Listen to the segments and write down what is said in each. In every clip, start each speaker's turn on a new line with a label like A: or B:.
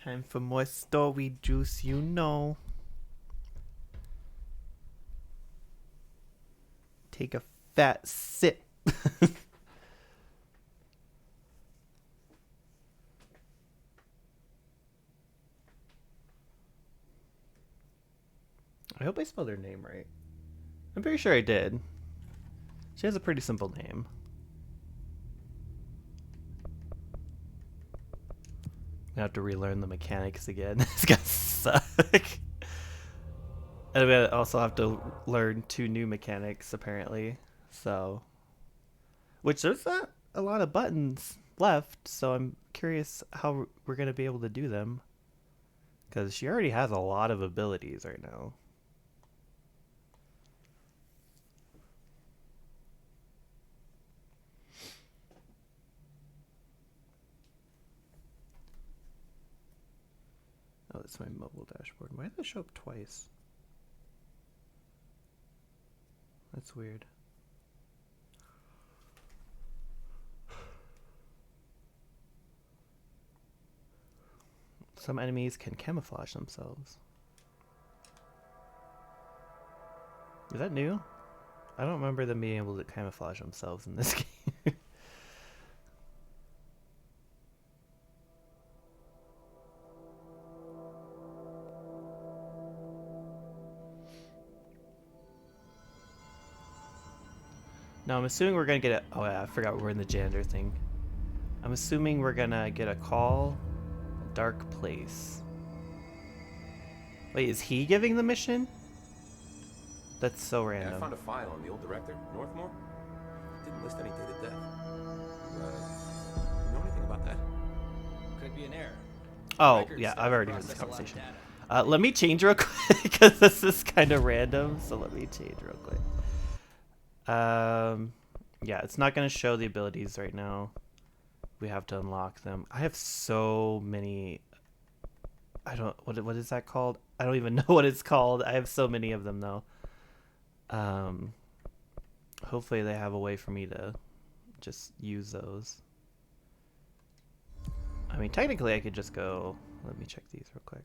A: Time for more story juice, you know. Take a fat sip. I hope I spelled her name right. I'm pretty sure I did. She has a pretty simple name. I have to relearn the mechanics again. It's gonna suck. And I also have to learn 2 new mechanics apparently. So, which there's not a lot of buttons left. So I'm curious how we're gonna be able to do them. Because she already has a lot of abilities right now. Oh, that's my mobile dashboard. Why did it show up twice? That's weird. Some enemies can camouflage themselves. Is that new? I don't remember them being able to camouflage themselves in this game. No, I'm assuming we're gonna get a... Oh yeah, I forgot we're in the janitor thing. I'm assuming we're gonna get a call. A dark place. Wait, is he giving the mission? That's so random.
B: Yeah, I found a file on the old director, Northmore. It didn't list any date of death. You know anything about that?
C: Could be an error.
A: Oh, yeah, I've already heard this conversation. Let me change real quick, because this is kind of random, so let me change real quick. Yeah, it's not going to show the abilities right now. We have to unlock them. I have so many... I don't... What is that called? I don't even know what it's called. I have so many of them, though. Hopefully they have a way for me to just use those. I mean, technically I could just go... Let me check these real quick.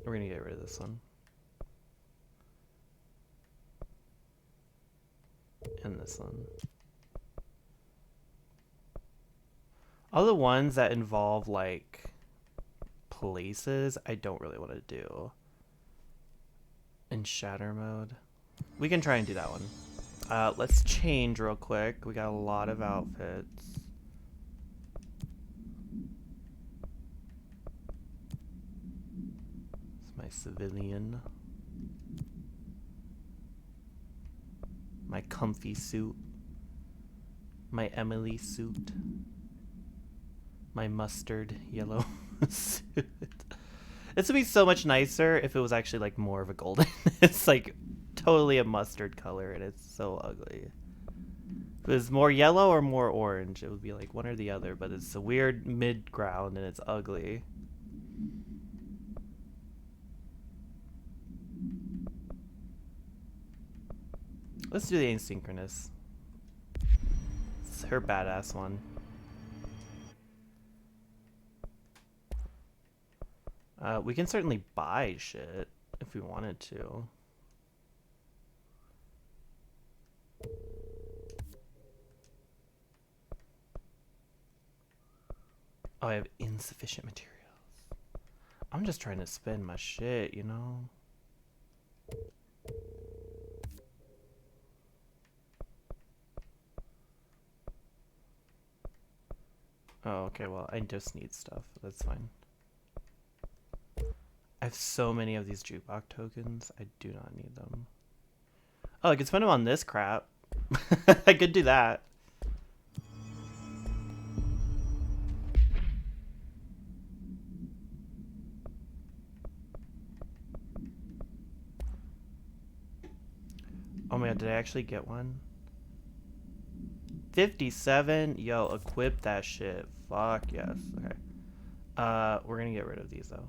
A: We're gonna get rid of this one. And this one. All the ones that involve, like, places, I don't really want to do. In shatter mode. We can try and do that one. Let's change real quick. We got a lot of outfits. It's my civilian. My comfy suit. My Emily suit. My mustard yellow suit. This would be so much nicer if it was actually like more of a golden. It's like totally a mustard color and it's so ugly. If it was more yellow or more orange, it would be like one or the other, but it's a weird mid ground and it's ugly. Let's do the asynchronous. It's her badass one. We can certainly buy shit if we wanted to. Oh, I have insufficient materials. I'm just trying to spend my shit, you know? Oh, okay, well, I just need stuff. That's fine. I have so many of these jukebox tokens. I do not need them. Oh, I could spend them on this crap. I could do that. Oh my god, did I actually get one? 57? Yo, equip that shit. Fuck yes. Okay. We're gonna get rid of these though.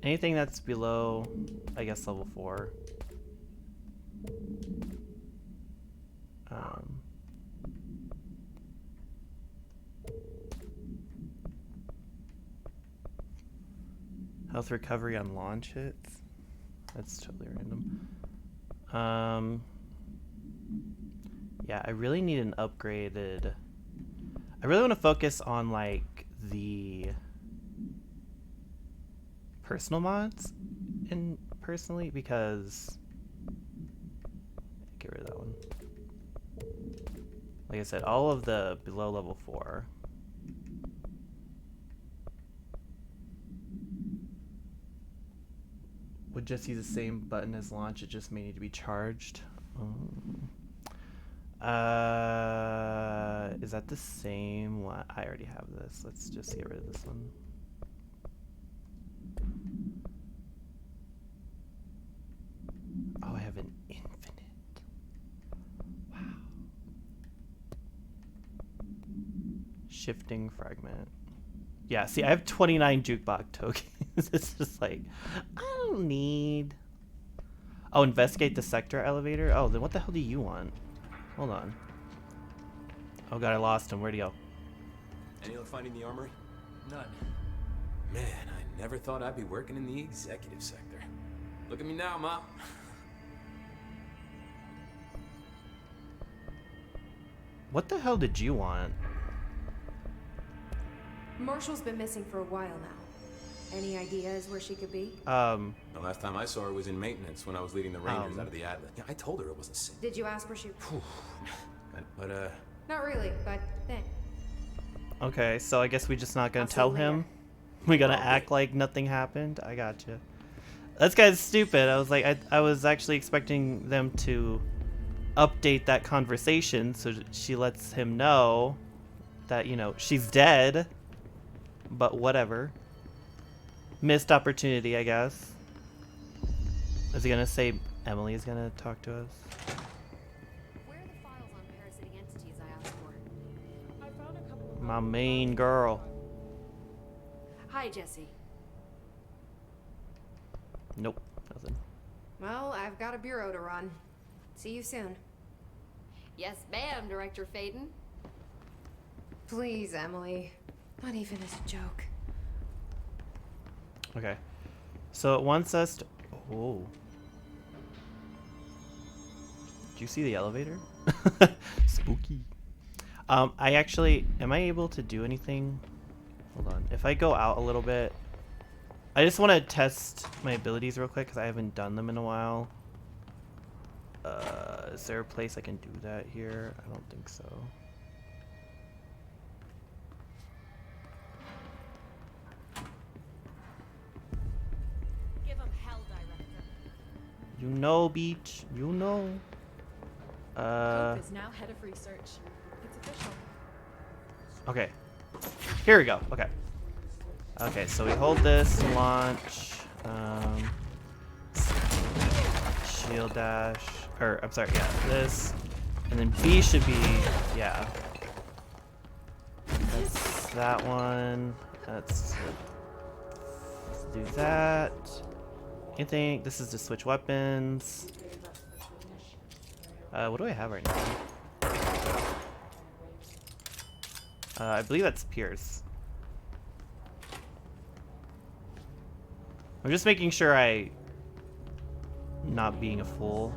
A: Anything that's below, I guess, level 4. Health recovery on launch hits. That's totally random. Yeah, I really need an upgraded. I really want to focus on like the personal mods, in personally, because get rid of that one. Like I said, all of the below level 4. Would just use the same button as launch, it just may need to be charged. Is that the same one? I already have this. Let's just get rid of this one. Oh, I have an infinite. Wow. Shifting fragment. Yeah, see, I have 29 jukebox tokens. It's just like, I don't need... Oh, investigate the sector elevator? Oh, then what the hell do you want? Hold on. Oh god, I lost him. Where'd he go?
B: Any luck finding the armory?
C: None.
B: Man, I never thought I'd be working in the executive sector. Look at me now, Ma.
A: What the hell did you want?
D: Marshall's been missing for a while now. Any ideas where she could be?
B: The last time I saw her was in maintenance when I was leading the Rangers out of the Atlas. Yeah, I told her it wasn't safe.
D: Did you ask where she...
B: But,
D: Not really, but thanks.
A: Okay, so I guess we're just not gonna
D: I'll see
A: tell
D: you
A: him.
D: later.
A: We're gonna
B: Okay.
A: act like nothing happened. I gotcha. That's kind of stupid. I was like, I was actually expecting them to update that conversation so she lets him know that, you know, she's dead. But whatever. Missed opportunity, I guess. Is he gonna say Emily is gonna talk to us?
E: Where are the files on parasitic entities I asked for?
F: I found a couple of
A: My main girl.
E: Hi, Jesse.
A: Nope, nothing.
D: Well, I've got a bureau to run. See you soon.
E: Yes, ma'am, Director Faden.
D: Please, Emily. Not even as a joke.
A: Okay. So it wants us to... Oh. Did you see the elevator? Spooky. I actually... Am I able to do anything? Hold on. If I go out a little bit... I just want to test my abilities real quick because I haven't done them in a while. Is there a place I can do that here? I don't think so.
F: Give 'em hell, Director.
A: You know, Beach. You know.
F: Hope is now head of research. It's official.
A: Okay. Here we go. Okay. Okay, so we hold this to launch. Shield dash. Or, I'm sorry, yeah, this. And then B should be, yeah. That's that one. Let's do that. Anything? This is to switch weapons. What do I have right now? I believe that's Pierce. I'm just making sure not being a fool.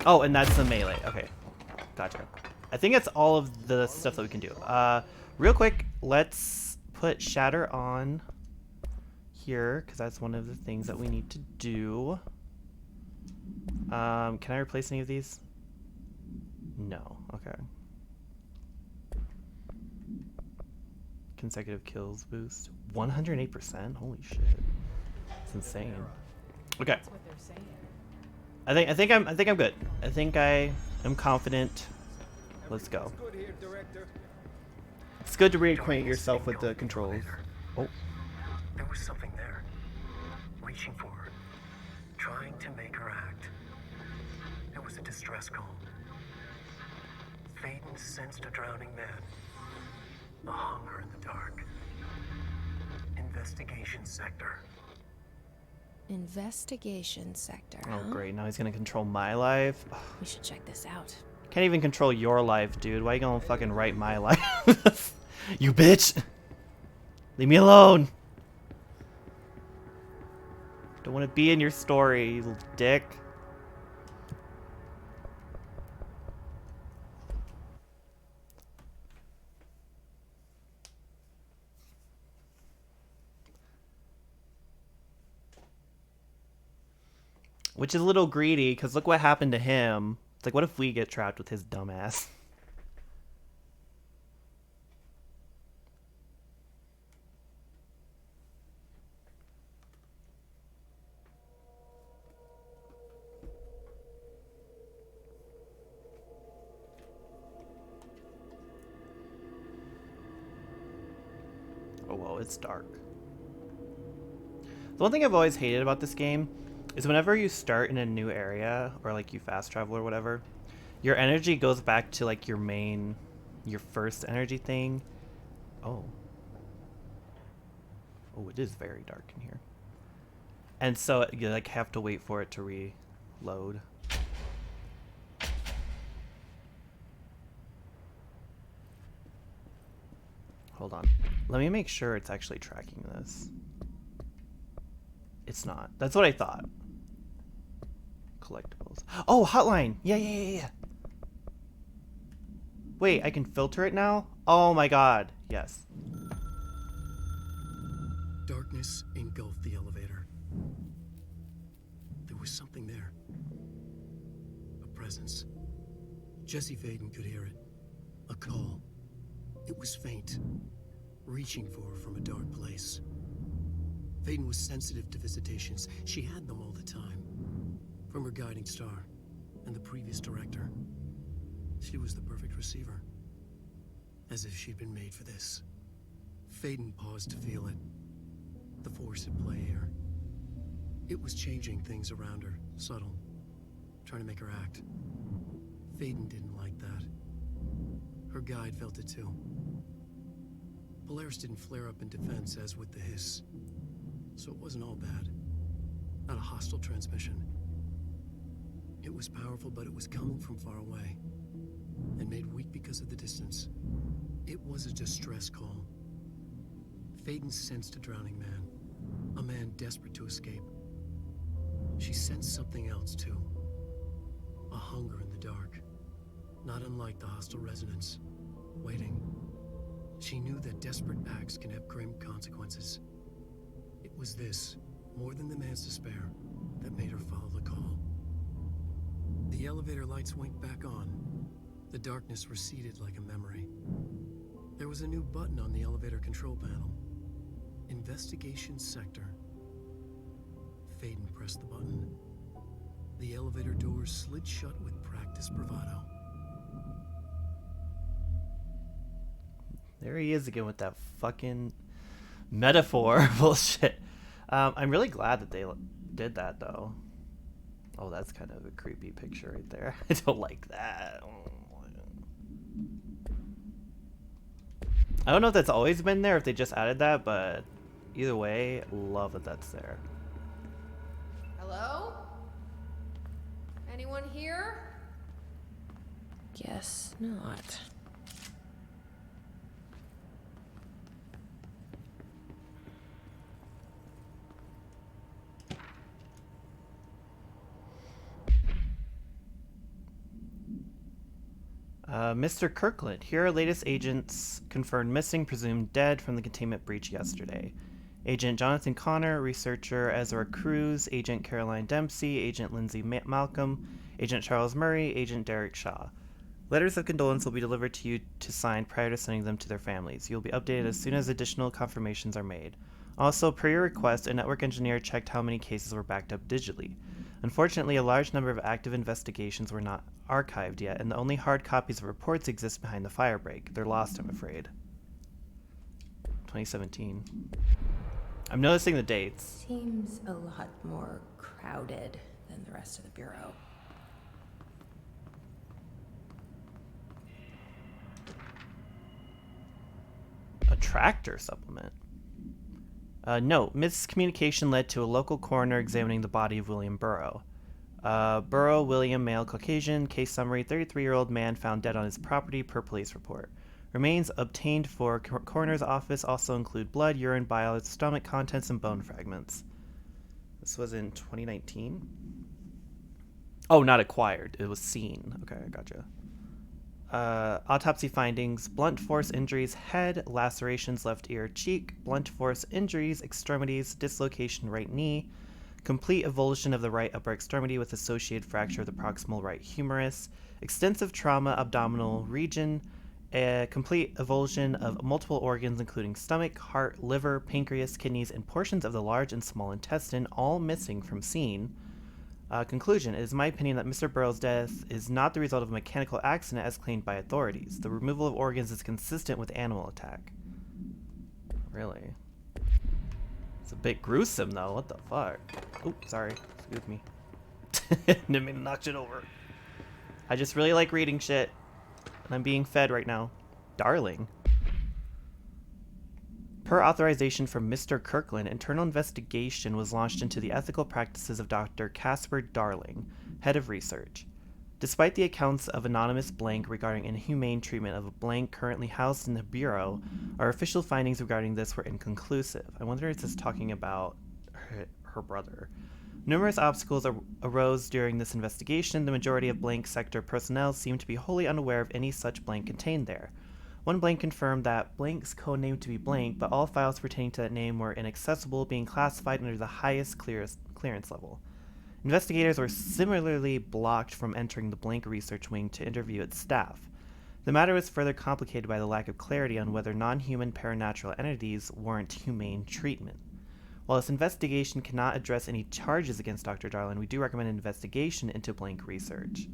A: Oh, and that's the melee. Okay, gotcha. I think that's all of the stuff that we can do. Real quick, let's put Shatter on here because that's one of the things that we need to do. Can I replace any of these? No. Okay. Consecutive kills boost 108%. Holy shit, it's insane. Okay.
F: That's what they're saying.
A: I think I'm good. I think I am confident. Let's go.
C: Good here, Director.
A: It's good to reacquaint yourself with the controls. Oh,
G: There was something there, reaching for her, trying to make her act. It was a distress call. Faden sensed a drowning man, a hunger in the dark. Investigation sector.
D: Investigation sector.
A: oh great. Now he's gonna control my life. Ugh,
D: We should check this out.
A: can't even control your life, dude. Why you gonna fucking write my life? You bitch. Leave me alone. Don't want to be in your story, you little dick. Which is a little greedy, because look what happened to him. It's like, what if we get trapped with his dumbass? Oh, whoa, it's dark. The one thing I've always hated about this game is whenever you start in a new area, or like you fast travel or whatever, your energy goes back to like your first energy thing. Oh. Oh, it is very dark in here. And so you like have to wait for it to reload. Hold on. Let me make sure it's actually tracking this. It's not. That's what I thought. Collectibles. Oh, hotline! Yeah. Wait, I can filter it now? Oh my god. Yes.
G: Darkness engulfed the elevator. There was something there. A presence. Jesse Faden could hear it. A call. It was faint, reaching for her from a dark place. Faden was sensitive to visitations. She had them all the time. From her guiding star and the previous director. She was the perfect receiver. As if she'd been made for this. Faden paused to feel it. The force at play here. It was changing things around her, subtle. Trying to make her act. Faden didn't like that. Her guide felt it too. Polaris didn't flare up in defense as with the hiss. So it wasn't all bad. Not a hostile transmission. It was powerful, but it was coming from far away. And made weak because of the distance. It was a distress call. Faden sensed a drowning man. A man desperate to escape. She sensed something else too. A hunger in the dark. Not unlike the hostile resonance. Waiting. She knew that desperate acts can have grim consequences. It was this, more than the man's despair, that made her follow the call. The elevator lights winked back on. The darkness receded like a memory. There was a new button on the elevator control panel. Investigation Sector. Faden pressed the button. The elevator doors slid shut with practiced bravado.
A: There he is again with that fucking metaphor bullshit. I'm really glad that they did that, though. Oh, that's kind of a creepy picture right there. I don't like that. I don't know if that's always been there, if they just added that, but either way, love that that's there.
F: Hello? Anyone here?
H: Guess not.
A: Mr. Kirkland, here are latest agents confirmed missing, presumed dead from the containment breach yesterday. Agent Jonathan Connor, researcher Ezra Cruz, Agent Caroline Dempsey, Agent Lindsay Malcolm, Agent Charles Murray, Agent Derek Shaw. Letters of condolence will be delivered to you to sign prior to sending them to their families. You'll be updated as soon as additional confirmations are made. Also, per your request, a network engineer checked how many cases were backed up digitally. Unfortunately, a large number of active investigations were not archived yet, and the only hard copies of reports exist behind the firebreak. They're lost, I'm afraid. 2017. I'm noticing the dates.
H: Seems a lot more crowded than the rest of the Bureau.
A: A tractor supplement. Note, miscommunication led to a local coroner examining the body of William Burrow. Burrow, William, male, Caucasian, case summary, 33-year-old man found dead on his property per police report. Remains obtained for coroner's office also include blood, urine, bile, stomach contents, and bone fragments. This was in 2019. Oh, not acquired. It was seen. Okay, I gotcha. Autopsy findings: blunt force injuries, head, lacerations, left ear, cheek, blunt force injuries, extremities, dislocation right knee, complete avulsion of the right upper extremity with associated fracture of the proximal right humerus, extensive trauma abdominal region, a complete avulsion of multiple organs including stomach, heart, liver, pancreas, kidneys, and portions of the large and small intestine, all missing from scene. Conclusion: it is my opinion that Mr. Burrow's death is not the result of a mechanical accident as claimed by authorities. The removal of organs is consistent with animal attack. Really? It's a bit gruesome, though. What the fuck? Oh, sorry. Excuse me. Didn't mean to knock shit over. I just really like reading shit. And I'm being fed right now. Darling. Per authorization from Mr. Kirkland, internal investigation was launched into the ethical practices of Dr. Casper Darling, head of research. Despite the accounts of anonymous blank regarding inhumane treatment of a blank currently housed in the Bureau, our official findings regarding this were inconclusive. I wonder if this is talking about her brother. Numerous obstacles arose during this investigation. The majority of blank sector personnel seemed to be wholly unaware of any such blank contained there. One blank confirmed that blank's codenamed to be blank, but all files pertaining to that name were inaccessible, being classified under the highest clearance level. Investigators were similarly blocked from entering the blank research wing to interview its staff. The matter was further complicated by the lack of clarity on whether non-human paranatural entities warrant humane treatment. While this investigation cannot address any charges against Dr. Darling, we do recommend an investigation into blank research.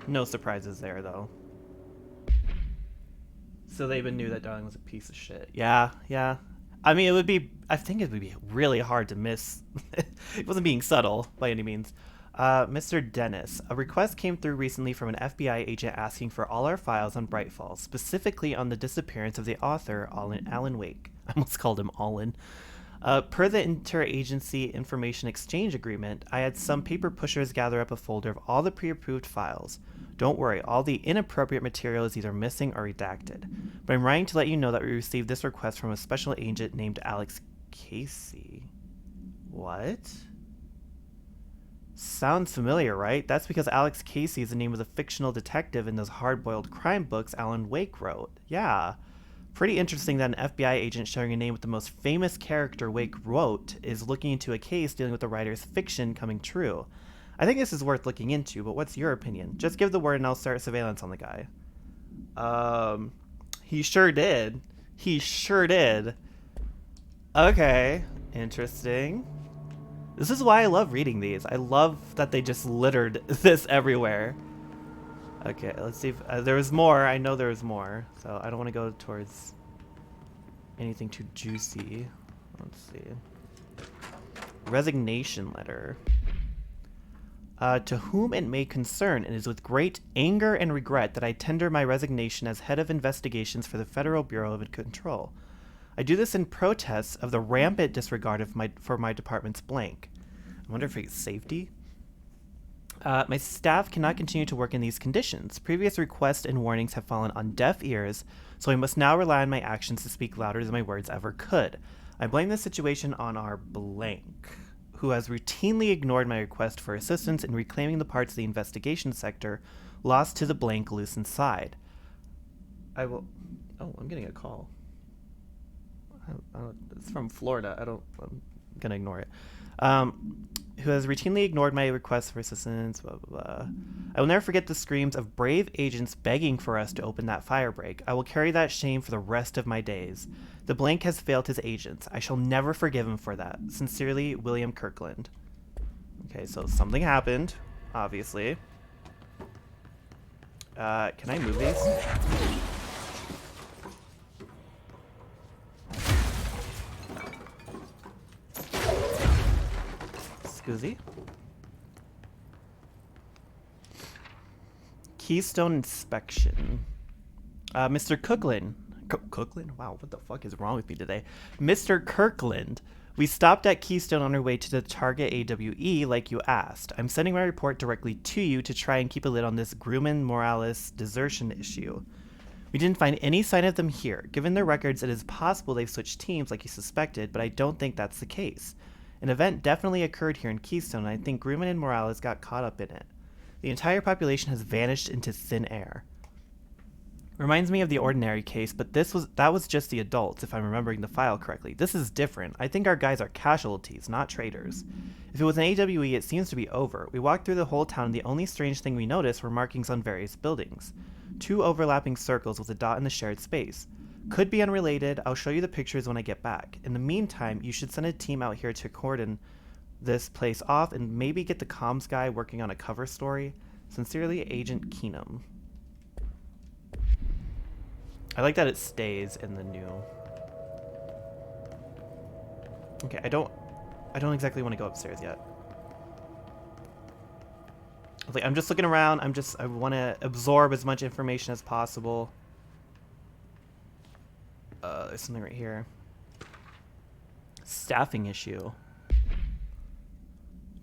A: No surprises there, though. So they even knew that Darling was a piece of shit. Yeah. I mean, I think it would be really hard to miss. It wasn't being subtle by any means. Mr. Dennis, a request came through recently from an FBI agent asking for all our files on Bright Falls, specifically on the disappearance of the author, Alan Wake. I almost called him Alan. Per the Interagency Information Exchange Agreement, I had some paper pushers gather up a folder of all the pre-approved files. Don't worry, all the inappropriate material is either missing or redacted. But I'm writing to let you know that we received this request from a special agent named Alex Casey. What? Sounds familiar, right? That's because Alex Casey is the name of the fictional detective in those hard-boiled crime books Alan Wake wrote. Yeah. Pretty interesting that an FBI agent sharing a name with the most famous character Wake wrote is looking into a case dealing with the writer's fiction coming true. I think this is worth looking into, but what's your opinion? Just give the word and I'll start surveillance on the guy. He sure did. He sure did. Okay, interesting. This is why I love reading these. I love that they just littered this everywhere. Okay, let's see if there was more. I know there was more, so I don't want to go towards anything too juicy. Let's see. Resignation letter. To whom it may concern, it is with great anger and regret that I tender my resignation as head of investigations for the Federal Bureau of Control. I do this in protest of the rampant disregard for my department's blank. I wonder if it's safety? My staff cannot continue to work in these conditions. Previous requests and warnings have fallen on deaf ears, so I must now rely on my actions to speak louder than my words ever could. I blame this situation on our blank, who has routinely ignored my request for assistance in reclaiming the parts of the investigation sector lost to the blank loose inside. I will... Oh, I'm getting a call. It's from Florida. I'm gonna ignore it. Who has routinely ignored my requests for assistance, blah, blah, blah. I will never forget the screams of brave agents begging for us to open that firebreak. I will carry that shame for the rest of my days. The blank has failed his agents. I shall never forgive him for that. Sincerely, William Kirkland. Okay, so something happened, obviously. Can I move these? Scusi. Keystone inspection. Mr. Cookland. Cookland? Wow, what the fuck is wrong with me today? Mr. Kirkland, We stopped at Keystone on our way to the target AWE like you asked. I'm sending my report directly to you to try and keep a lid on this Grumman Morales desertion issue. We didn't find any sign of them here. Given their records, it is possible they've switched teams like you suspected, but I don't think that's the case. An event definitely occurred here in Keystone, and I think Grumman and Morales got caught up in it. The entire population has vanished into thin air. Reminds me of the Ordinary case, but that was just the adults, if I'm remembering the file correctly. This is different. I think our guys are casualties, not traitors. If it was an AWE, it seems to be over. We walked through the whole town, and the only strange thing we noticed were markings on various buildings. 2 overlapping circles with a dot in the shared space. Could be unrelated. I'll show you the pictures when I get back. In the meantime, you should send a team out here to cordon this place off and maybe get the comms guy working on a cover story. Sincerely, Agent Keenum. I like that it stays in the new. Okay, I don't exactly want to go upstairs yet. Like, I'm just looking around. I want to absorb as much information as possible. There's something right here. Staffing issue.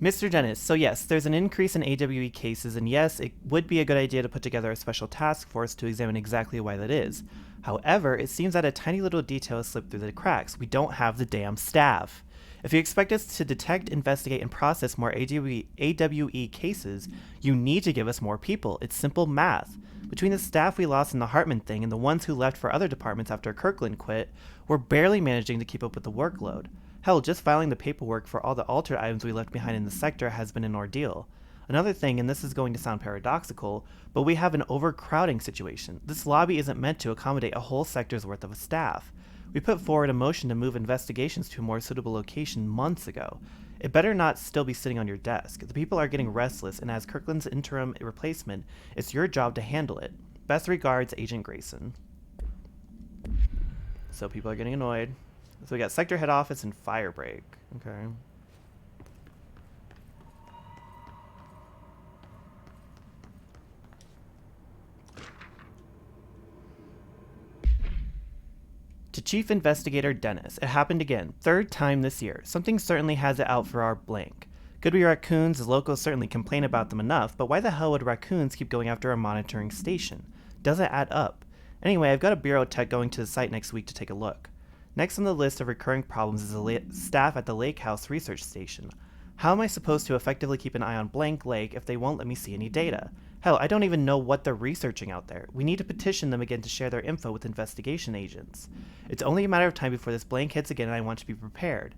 A: Mr. Dennis, so yes, there's an increase in AWE cases, and yes, it would be a good idea to put together a special task force to examine exactly why that is. However, it seems that a tiny little detail has slipped through the cracks. We don't have the damn staff. If you expect us to detect, investigate, and process more AWE cases, you need to give us more people. It's simple math. Between the staff we lost in the Hartman thing and the ones who left for other departments after Kirkland quit, we're barely managing to keep up with the workload. Hell, just filing the paperwork for all the altered items we left behind in the sector has been an ordeal. Another thing, and this is going to sound paradoxical, but we have an overcrowding situation. This lobby isn't meant to accommodate a whole sector's worth of staff. We put forward a motion to move investigations to a more suitable location months ago. It better not still be sitting on your desk. The people are getting restless, and as Kirkland's interim replacement, it's your job to handle it. Best regards, Agent Grayson. So people are getting annoyed. So we got Sector Head Office and Firebreak. Okay. To Chief Investigator Dennis. It happened again. 3rd time this year. Something certainly has it out for our blank. Could be raccoons, the locals certainly complain about them enough, but why the hell would raccoons keep going after a monitoring station? Doesn't add up. Anyway, I've got a bureau tech going to the site next week to take a look. Next on the list of recurring problems is the staff at the Lake House Research Station. How am I supposed to effectively keep an eye on Blank Lake if they won't let me see any data? Hell, I don't even know what they're researching out there. We need to petition them again to share their info with investigation agents. It's only a matter of time before this blank hits again, and I want to be prepared.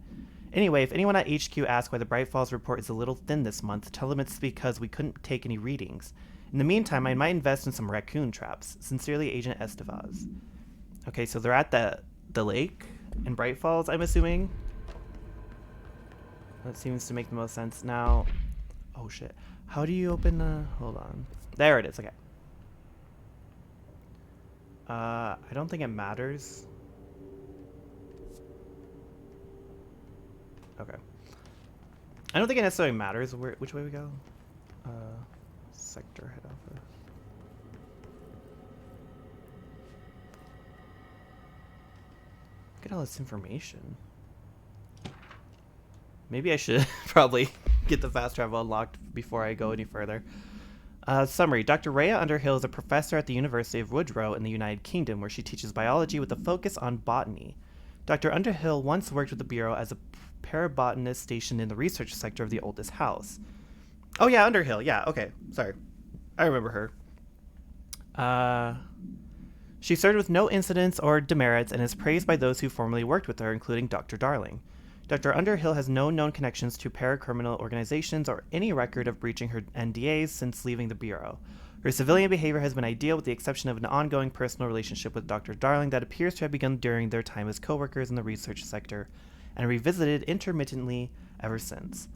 A: Anyway, if anyone at HQ asks why the Bright Falls report is a little thin this month, tell them it's because we couldn't take any readings. In the meantime, I might invest in some raccoon traps. Sincerely, Agent Estevaz. Okay, so they're at the lake in Bright Falls, I'm assuming. That seems to make the most sense. Now, oh shit. How do you open the... Hold on. There it is, okay. I don't think it matters. Okay. I don't think it necessarily matters which way we go. Sector Head Office. Look at all this information. Maybe I should probably get the fast travel unlocked before I go any further. Summary. Dr. Rhea Underhill is a professor at the University of Woodrow in the United Kingdom, where she teaches biology with a focus on botany. Dr. Underhill once worked with the Bureau as a parabotanist stationed in the research sector of the oldest house. Oh yeah, Underhill. Yeah, okay. Sorry. I remember her. She served with no incidents or demerits and is praised by those who formerly worked with her, including Dr. Darling. Dr. Underhill has no known connections to paracriminal organizations or any record of breaching her NDAs since leaving the Bureau. Her civilian behavior has been ideal with the exception of an ongoing personal relationship with Dr. Darling that appears to have begun during their time as co-workers in the research sector and revisited intermittently ever since.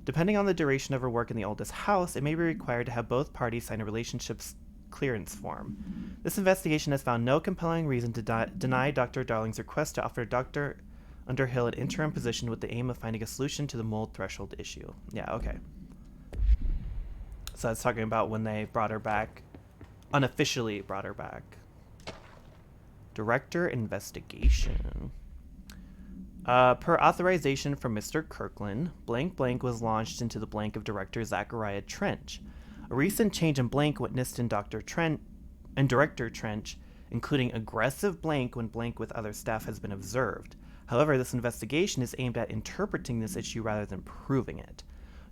A: Depending on the duration of her work in the oldest house, it may be required to have both parties sign a relationships clearance form. This investigation has found no compelling reason to deny Dr. Darling's request to offer Dr. Underhill an interim position with the aim of finding a solution to the mold threshold issue. Yeah, okay. So that's talking about when they brought her back, unofficially brought her back. Director investigation. Per authorization from Mr. Kirkland, blank blank was launched into the blank of director Zachariah Trench. A recent change in blank witnessed in Dr. Trent and Director Trench, including aggressive blank when blank with other staff has been observed. However, this investigation is aimed at interpreting this issue rather than proving it.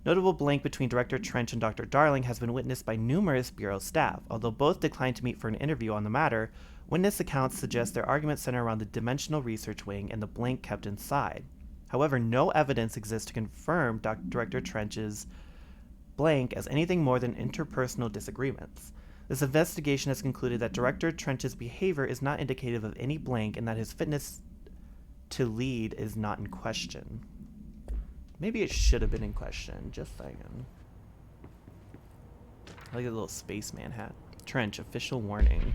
A: Notable blank between Director Trench and Dr. Darling has been witnessed by numerous Bureau staff. Although both declined to meet for an interview on the matter, witness accounts suggest their arguments center around the dimensional research wing and the blank kept inside. However, no evidence exists to confirm Director Trench's blank as anything more than interpersonal disagreements. This investigation has concluded that Director Trench's behavior is not indicative of any blank and that his fitness to lead is not in question. Maybe it should have been in question. Just saying. I like a little spaceman hat. Trench, official warning.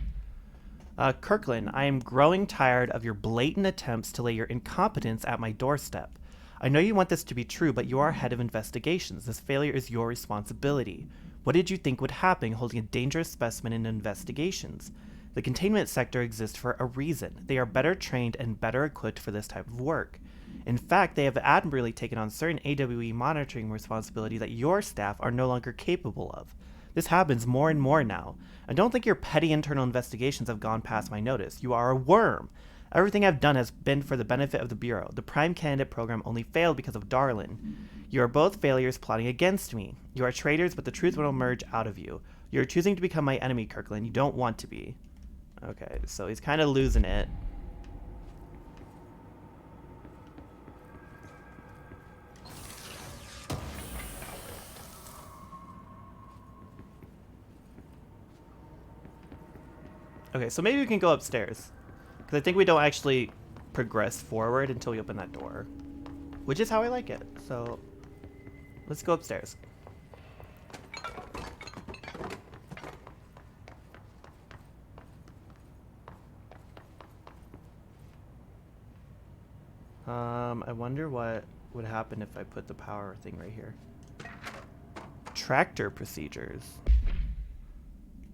A: Kirkland, I am growing tired of your blatant attempts to lay your incompetence at my doorstep. I know you want this to be true, but you are head of investigations. This failure is your responsibility. What did you think would happen holding a dangerous specimen in investigations? The containment sector exists for a reason. They are better trained and better equipped for this type of work. In fact, they have admirably taken on certain AWE monitoring responsibility that your staff are no longer capable of. This happens more and more now. I don't think your petty internal investigations have gone past my notice. You are a worm. Everything I've done has been for the benefit of the Bureau. The Prime Candidate program only failed because of Darlin. You are both failures plotting against me. You are traitors, but the truth will emerge out of you. You are choosing to become my enemy, Kirkland. You don't want to be. Okay, so he's kind of losing it. Okay, so maybe we can go upstairs. Because I think we don't actually progress forward until we open that door. Which is how I like it. So, let's go upstairs. I wonder what would happen if I put the power thing right here. Tractor procedures.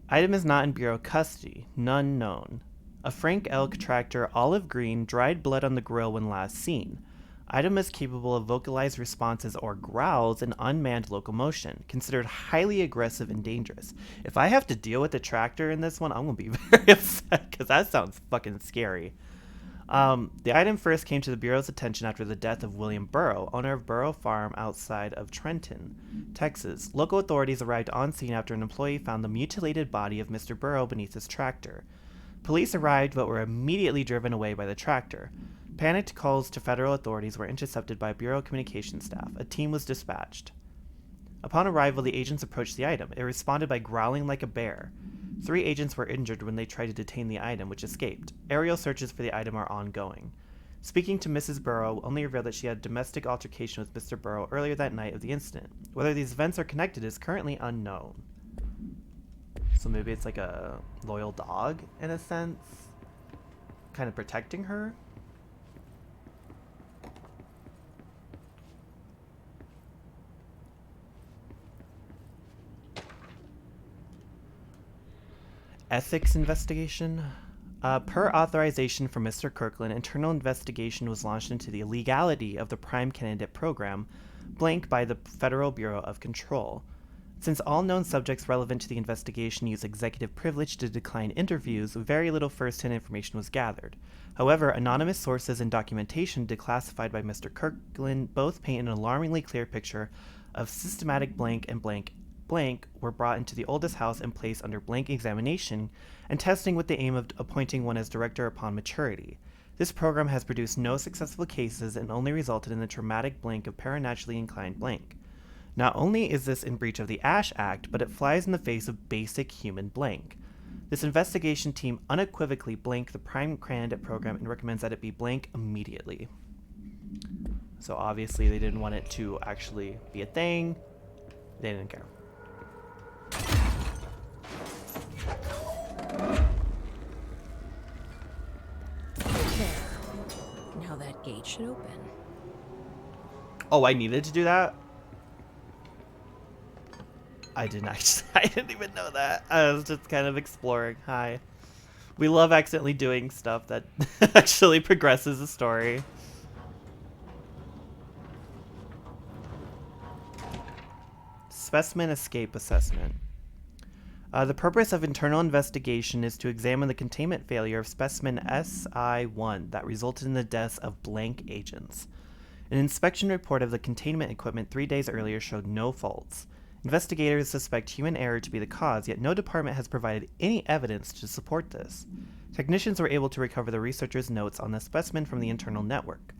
A: Item is not in Bureau custody. None known. A Frank Elk tractor, olive green, dried blood on the grill when last seen. Item is capable of vocalized responses or growls in unmanned locomotion. Considered highly aggressive and dangerous. If I have to deal with the tractor in this one, I'm going to be very upset because that sounds fucking scary. The item first came to the Bureau's attention after the death of William Burrow, owner of Burrow Farm outside of Trenton, Texas. Local authorities arrived on scene after an employee found the mutilated body of Mr. Burrow beneath his tractor. Police arrived but were immediately driven away by the tractor. Panicked calls to federal authorities were intercepted by Bureau communications staff. A team was dispatched. Upon arrival, the agents approached the item. It responded by growling like a bear. 3 agents were injured when they tried to detain the item, which escaped. Aerial searches for the item are ongoing. Speaking to Mrs. Burrow only revealed that she had a domestic altercation with Mr. Burrow earlier that night of the incident. Whether these events are connected is currently unknown. So maybe it's like a loyal dog, in a sense? Kind of protecting her? Ethics investigation. Per authorization from Mr. Kirkland, internal investigation was launched into the illegality of the Prime Candidate program, blank by the Federal Bureau of Control. Since all known subjects relevant to the investigation use executive privilege to decline interviews, very little first-hand information was gathered. However, anonymous sources and documentation declassified by Mr. Kirkland both paint an alarmingly clear picture of systematic blank and blank were brought into the oldest house and placed under blank examination and testing with the aim of appointing one as director upon maturity. This program has produced no successful cases and only resulted in the traumatic blank of paranaturally inclined blank. Not only is this in breach of the Ash Act, but it flies in the face of basic human blank. This investigation team unequivocally blank the Prime Candidate program and recommends that it be blank immediately. So obviously they didn't want it to actually be a thing. They didn't care.
H: There. Now that gate should open.
A: Oh, I needed to do that? I didn't actually. I didn't even know that. I was just kind of exploring. Hi. We love accidentally doing stuff that actually progresses the story. Specimen Escape Assessment. The purpose of internal investigation is to examine the containment failure of specimen SI-1 that resulted in the deaths of blank agents. An inspection report of the containment equipment 3 days earlier showed no faults. Investigators suspect human error to be the cause, yet no department has provided any evidence to support this. Technicians were able to recover the researchers' notes on the specimen from the internal network.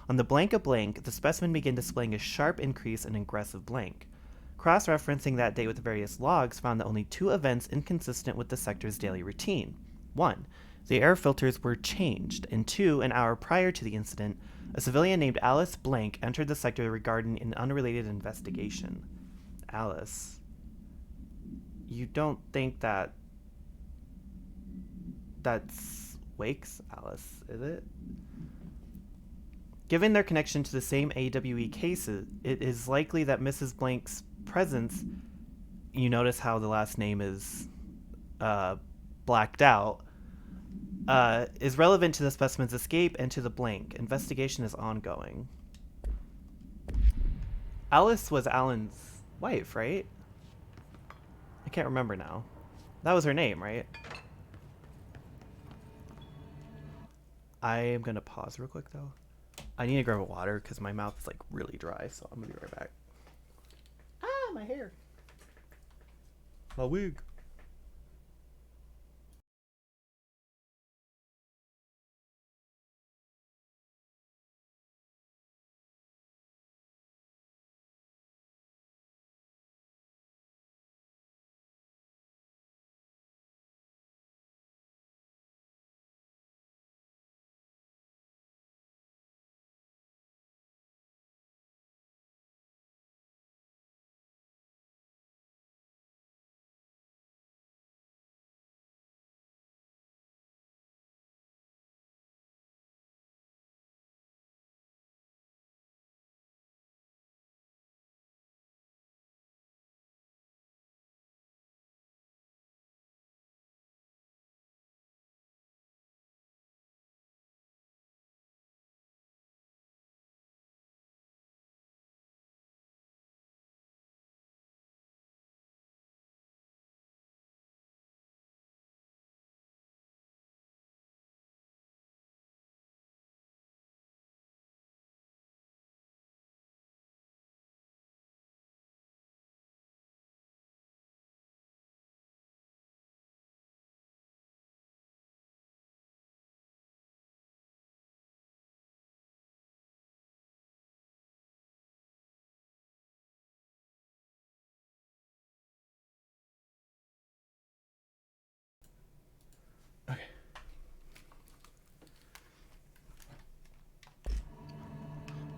A: On the blank of blank, the specimen began displaying a sharp increase in aggressive blank. Cross-referencing that date with various logs found that only 2 events inconsistent with the sector's daily routine. 1. The air filters were changed, and 2. An hour prior to the incident, a civilian named Alice Blank entered the sector regarding an unrelated investigation. Alice. You don't think that's Wake's Alice, is it? Given their connection to the same AWE cases, it is likely that Mrs. Blank's presence, you notice how the last name is blacked out, is relevant to the specimen's escape and to the blank. Investigation is ongoing. Alice was Alan's wife, right? I can't remember now. That was her name, right? I am gonna pause real quick though. I need to grab a water because my mouth is like really dry, so I'm gonna be right back. Ah, my hair. My wig.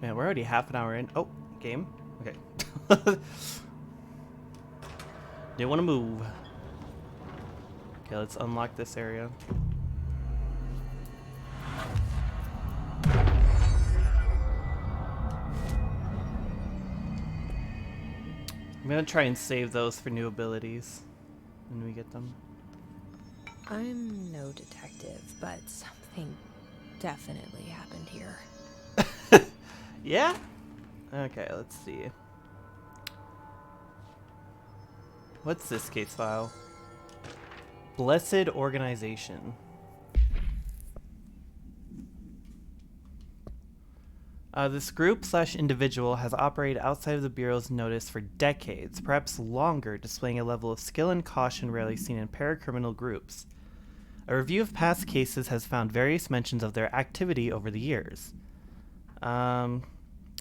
A: Man, we're already half an hour in. Oh, game? Okay. Didn't want to move. Okay, let's unlock this area. I'm gonna try and save those for new abilities when we get them.
H: I'm no detective, but something definitely happened here.
A: Yeah? Okay, let's see. What's this case file? Blessed Organization. This group/individual has operated outside of the Bureau's notice for decades, perhaps longer, displaying a level of skill and caution rarely seen in paracriminal groups. A review of past cases has found various mentions of their activity over the years.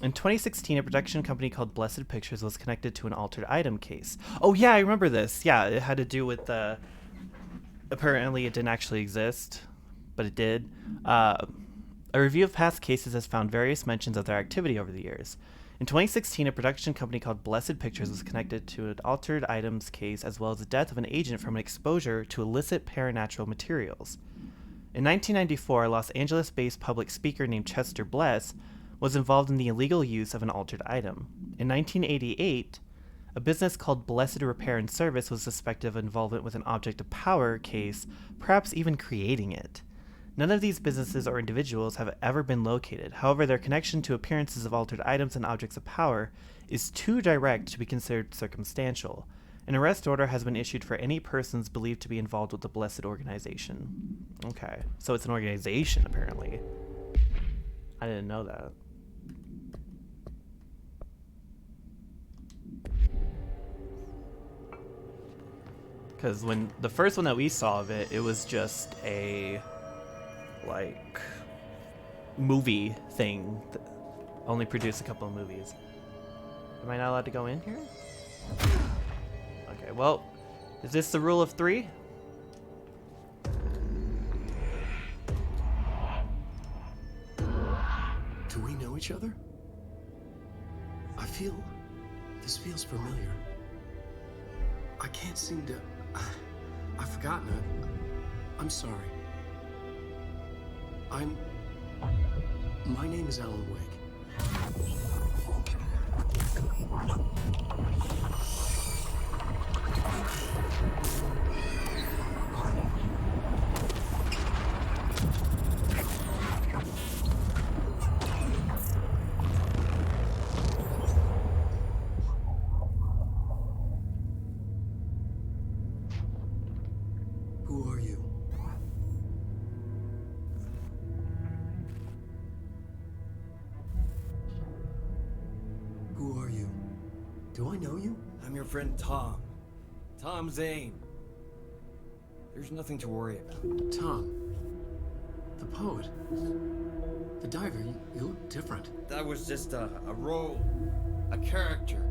A: In 2016, a production company called Blessed Pictures was connected to an altered item case. Oh yeah, I remember this. Yeah, it had to do with apparently it didn't actually exist, but it did. A review of past cases has found various mentions of their activity over the years. In 2016, a production company called Blessed Pictures was connected to an altered items case as well as the death of an agent from an exposure to illicit paranatural materials. In 1994, a Los Angeles-based public speaker named Chester Bless was involved in the illegal use of an altered item. In 1988, a business called Blessed Repair and Service was suspected of involvement with an object of power case, perhaps even creating it. None of these businesses or individuals have ever been located. However, their connection to appearances of altered items and objects of power is too direct to be considered circumstantial. An arrest order has been issued for any persons believed to be involved with the Blessed Organization. Okay, so it's an organization, apparently. I didn't know that. Because when the first one that we saw of it, it was just a, like, movie thing that only produced a couple of movies. Am I not allowed to go in here? Okay, well, is this the rule of 3?
G: Do we know each other? This feels familiar. I can't seem to... I've forgotten it. I'm sorry. My name is Alan Wake. Who are you? Who are you? Do I know you?
C: I'm your friend Tom. Tom Zane. There's nothing to worry about.
G: Tom. The poet. The diver. You look different.
C: That was just a role. A character.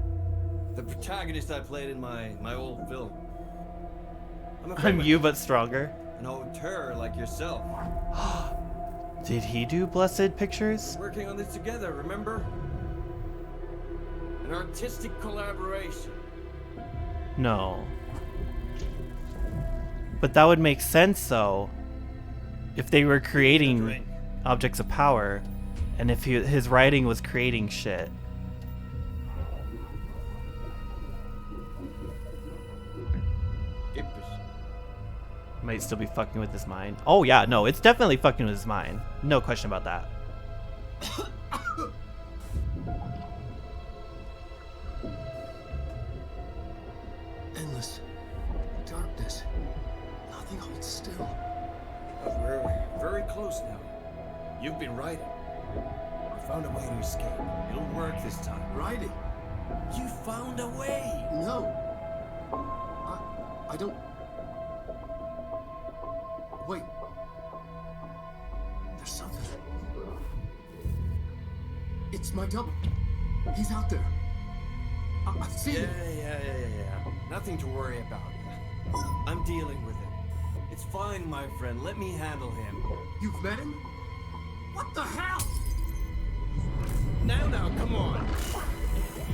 C: The protagonist I played in my old film.
A: I'm you, but stronger.
C: An auteur like yourself.
A: Did he do Blessed Pictures?
C: Working on this together, remember? An artistic collaboration.
A: No. But that would make sense, though, if they were creating objects of power, and if his writing was creating shit. Might still be fucking with his mind. Oh yeah, no, it's definitely fucking with his mind. No question about that.
G: Endless darkness. Nothing holds still.
C: But we're very close now. You've been writing. I found a way to escape. It'll work this time.
G: Writing?
C: You found a way!
G: No. I don't... Wait. There's something. It's my double. He's out there. I've seen him.
C: Yeah. Nothing to worry about. I'm dealing with it. It's fine, my friend. Let me handle him.
G: You've met him? What the hell?
C: Now, come on.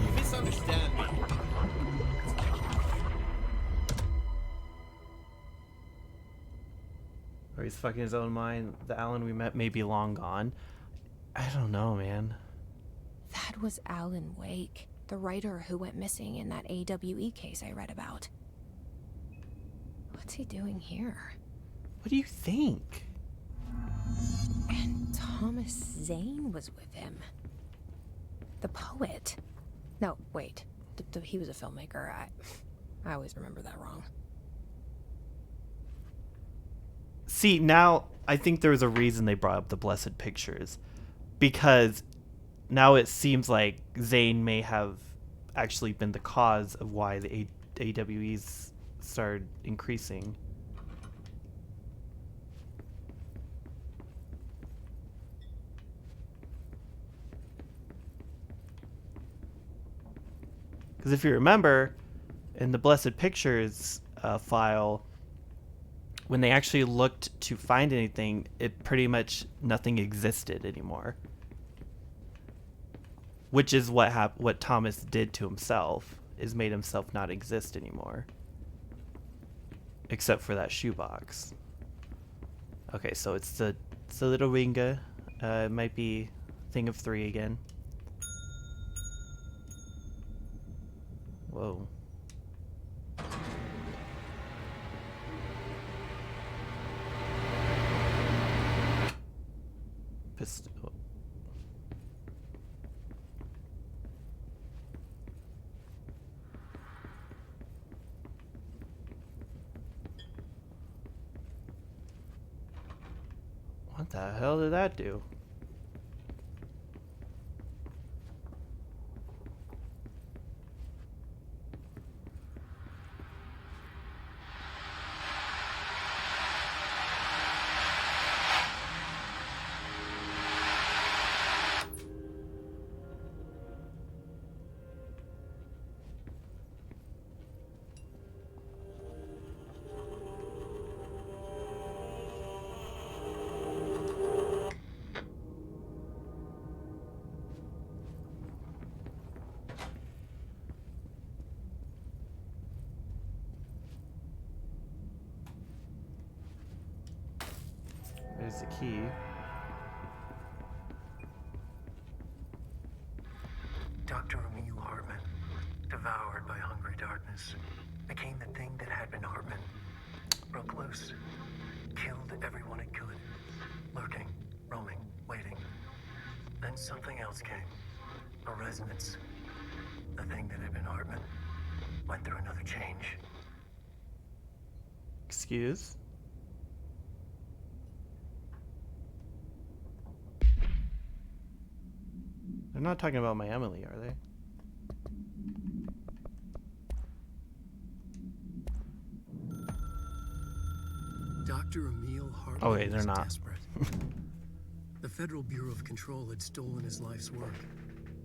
C: You misunderstand me.
A: Or he's fucking his own mind. The Alan we met may be long gone. I don't know, man.
H: That was Alan Wake, the writer who went missing in that AWE case I read about. What's he doing here?
A: What do you think?
H: And Thomas Zane was with him. The poet. No, wait. He was a filmmaker. I always remember that wrong.
A: See, now I think there was a reason they brought up the Blessed Pictures. Because now it seems like Zane may have actually been the cause of why the AWEs started increasing. Because if you remember, in the Blessed Pictures file, when they actually looked to find anything, it pretty much nothing existed anymore. Which is what Thomas did to himself, is made himself not exist anymore. Except for that shoebox. Okay, so it's the little Ringa. It might be Thing of 3 again. Whoa. pistol. What the hell did that do? There's the key.
G: Dr. Emil Hartman, devoured by hungry darkness, became the thing that had been Hartman. Broke loose, killed everyone it could, lurking, roaming, waiting. Then something else came. A resonance. The thing that had been Hartman went through another change.
A: Excuse? They're not talking about my Emily, are they?
G: Dr. Emil Hartman
A: Oh wait, they're
G: was
A: not.
G: desperate. The Federal Bureau of Control had stolen his life's work.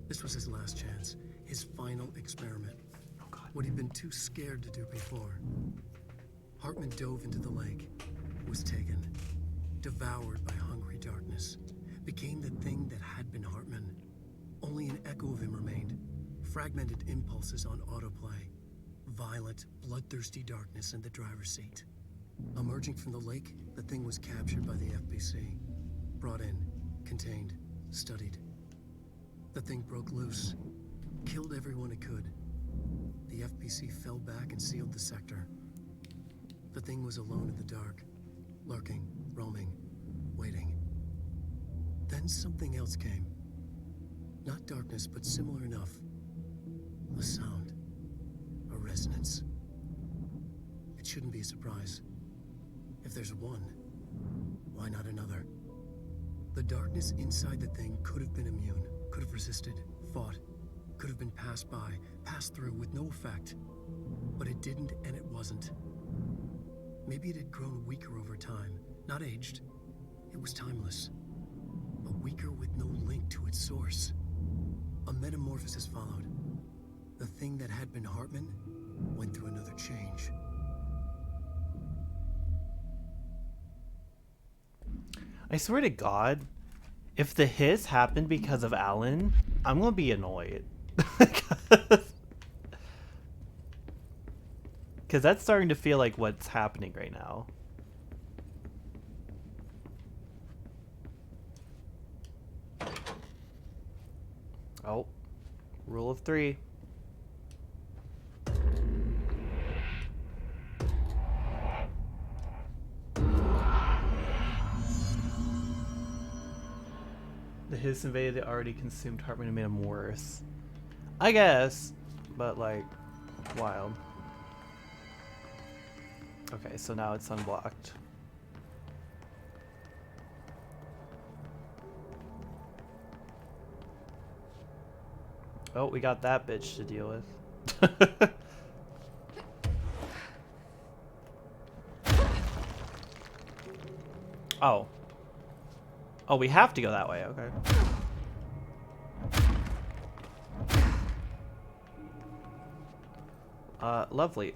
G: This was his last chance, his final experiment.
A: Oh god.
G: What he'd been too scared to do before. Hartman dove into the lake, was taken, devoured by hungry darkness, became the thing that had been Hartman. Only an echo of him remained, fragmented impulses on autoplay, violent, bloodthirsty darkness in the driver's seat. Emerging from the lake, the thing was captured by the FBC, brought in, contained, studied. The thing broke loose, killed everyone it could. The FBC fell back and sealed the sector. The thing was alone in the dark, lurking, roaming, waiting. Then something else came. Not darkness, but similar enough. A sound. A resonance. It shouldn't be a surprise. If there's one, why not another? The darkness inside the thing could have been immune, could have resisted, fought, could have been passed by, passed through with no effect. But it didn't, and it wasn't. Maybe it had grown weaker over time, not aged. It was timeless, but weaker with no link to its source. A metamorphosis followed. The thing that had been Hartman went through another change.
A: I swear to God, if the hiss happened because of Alan, I'm gonna be annoyed. Because that's starting to feel like what's happening right now. Oh, rule of 3. The hiss invaded the already consumed Hartman and made him worse. I guess, but like, wild. Okay, so now it's unblocked. Oh, we got that bitch to deal with. Oh. Oh, we have to go that way, okay. Lovely.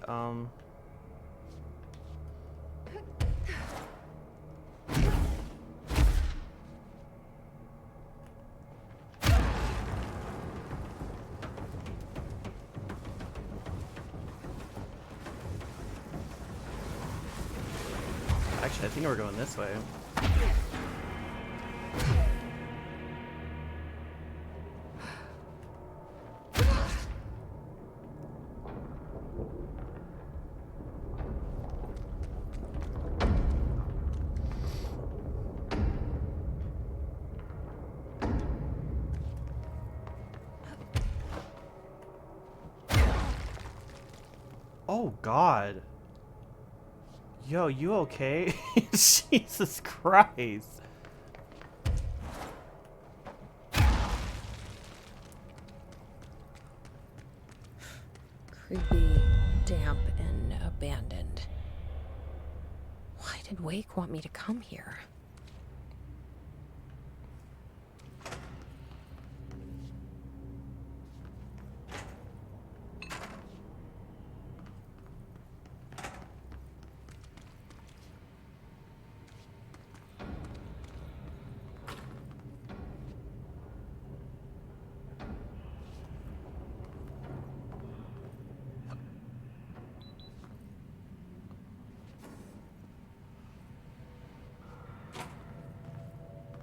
A: Actually, I think we're going this way. Oh God. Yo, you okay? Jesus Christ.
H: Creepy, damp, and abandoned. Why did Wake want me to come here?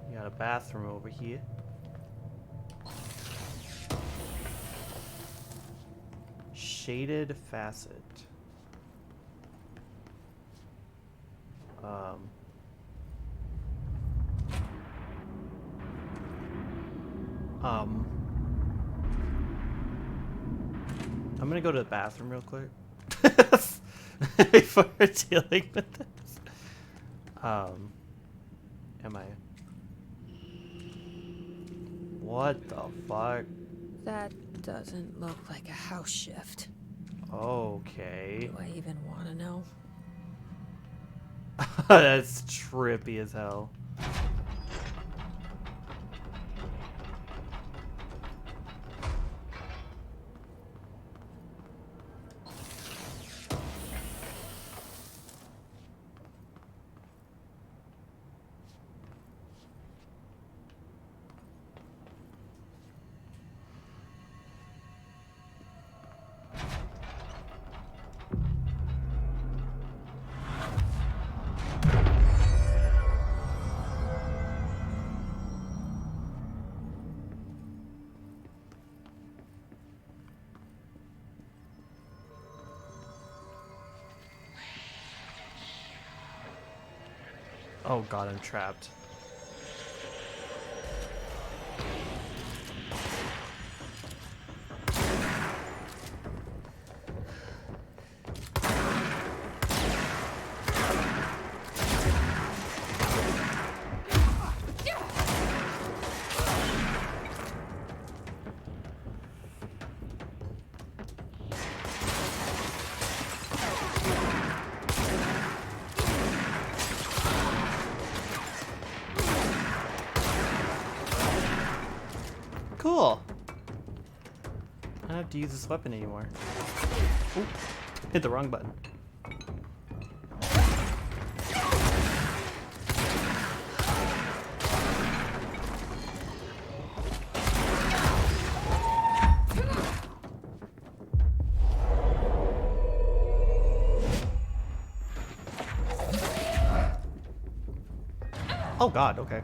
A: You got a bathroom over here. Shaded facet. I'm gonna go to the bathroom real quick before dealing with this. Am I? What the fuck?
H: That doesn't look like a house shift.
A: Okay.
H: Do I even want to know?
A: That's trippy as hell. Oh God, I'm trapped. Cool. I don't have to use this weapon anymore. Oop. Hit the wrong button. Oh God, okay.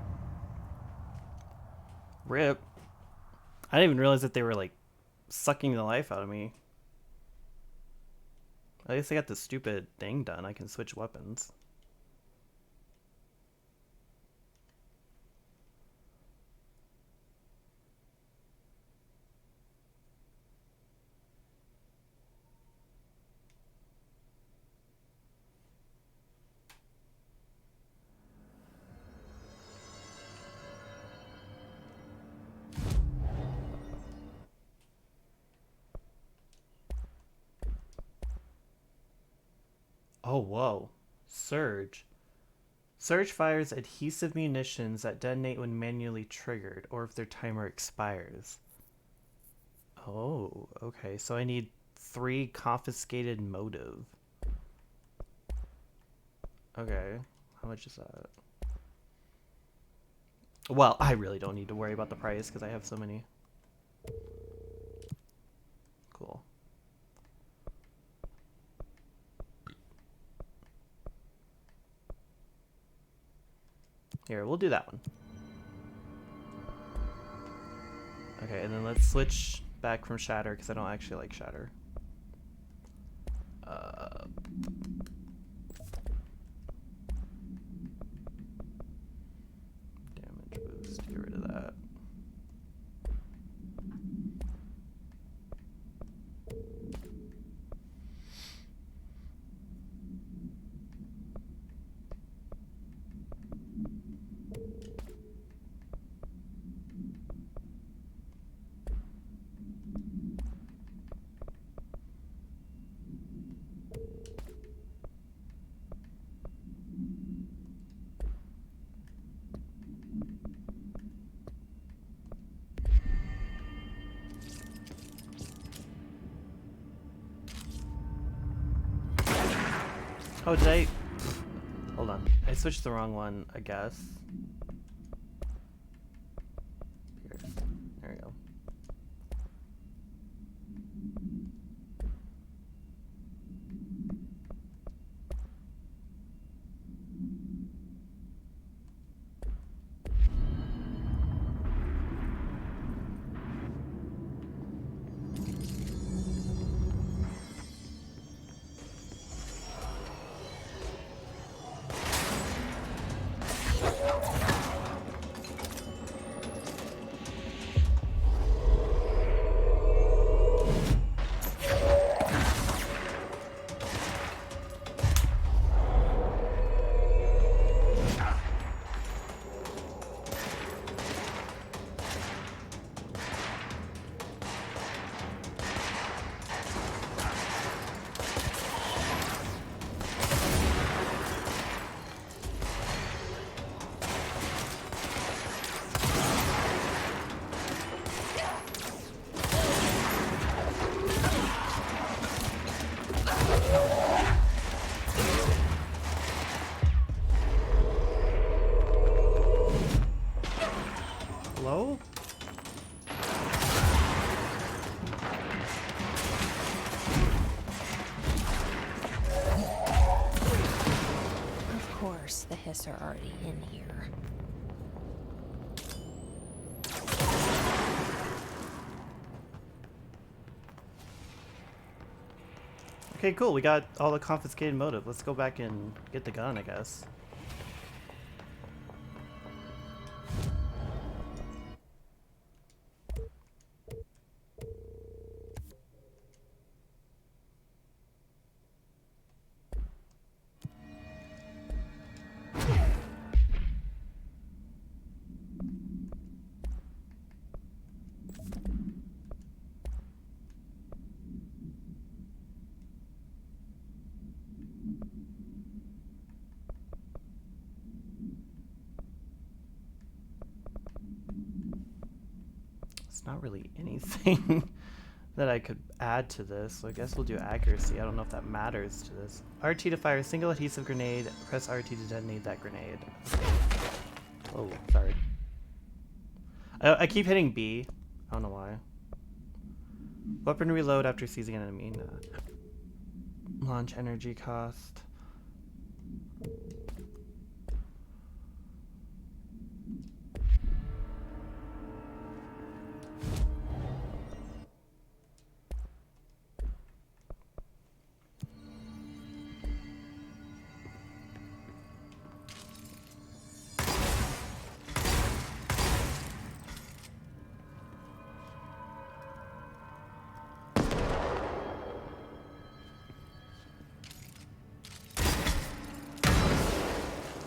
A: RIP. I didn't even realize that they were like sucking the life out of me. At least I got the stupid thing done. I can switch weapons. Oh, whoa. Surge. Surge fires adhesive munitions that detonate when manually triggered or if their timer expires. Oh, okay. So I need 3 confiscated motive. Okay. How much is that? Well, I really don't need to worry about the price because I have so many. Cool. Here, we'll do that one. Okay, and then let's switch back from Shatter because I don't actually like Shatter. Damage boost, get rid of that. Oh, did I? Hold on. I switched the wrong one, I guess. Pierce. There we go. Hello?
H: Of course, the hiss are already in here.
A: Okay, cool. We got all the confiscated motive. Let's go back and get the gun, I guess. It's not really anything that I could add to this, so I guess we'll do accuracy. I don't know if that matters to this. RT to fire a single adhesive grenade. Press RT to detonate that grenade. Oh, sorry. I keep hitting B. I don't know why. Weapon reload after seizing an enemy. Nah. Launch energy cost.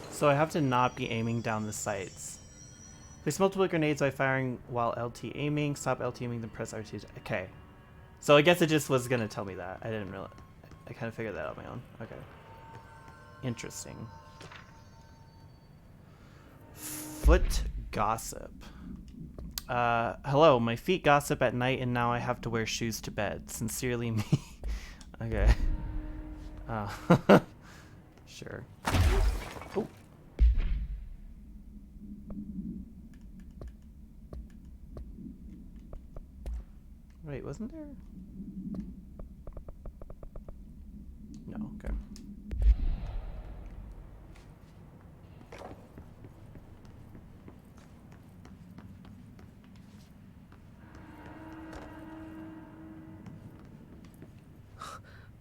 A: So I have to not be aiming down the sights. Place multiple grenades by firing while LT aiming. Stop LT aiming, then press RT. Okay. So I guess it just was going to tell me that. I didn't realize. I kind of figured that out on my own. Okay. Interesting. Foot gossip. Hello, my feet gossip at night and now I have to wear shoes to bed. Sincerely me. Okay. Sure. Oh. Wait, wasn't there? No, okay.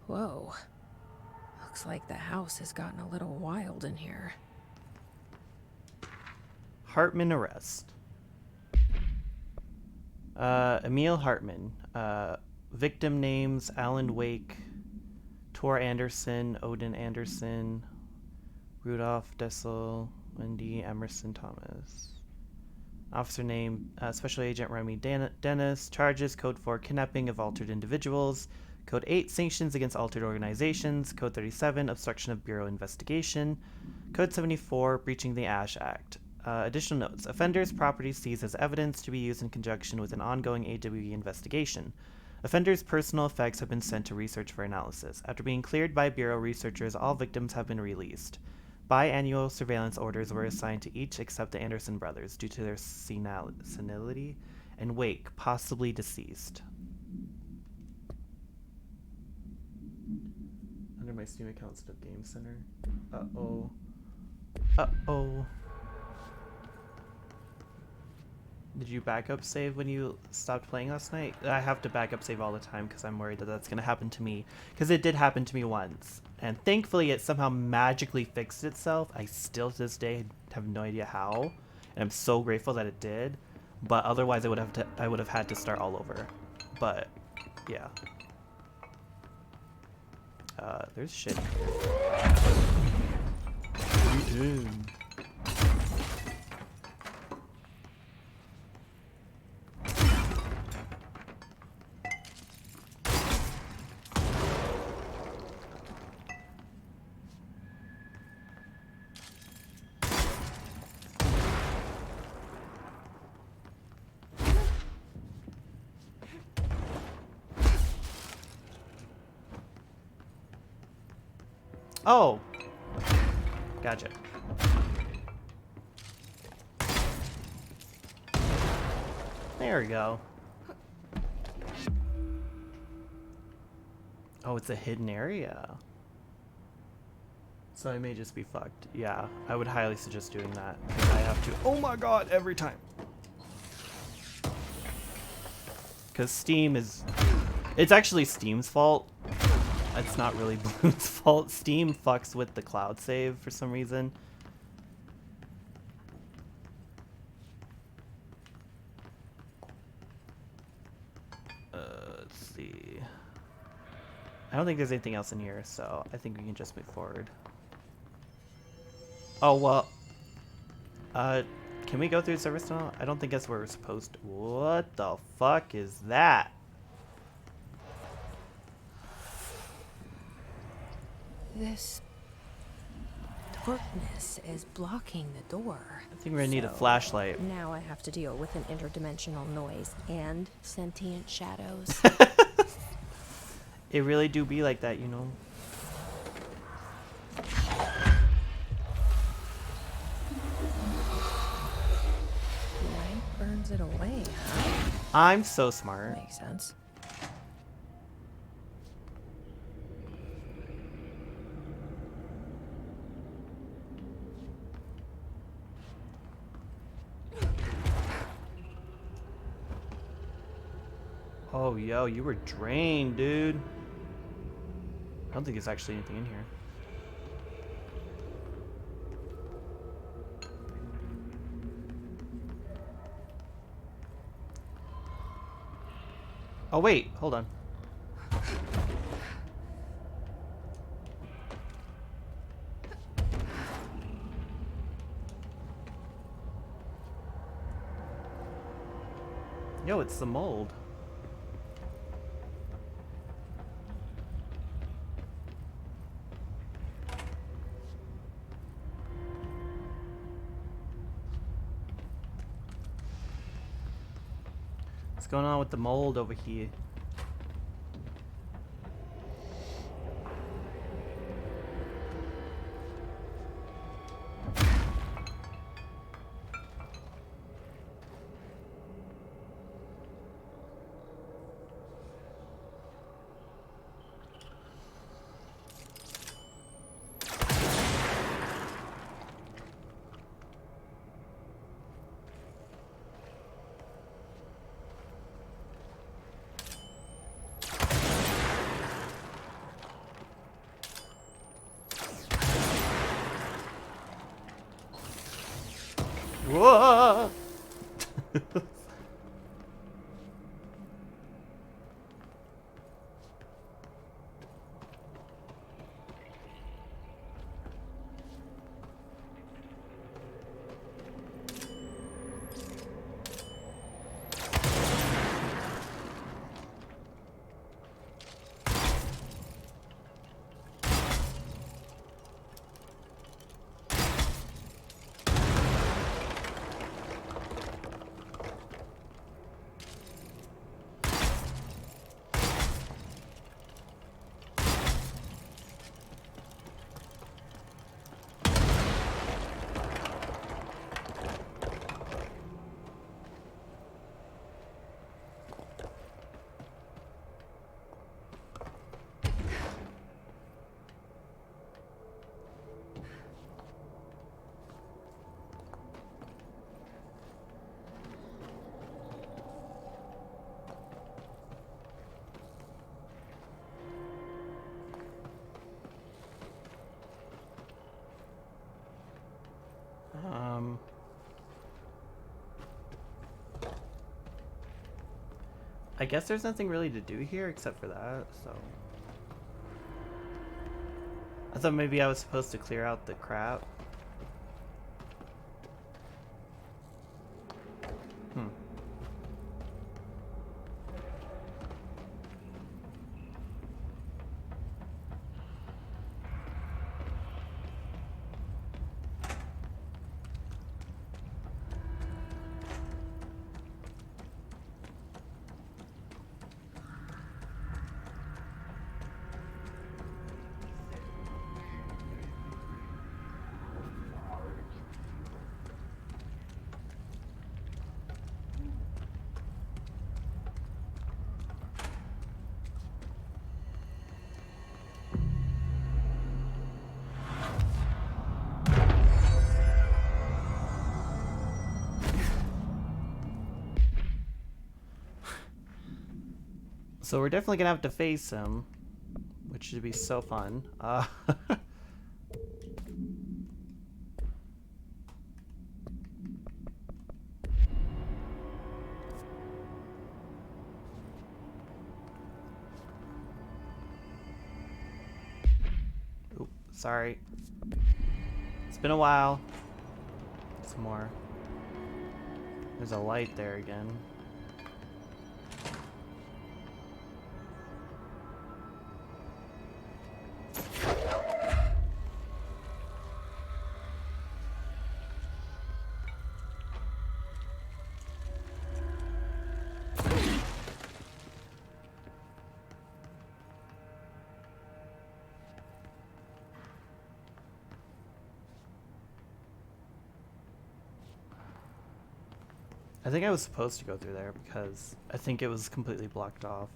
H: Whoa. Looks like the house has gotten a little wild in here.
A: Hartman arrest. Emil Hartman. Victim names: Alan Wake, Tor Anderson, Odin Anderson, Rudolph Dessel, Wendy Emerson Thomas. Officer name: Special Agent Remy Dennis. Charges: Code 4, kidnapping of altered individuals. Code 8, sanctions against altered organizations. Code 37, obstruction of Bureau investigation. Code 74, breaching the Ash Act. Additional notes: offenders' property seized as evidence to be used in conjunction with an ongoing AWE investigation. Offenders' personal effects have been sent to research for analysis. After being cleared by Bureau researchers, all victims have been released. Biannual surveillance orders were assigned to each except the Anderson brothers due to their senility and Wake, possibly deceased. Under my Steam account instead of Game Center. Uh-oh. Uh-oh. Did you backup save when you stopped playing last night? I have to backup save all the time because I'm worried that that's going to happen to me. Because it did happen to me once. And thankfully it somehow magically fixed itself. I still to this day have no idea how. And I'm so grateful that it did. But otherwise I would have had to start all over. But yeah. There's shit here. Oh! Gotcha. There we go. Oh, it's a hidden area. So I may just be fucked. Yeah, I would highly suggest doing that. I have to. Oh my god, every time. Because Steam is. It's actually Steam's fault. It's not really Blue's fault. Steam fucks with the cloud save for some reason. Let's see. I don't think there's anything else in here, so I think we can just move forward. Oh, well. Can we go through service tunnel? I don't think that's where we're supposed to. What the fuck is that?
H: This darkness is blocking the door.
A: I think we're gonna need a flashlight.
H: Now I have to deal with an interdimensional noise and sentient shadows.
A: It really do be like that, you know.
H: Light burns it away, huh?
A: I'm so smart.
H: Makes sense.
A: Oh, yo, you were drained, dude. I don't think there's actually anything in here. Oh, wait, hold on. Yo, it's the mold. What's going on with the mold over here? Whoa! Um... I guess there's nothing really to do here except for that, so... I thought maybe I was supposed to clear out the crap. Hmm. So we're definitely gonna have to face him, which should be so fun. Oop, sorry. It's been a while. Some more. There's a light there again. I think I was supposed to go through there because I think it was completely blocked off.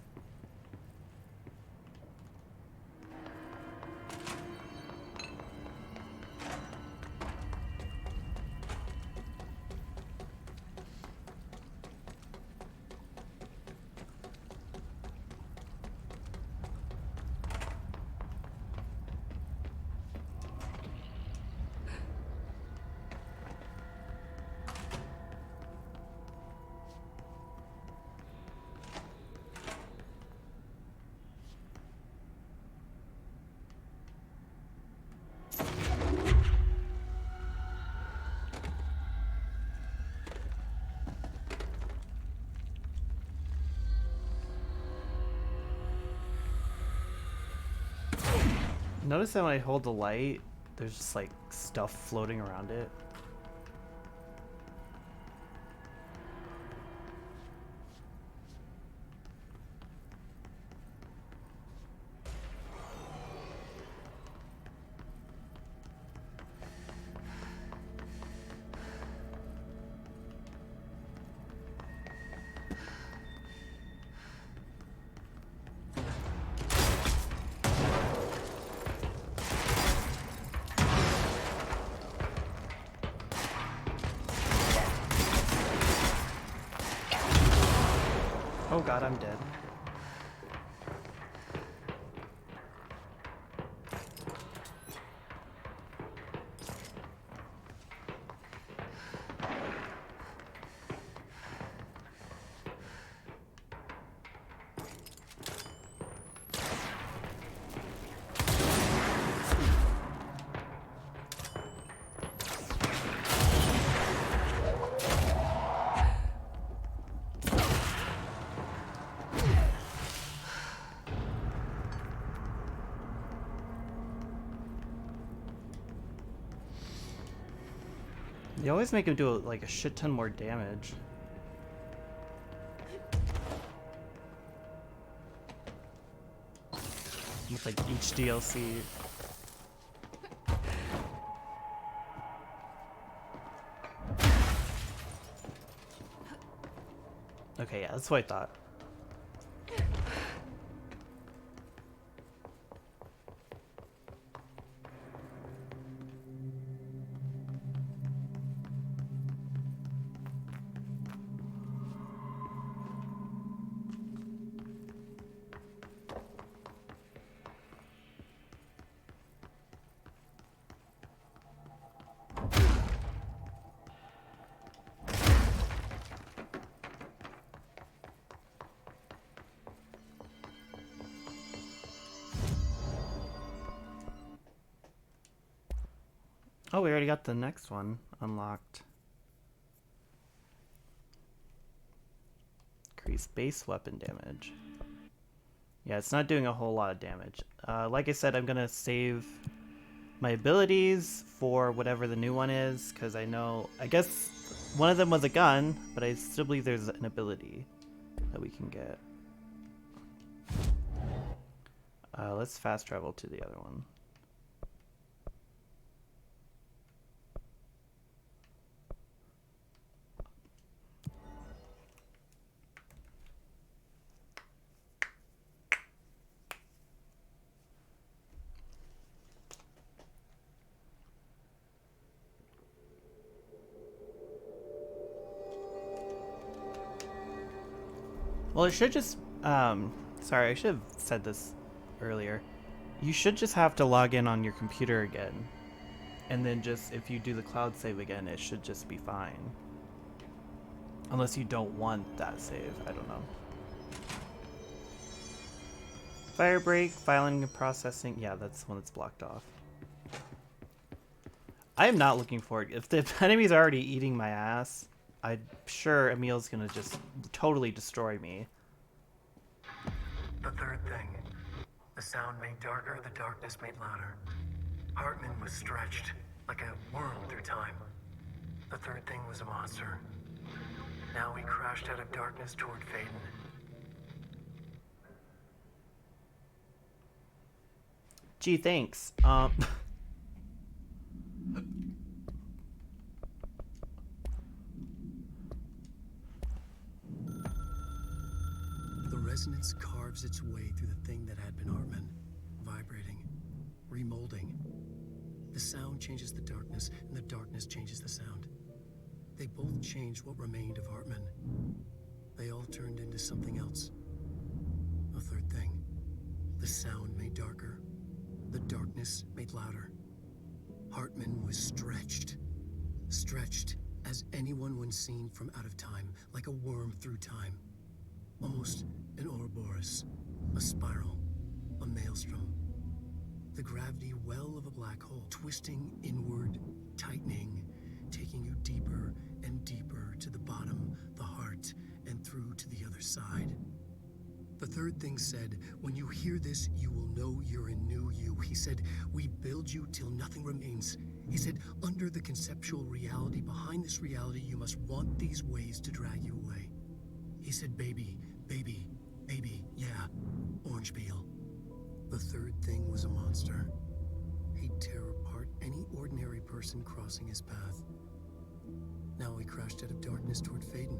A: Notice that when I hold the light, there's just like stuff floating around it. Oh god, I'm dead. You always make him do like a shit ton more damage. With like each DLC. Okay, yeah, that's what I thought. Oh, we already got the next one unlocked. Increase base weapon damage. Yeah, it's not doing a whole lot of damage. Like I said, I'm gonna save my abilities for whatever the new one is, because I guess one of them was a gun, but I still believe there's an ability that we can get. Let's fast travel to the other one. Well, it should just, sorry, I should have said this earlier. You should just have to log in on your computer again. And then just, if you do the cloud save again, it should just be fine. Unless you don't want that save, I don't know. Fire break, filing and processing. Yeah, that's the one that's blocked off. I am not looking forward. If the enemy's already eating my ass, I'm sure Emil's gonna just totally destroy me.
G: The third thing. The sound made darker, the darkness made louder. Hartman was stretched, like a worm through time. The third thing was a monster. Now he crashed out of darkness toward Faden.
A: Gee, thanks.
G: The resonance carves its way through the thing that had been Hartman, vibrating, remolding. The sound changes the darkness, and the darkness changes the sound. They both changed what remained of Hartman. They all turned into something else. A third thing. The sound made darker. The darkness made louder. Hartman was stretched. Stretched as anyone when seen from out of time, like a worm through time. Almost an Ouroboros, a spiral, a maelstrom. The gravity well of a black hole, twisting inward, tightening, taking you deeper and deeper to the bottom, the heart, and through to the other side. The third thing said, when you hear this, you will know you're a new you. He said, we build you till nothing remains. He said, under the conceptual reality, behind this reality, you must want these ways to drag you away. He said, baby, baby, baby, yeah, orange peel. The third thing was a monster. He'd tear apart any ordinary person crossing his path. Now he crashed out of darkness toward Faden.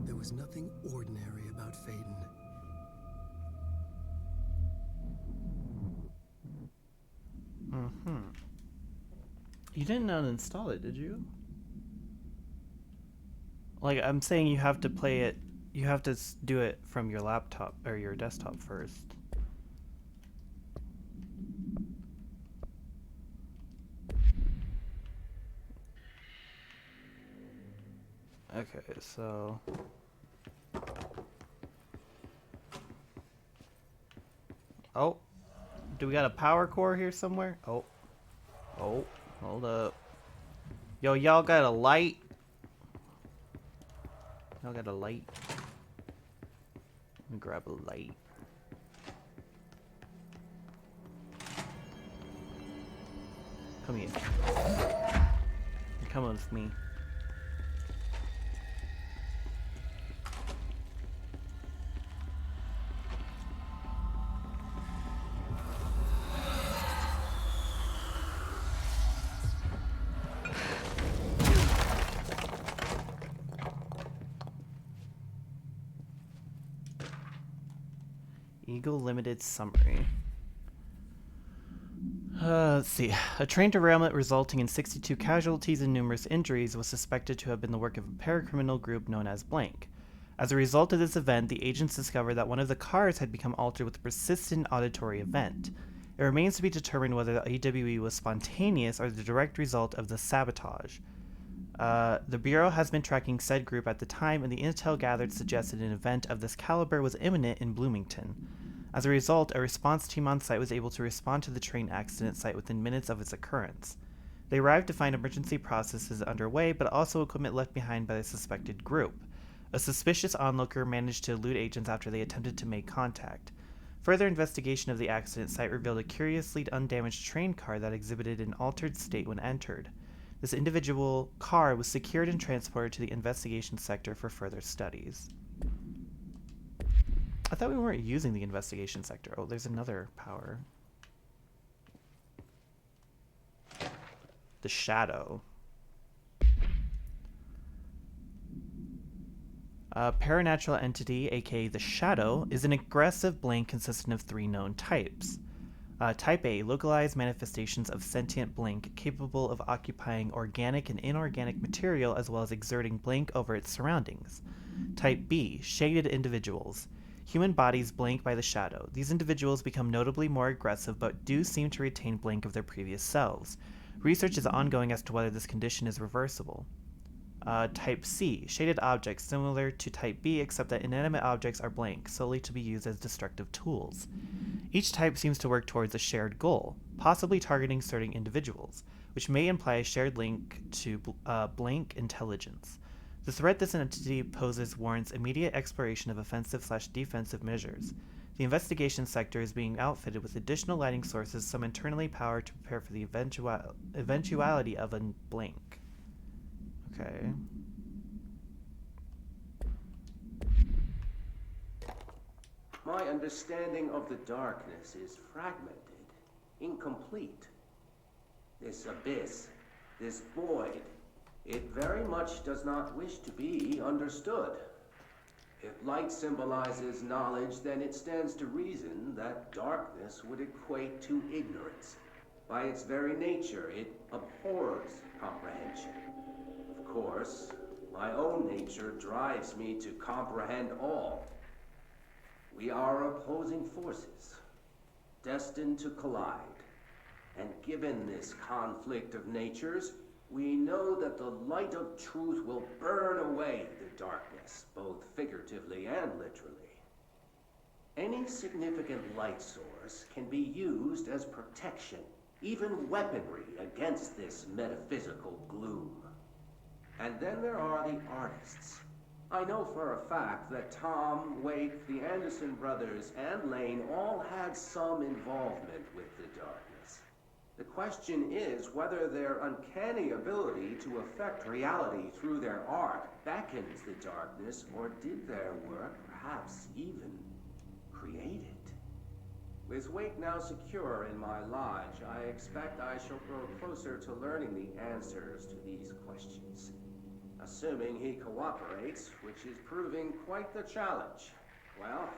G: There was nothing ordinary about Faden.
A: You didn't uninstall it, did you? Like, I'm saying you have to play it, you have to do it from your laptop or your desktop first. Okay, so... Oh, do we got a power core here somewhere? Oh, hold up. Yo, y'all got a light? Y'all got a light? Let me grab a light. Come here. You're coming with me. Eagle Limited Summary. Let's see. A train derailment resulting in 62 casualties and numerous injuries was suspected to have been the work of a paracriminal group known as Blank. As a result of this event, the agents discovered that one of the cars had become altered with a persistent auditory event. It remains to be determined whether the AWE was spontaneous or the direct result of the sabotage. The Bureau has been tracking said group at the time, and the intel gathered suggested an event of this caliber was imminent in Bloomington. As a result, a response team on site was able to respond to the train accident site within minutes of its occurrence. They arrive to find emergency processes underway, but also equipment left behind by the suspected group. A suspicious onlooker managed to elude agents after they attempted to make contact. Further investigation of the accident site revealed a curiously undamaged train car that exhibited an altered state when entered. This individual car was secured and transported to the investigation sector for further studies. I thought we weren't using the investigation sector. Oh, there's another power. The Shadow. A paranatural entity, aka the Shadow, is an aggressive blank consisting of 3 known types. Type A, localized manifestations of sentient blank capable of occupying organic and inorganic material as well as exerting blank over its surroundings. Type B, shaded individuals. Human bodies blank by the Shadow. These individuals become notably more aggressive but do seem to retain blank of their previous selves. Research is ongoing as to whether this condition is reversible. Type C, shaded objects similar to Type B except that inanimate objects are blank, solely to be used as destructive tools. Each type seems to work towards a shared goal, possibly targeting certain individuals, which may imply a shared link to blank intelligence. The threat this entity poses warrants immediate exploration of offensive/defensive measures. The investigation sector is being outfitted with additional lighting sources, some internally powered to prepare for the eventuality of a blank. Okay.
I: My understanding of the darkness is fragmented, incomplete. This abyss, this void, it very much does not wish to be understood. If light symbolizes knowledge, then it stands to reason that darkness would equate to ignorance. By its very nature, it abhors comprehension. Of course, my own nature drives me to comprehend all. We are opposing forces, destined to collide. And given this conflict of natures, we know that the light of truth will burn away the darkness, both figuratively and literally. Any significant light source can be used as protection, even weaponry against this metaphysical gloom. And then there are the artists. I know for a fact that Tom, Wake, the Anderson brothers, and Lane all had some involvement with the darkness. The question is whether their uncanny ability to affect reality through their art beckons the darkness, or did their work perhaps even create it? With Wake now secure in my lodge, I expect I shall grow closer to learning the answers to these questions. Assuming he cooperates, which is proving quite the challenge. Well,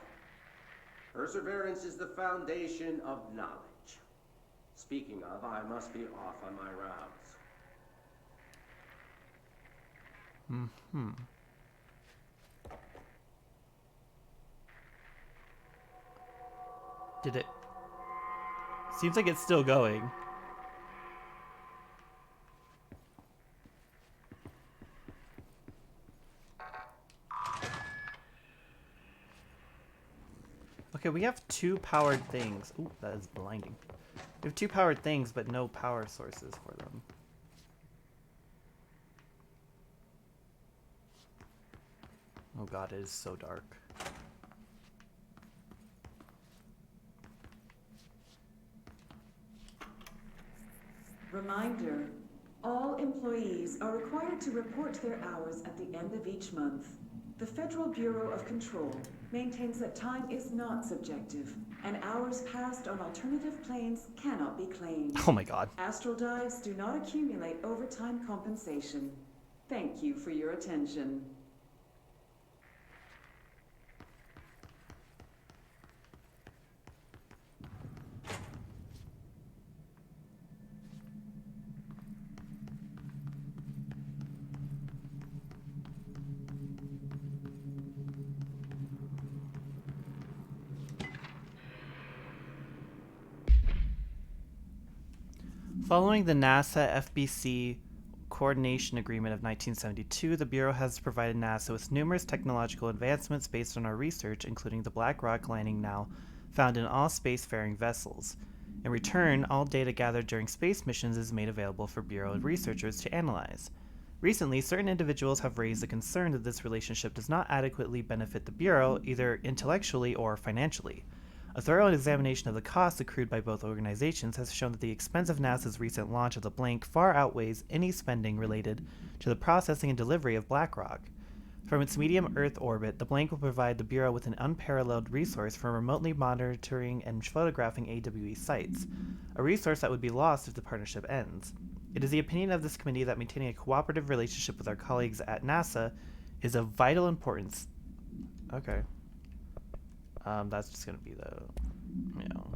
I: perseverance is the foundation of knowledge. Speaking of, I must be off on my rounds.
A: Did it? Seems like it's still going. Okay, we have 2 powered things. Ooh, that is blinding. We have 2 powered things, but no power sources for them. Oh god, it is so dark.
J: Reminder, all employees are required to report their hours at the end of each month. The Federal Bureau of Control maintains that time is not subjective, and hours passed on alternative planes cannot be claimed.
A: Oh my god.
J: Astral dives do not accumulate overtime compensation. Thank you for your attention.
A: Following the NASA FBC Coordination Agreement of 1972, the Bureau has provided NASA with numerous technological advancements based on our research, including the black rock lining now found in all spacefaring vessels. In return, all data gathered during space missions is made available for Bureau researchers to analyze. Recently, certain individuals have raised the concern that this relationship does not adequately benefit the Bureau, either intellectually or financially. A thorough examination of the costs accrued by both organizations has shown that the expense of NASA's recent launch of the Blank far outweighs any spending related to the processing and delivery of Blackrock. From its medium Earth orbit, the Blank will provide the Bureau with an unparalleled resource for remotely monitoring and photographing AWE sites, a resource that would be lost if the partnership ends. It is the opinion of this committee that maintaining a cooperative relationship with our colleagues at NASA is of vital importance. Okay. That's just gonna be the, you know.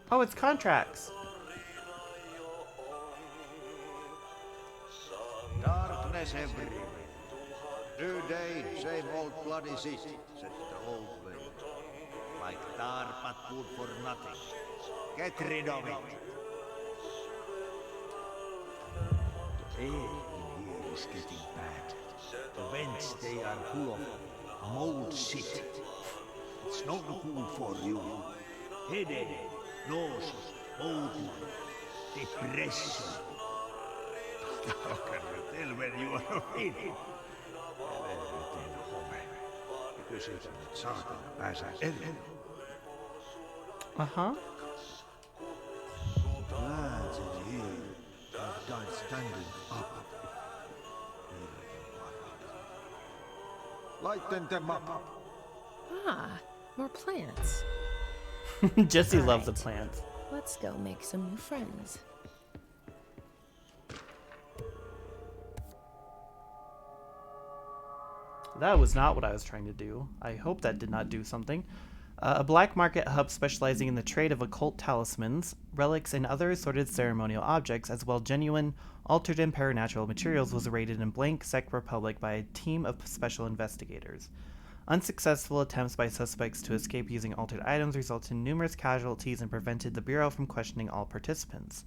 A: Oh, it's contracts.
K: Darkness everywhere. New day, same old bloody city, said the old way. Like tar but good for nothing. Get rid of it. The air in here is getting bad. The vents, they are full of mold shit. It's not good for you. Headache, nausea, mold, depression. How can you tell when you are feeling? Because it's a saatana pääsee erilleen.
A: Uh-huh.
K: Lads in here have died standing up. Lighten them up.
H: Ah, more plants.
A: Jesse loves the
H: Alright.
A: plants.
H: Let's go make some new friends.
A: That was not what I was trying to do. I hope that did not do something. A black market hub specializing in the trade of occult talismans, relics, and other assorted ceremonial objects, as well genuine, altered, and paranatural materials, was raided in Blank Sec Republic by a team of special investigators. Unsuccessful attempts by suspects to escape using altered items resulted in numerous casualties and prevented the Bureau from questioning all participants.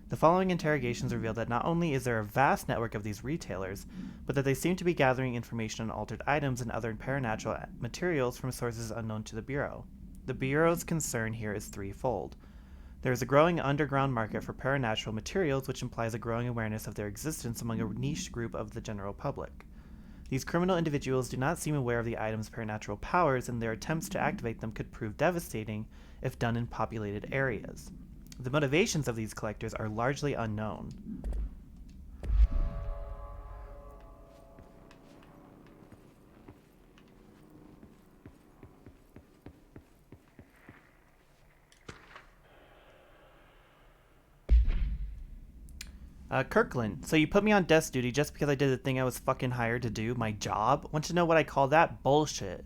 A: The following interrogations revealed that not only is there a vast network of these retailers, but that they seem to be gathering information on altered items and other paranatural materials from sources unknown to the Bureau. The Bureau's concern here is threefold. There is a growing underground market for paranatural materials, which implies a growing awareness of their existence among a niche group of the general public. These criminal individuals do not seem aware of the item's paranatural powers, and their attempts to activate them could prove devastating if done in populated areas. The motivations of these collectors are largely unknown. Kirkland, so you put me on desk duty just because I did the thing I was fucking hired to do, my job? Want to know what I call that? Bullshit.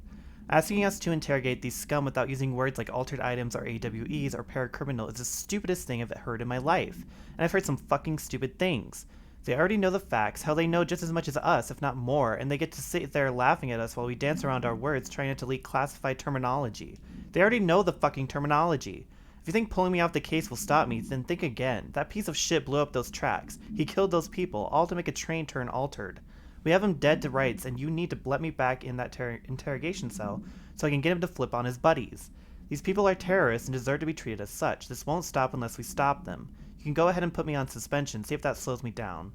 A: Asking us to interrogate these scum without using words like altered items or AWEs or paracriminal is the stupidest thing I've heard in my life. And I've heard some fucking stupid things. They already know the facts, how they know just as much as us, if not more, and they get to sit there laughing at us while we dance around our words trying to delete classified terminology. They already know the fucking terminology. If you think pulling me off the case will stop me, then think again. That piece of shit blew up those tracks. He killed those people, all to make a train turn altered. We have him dead to rights, and you need to let me back in that interrogation cell so I can get him to flip on his buddies. These people are terrorists and deserve to be treated as such. This won't stop unless we stop them. You can go ahead and put me on suspension, see if that slows me down.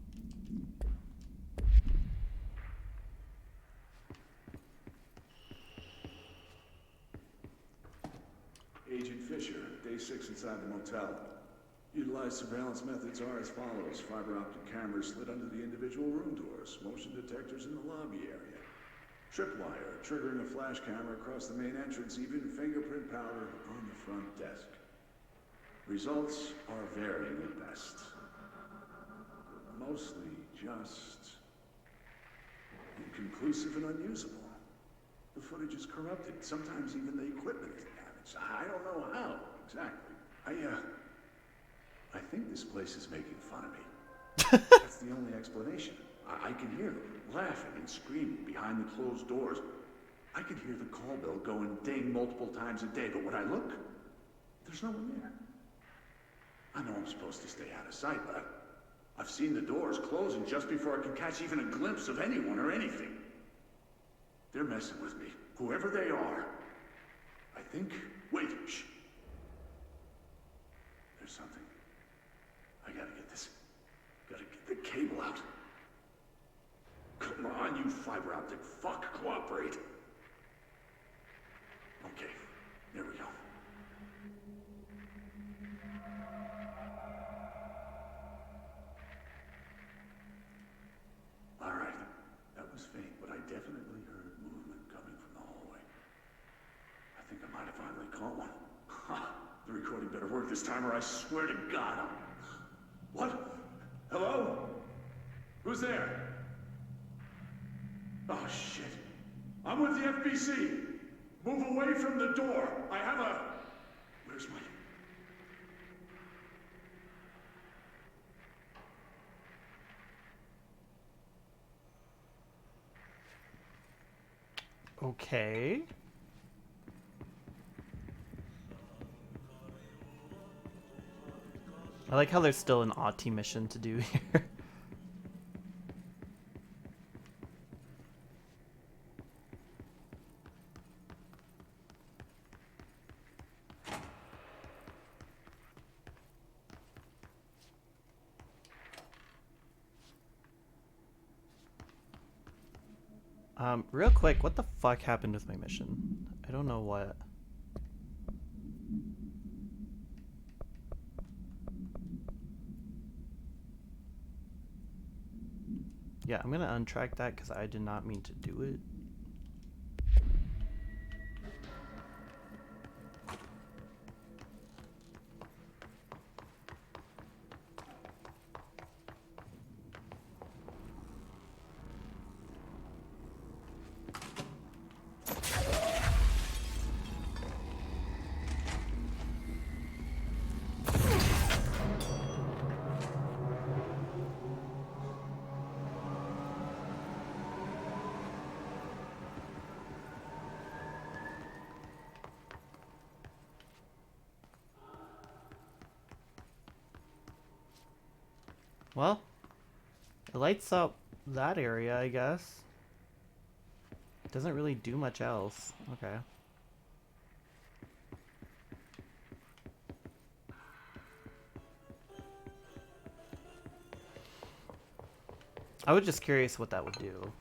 C: Agent Fisher, day 6 inside the motel. Utilized surveillance methods are as follows. Fiber optic cameras slid under the individual room doors. Motion detectors in the lobby area. Tripwire, triggering a flash camera across the main entrance. Even fingerprint powder on the front desk. Results are varying at best. Mostly just inconclusive and unusable. The footage is corrupted. Sometimes even the equipment is damaged. I don't know how exactly. I think this place is making fun of me. That's the only explanation. I can hear them laughing and screaming behind the closed doors. I can hear the call bell go and ding multiple times a day, but when I look, there's no one there. I know I'm supposed to stay out of sight, but I've seen the doors closing just before I can catch even a glimpse of anyone or anything. They're messing with me, whoever they are. I think... Wait, shh. There's something. I gotta get this. Gotta get the cable out. Come on, you fiber optic fuck, cooperate. Okay, there we go. All right, that was faint, but I definitely heard movement coming from the hallway. I think I might have finally caught one. Ha! The recording better work this time, or I swear to God I'm... What? Hello? Who's there? Oh, shit. I'm with the FBC. Move away from the door. I have a... Where's my...
A: Okay. I like how there's still an Auti mission to do here. Real quick, what the fuck happened with my mission? I don't know what. Yeah, I'm gonna untrack that because I did not mean to do it. Well, it lights up that area, I guess. It doesn't really do much else. Okay. I was just curious what that would do.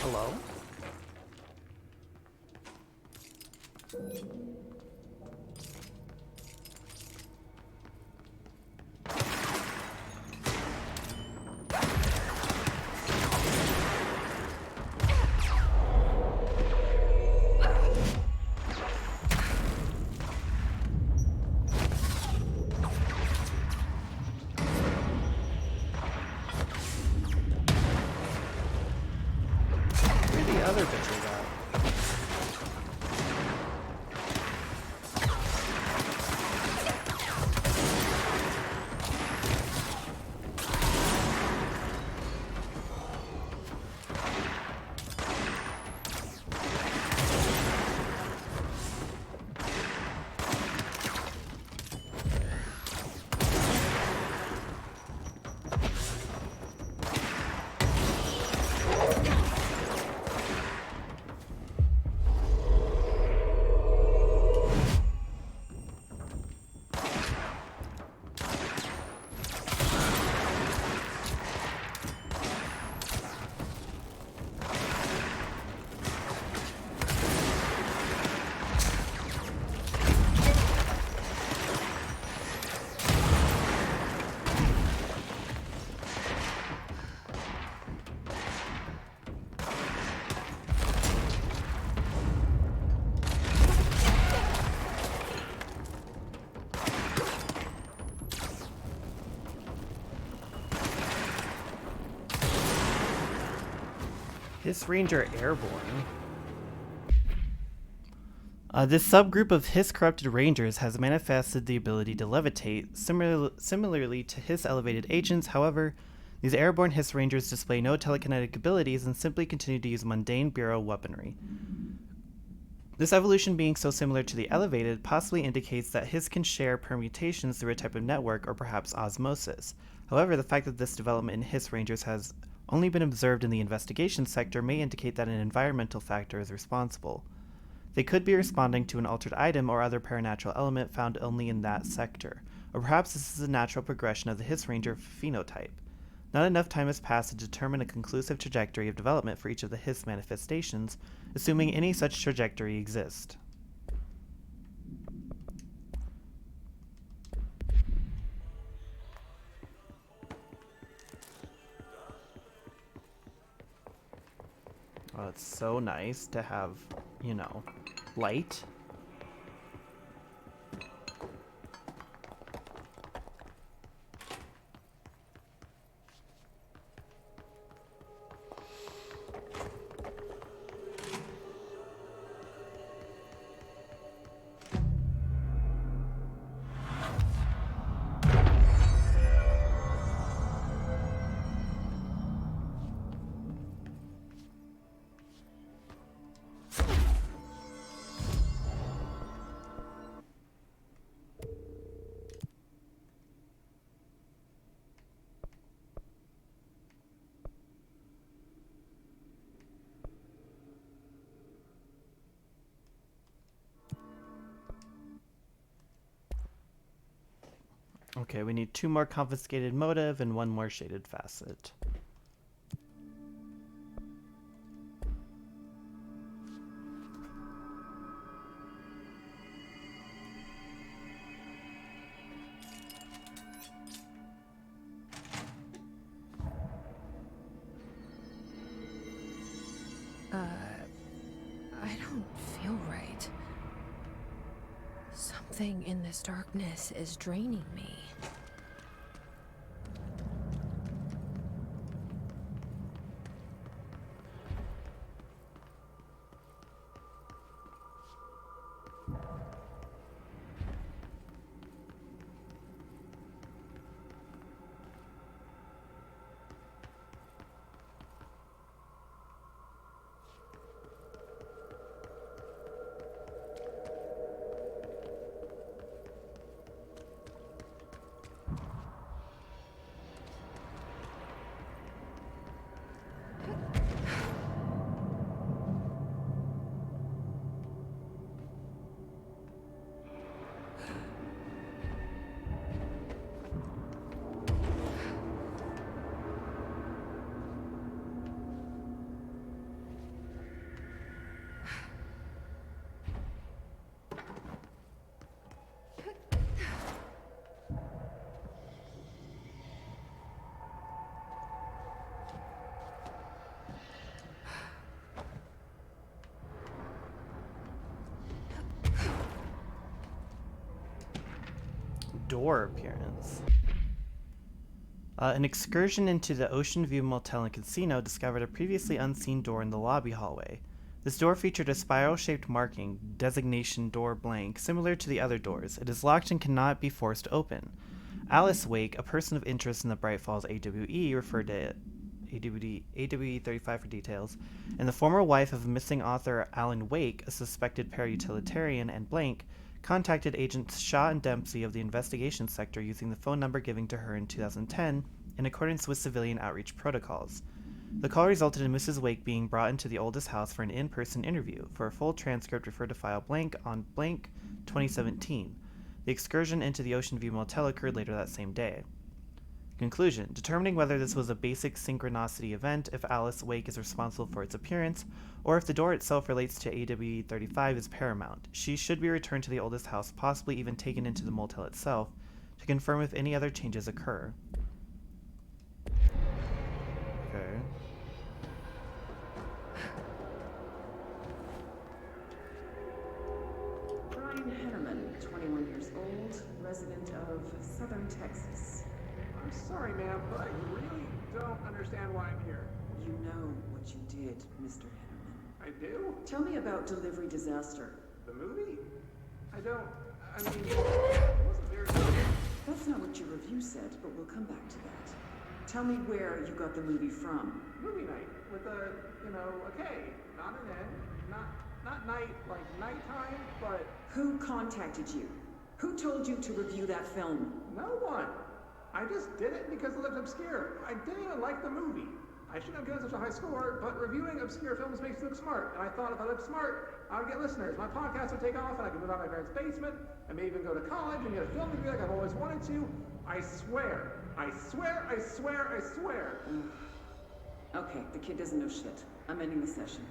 A: Hello? Where the other bitches at? Hiss Ranger Airborne. This subgroup of Hiss-corrupted Rangers has manifested the ability to levitate, similarly to Hiss-elevated agents. However, these airborne Hiss Rangers display no telekinetic abilities and simply continue to use mundane Bureau weaponry. This evolution being so similar to the elevated possibly indicates that Hiss can share permutations through a type of network or perhaps osmosis. However, the fact that this development in Hiss Rangers has only been observed in the investigation sector may indicate that an environmental factor is responsible. They could be responding to an altered item or other paranatural element found only in that sector, or perhaps this is a natural progression of the Hiss Ranger phenotype. Not enough time has passed to determine a conclusive trajectory of development for each of the Hiss manifestations, assuming any such trajectory exists. Oh, it's so nice to have, you know, light. Okay, we need 2 more confiscated motive and 1 more shaded facet.
H: I don't feel right. Something in this darkness is draining me.
A: Door appearance. An excursion into the Ocean View Motel and Casino discovered a previously unseen door in the lobby hallway. This door featured a spiral-shaped marking, designation door blank, similar to the other doors. It is locked and cannot be forced open. Alice Wake, a person of interest in the Bright Falls AWE, referred to AWE 35 for details, and the former wife of missing author Alan Wake, a suspected para-utilitarian, and blank, contacted agents Shaw and Dempsey of the investigation sector using the phone number given to her in 2010 in accordance with civilian outreach protocols. The call resulted in Mrs. Wake being brought into the oldest house for an in-person interview. For a full transcript, refer to file blank on blank 2017. The excursion into the Ocean View Motel occurred later that same day. Conclusion: determining whether this was a basic synchronicity event, if Alice Wake is responsible for its appearance, or if the door itself relates to AWE 35 is paramount. She should be returned to the oldest house, possibly even taken into the motel itself, to confirm if any other changes occur. Okay.
J: Brian Hennerman, 21 years old, resident of Southern Texas.
L: I'm sorry, ma'am, but I really don't understand why I'm here.
J: You know what you did, Mr. Hennerman.
L: I do?
J: Tell me about Delivery Disaster.
L: The movie? I mean, it wasn't very good.
J: That's not what your review said, but we'll come back to that. Tell me where you got the movie from.
L: Movie night with a, a K, not an N, not night like nighttime, but
J: Who contacted you? Who told you to review that film?
L: no one. I just did it because it looked obscure. I didn't even like the movie. I shouldn't have given such a high score, but reviewing obscure films makes you look smart. And I thought if I looked smart, I would get listeners. My podcast would take off, and I could move out of my parents' basement, and maybe even go to college and get a film degree like I've always wanted to. I swear. I swear, I swear, I swear.
J: Okay, the kid doesn't know shit. I'm ending the session.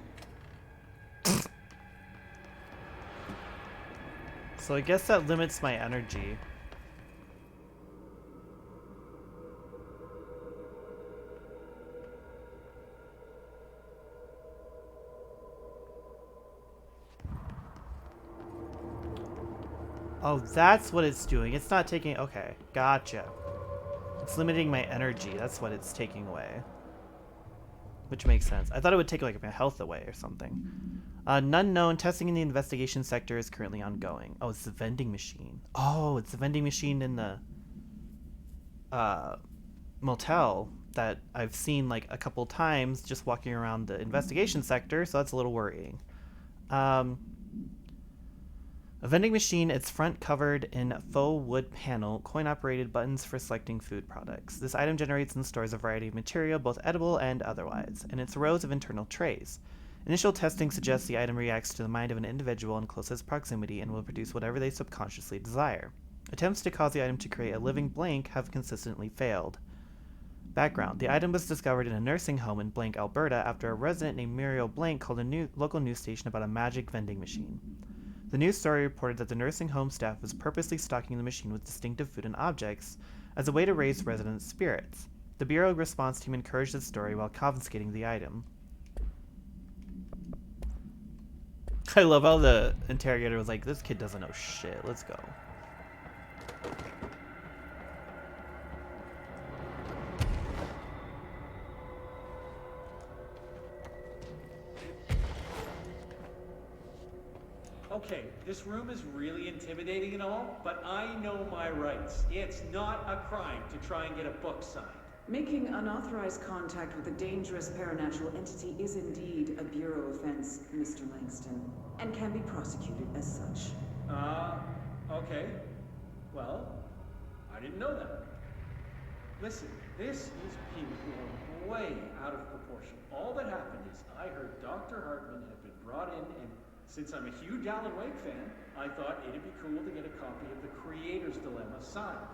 A: So I guess that limits my energy. Oh, that's what it's doing. It's not taking... Okay, gotcha. It's limiting my energy. That's what it's taking away. Which makes sense. I thought it would take like my health away or something. None known. Testing in the investigation sector is currently ongoing. Oh, it's the vending machine. Oh, it's the vending machine in the motel that I've seen like a couple times just walking around the investigation sector, so that's a little worrying. A vending machine, its front covered in faux wood panel, coin-operated buttons for selecting food products. This item generates and stores a variety of material, both edible and otherwise, and its rows of internal trays. Initial testing suggests the item reacts to the mind of an individual in closest proximity and will produce whatever they subconsciously desire. Attempts to cause the item to create a living blank have consistently failed. Background. The item was discovered in a nursing home in Blank, Alberta after a resident named Muriel Blank called a local news station about a magic vending machine. The news story reported that the nursing home staff was purposely stocking the machine with distinctive food and objects as a way to raise residents' spirits. The Bureau response team encouraged the story while confiscating the item. I love how the interrogator was like, this kid doesn't know shit, let's go.
M: Okay, this room is really intimidating and all, but I know my rights. It's not a crime to try and get a book signed.
J: Making unauthorized contact with a dangerous paranatural entity is indeed a Bureau offense, Mr. Langston, and can be prosecuted as such.
M: Okay. Well, I didn't know that. Listen, this is people way out of proportion. All that happened is I heard Dr. Hartman had been brought in, and since I'm a huge Alan Wake fan, I thought it'd be cool to get a copy of The Creator's Dilemma signed.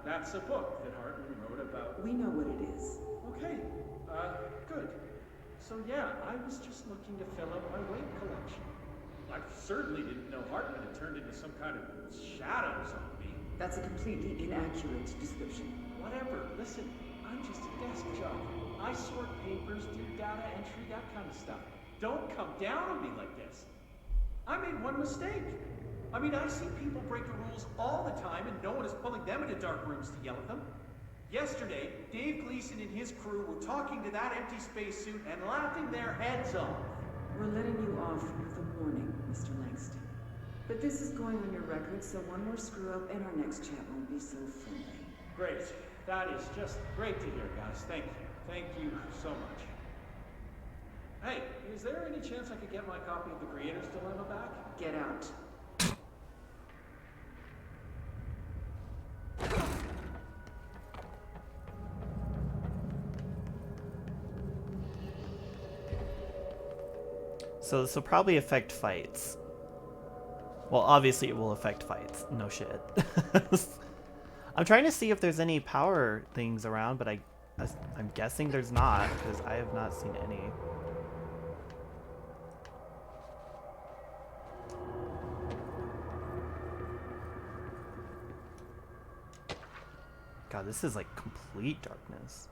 M: That's a book that Hartman wrote about.
J: We know what it is.
M: Okay, good. So yeah, I was just looking to fill up my Wake collection. I certainly didn't know Hartman had turned into some kind of shadow zombie.
J: That's a completely inaccurate description.
M: Whatever, listen, I'm just a desk jockey. I sort papers, do data entry, that kind of stuff. Don't come down on me like this. I made one mistake. I mean, I see people break the rules all the time and no one is pulling them into dark rooms to yell at them. Yesterday, Dave Gleason and his crew were talking to that empty spacesuit and laughing their heads off.
J: We're letting you off with a warning, Mr. Langston. But this is going on your record, so one more screw-up and our next chat won't be so friendly.
M: Great. That is just great to hear, guys. Thank you. Thank you so much. Hey, is there any chance I could get my copy of The Creator's Dilemma back?
J: Get out.
A: So this will probably affect fights. Well, obviously it will affect fights. No shit. I'm trying to see if there's any power things around, but I'm guessing there's not, because I have not seen any. God, this is like complete darkness.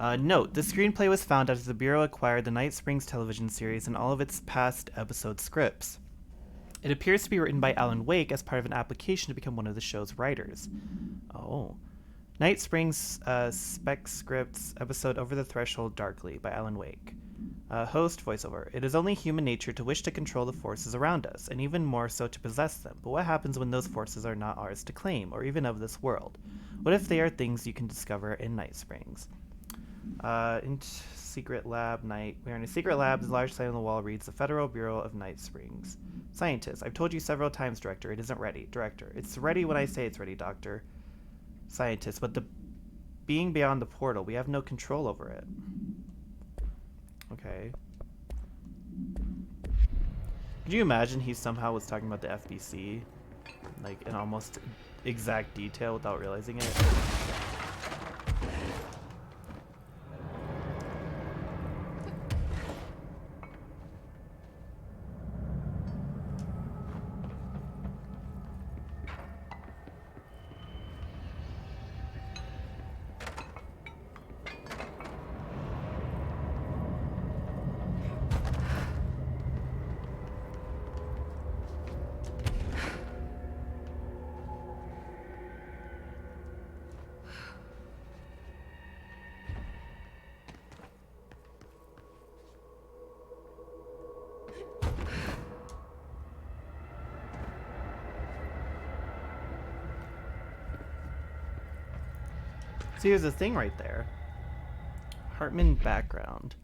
A: Note, the screenplay was found after the Bureau acquired the Night Springs television series and all of its past episode scripts. It appears to be written by Alan Wake as part of an application to become one of the show's writers. Oh. Night Springs Spec Scripts episode Over the Threshold Darkly by Alan Wake. Host voiceover. It is only human nature to wish to control the forces around us, and even more so to possess them. But what happens when those forces are not ours to claim, or even of this world? What if they are things you can discover in Night Springs? In Secret Lab Night. We are in a secret lab. The large sign on the wall reads the Federal Bureau of Night Springs. Scientist. I've told you several times, Director. It isn't ready. Director. It's ready when I say it's ready, Doctor. Scientist. But the being beyond the portal, we have no control over it. Okay. Could you imagine he somehow was talking about the FBC? Like, in almost exact detail without realizing it? So here's the thing right there. Hartman background.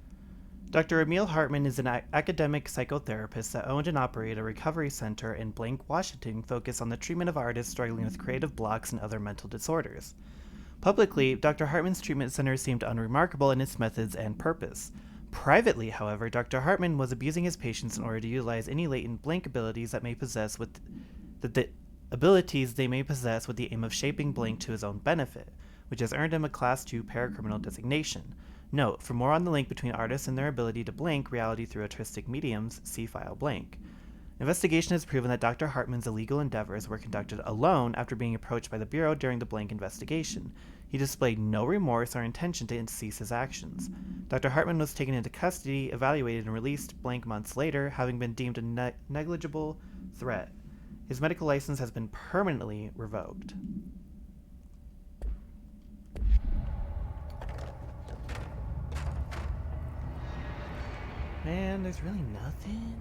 A: Dr. Emil Hartman is an academic psychotherapist that owned and operated a recovery center in Blank, Washington, focused on the treatment of artists struggling with creative blocks and other mental disorders. Publicly, Dr. Hartman's treatment center seemed unremarkable in its methods and purpose. Privately, however, Dr. Hartman was abusing his patients in order to utilize any latent Blank abilities that may possess with the abilities they may possess with the aim of shaping Blank to his own benefit, which has earned him a Class II paracriminal designation. Note, for more on the link between artists and their ability to blank reality through artistic mediums, see file blank. Investigation has proven that Dr. Hartman's illegal endeavors were conducted alone after being approached by the Bureau during the blank investigation. He displayed no remorse or intention to cease his actions. Dr. Hartman was taken into custody, evaluated, and released blank months later, having been deemed a negligible threat. His medical license has been permanently revoked. Man, there's really nothing.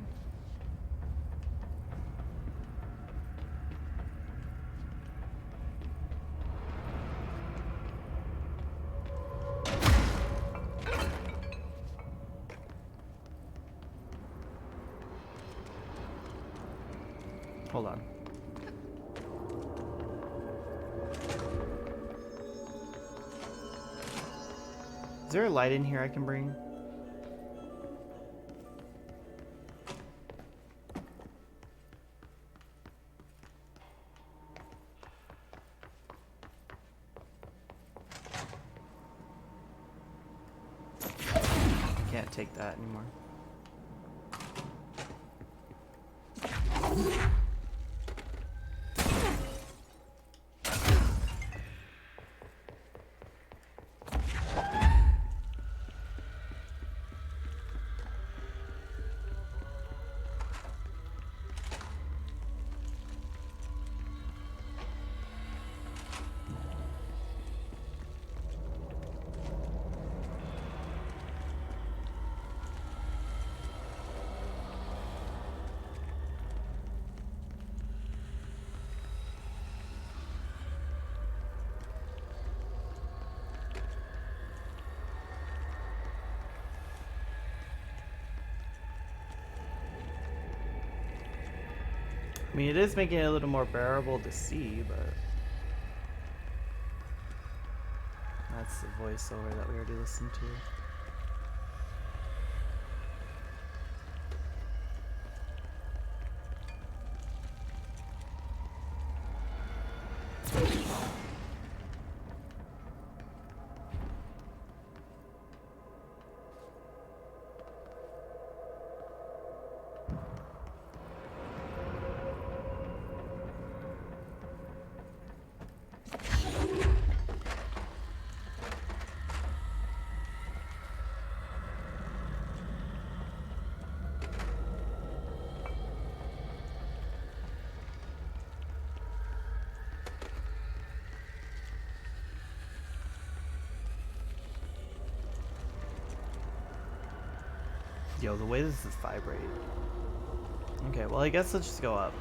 A: Hold on. Is there a light in here I can bring? Can't take that anymore. I mean, it is making it a little more bearable to see, but that's the voiceover that we already listened to. Yo, the way this is vibrate. Okay, well, I guess let's just go up.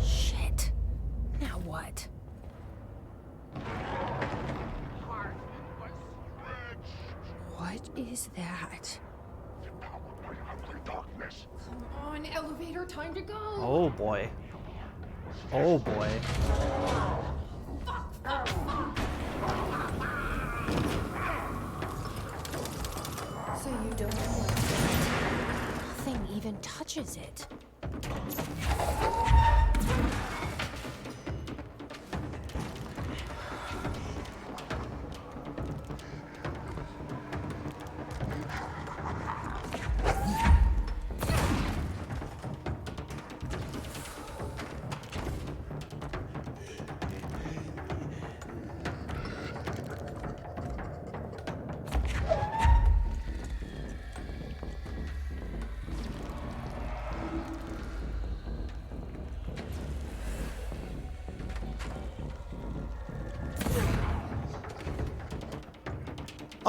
H: Shit. Now what? What is that?
F: Come on, elevator, time to go.
A: Oh boy. Oh boy.
D: So you don't know what?
H: Nothing even touches it.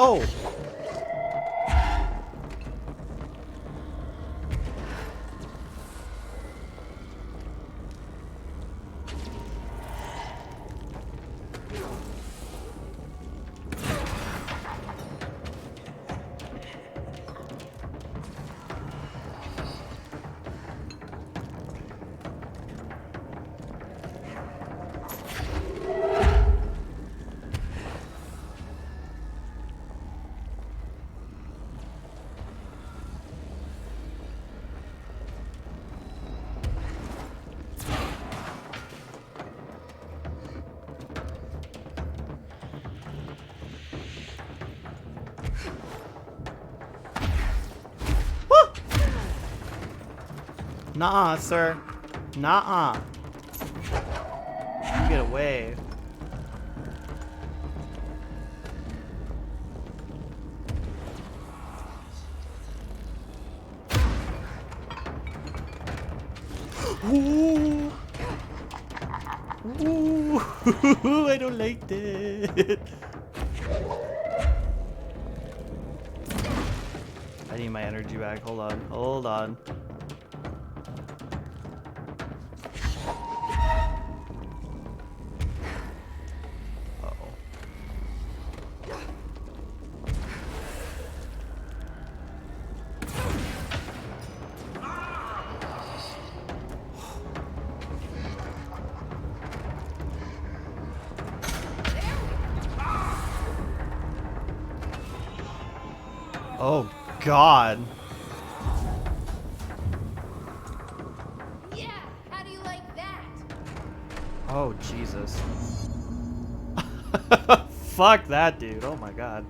A: Oh! Nuh-uh, sir. Nuh-uh. You get away. Ooh. Ooh. I don't like that. I need my energy back. Hold on. Hold on. Oh, God.
E: Yeah, how do you like that?
A: Oh, Jesus. Fuck that dude. Oh, my God.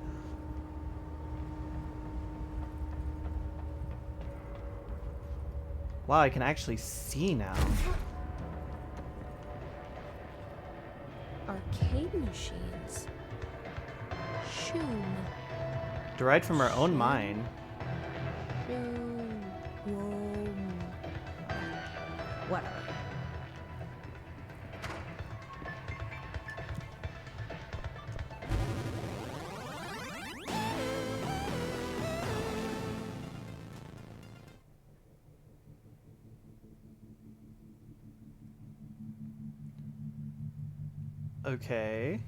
A: Wow, I can actually see now.
H: Arcade machines. Shoom.
A: Derived from our own mind.
H: Whatever.
A: Okay.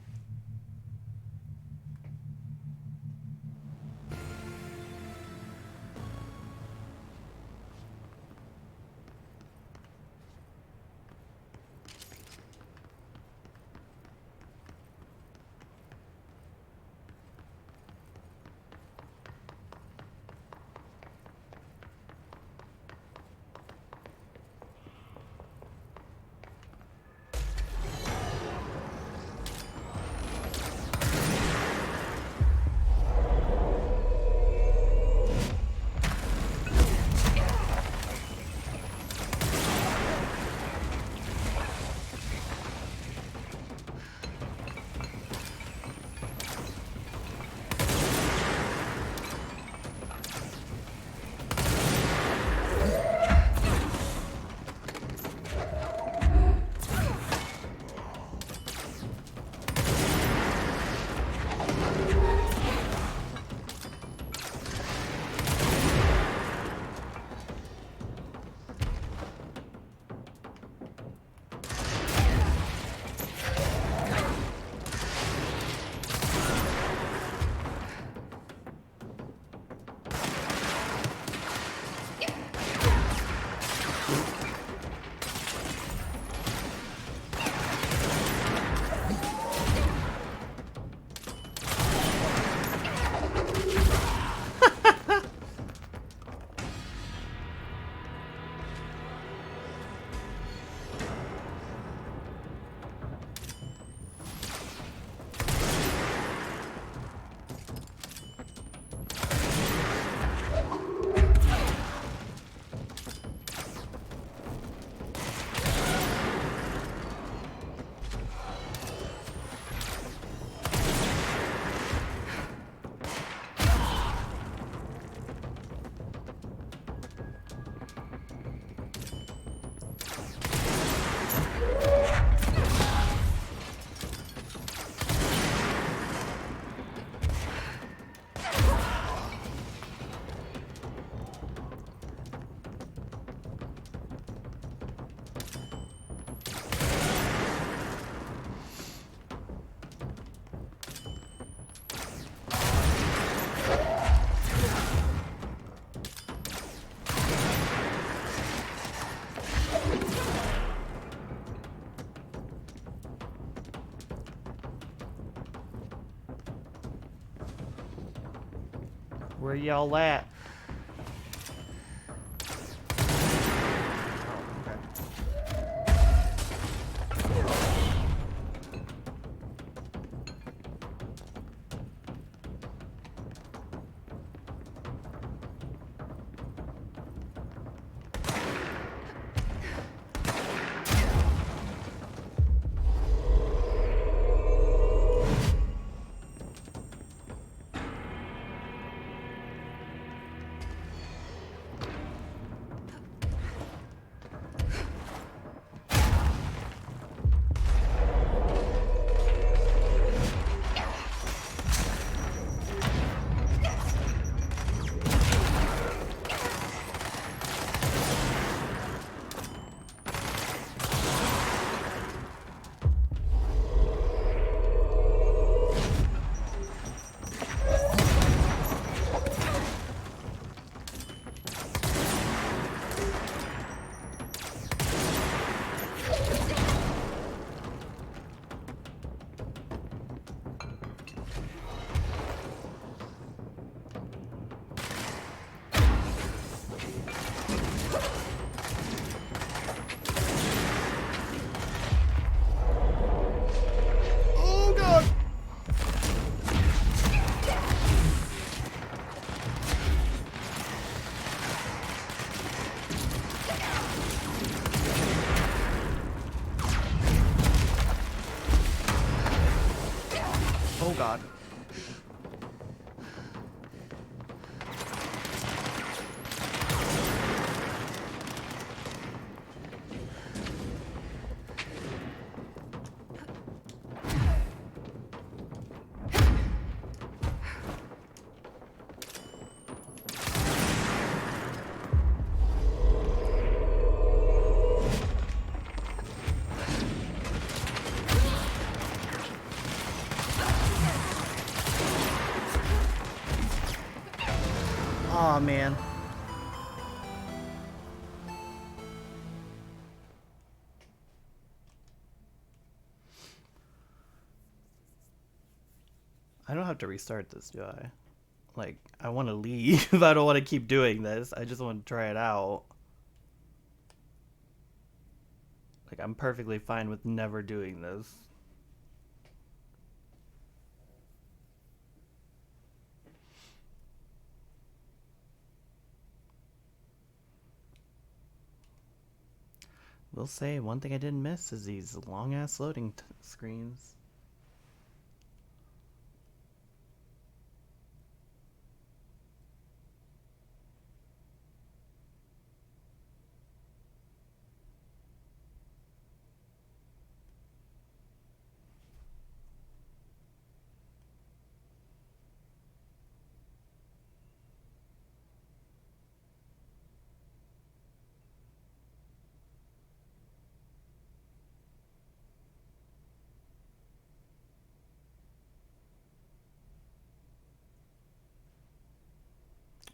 A: Where y'all at? Oh god. Aw, man. I don't have to restart this, do I? Like, I want to leave. I don't want to keep doing this. I just want to try it out. Like, I'm perfectly fine with never doing this. Will say one thing I didn't miss is these long ass loading screens.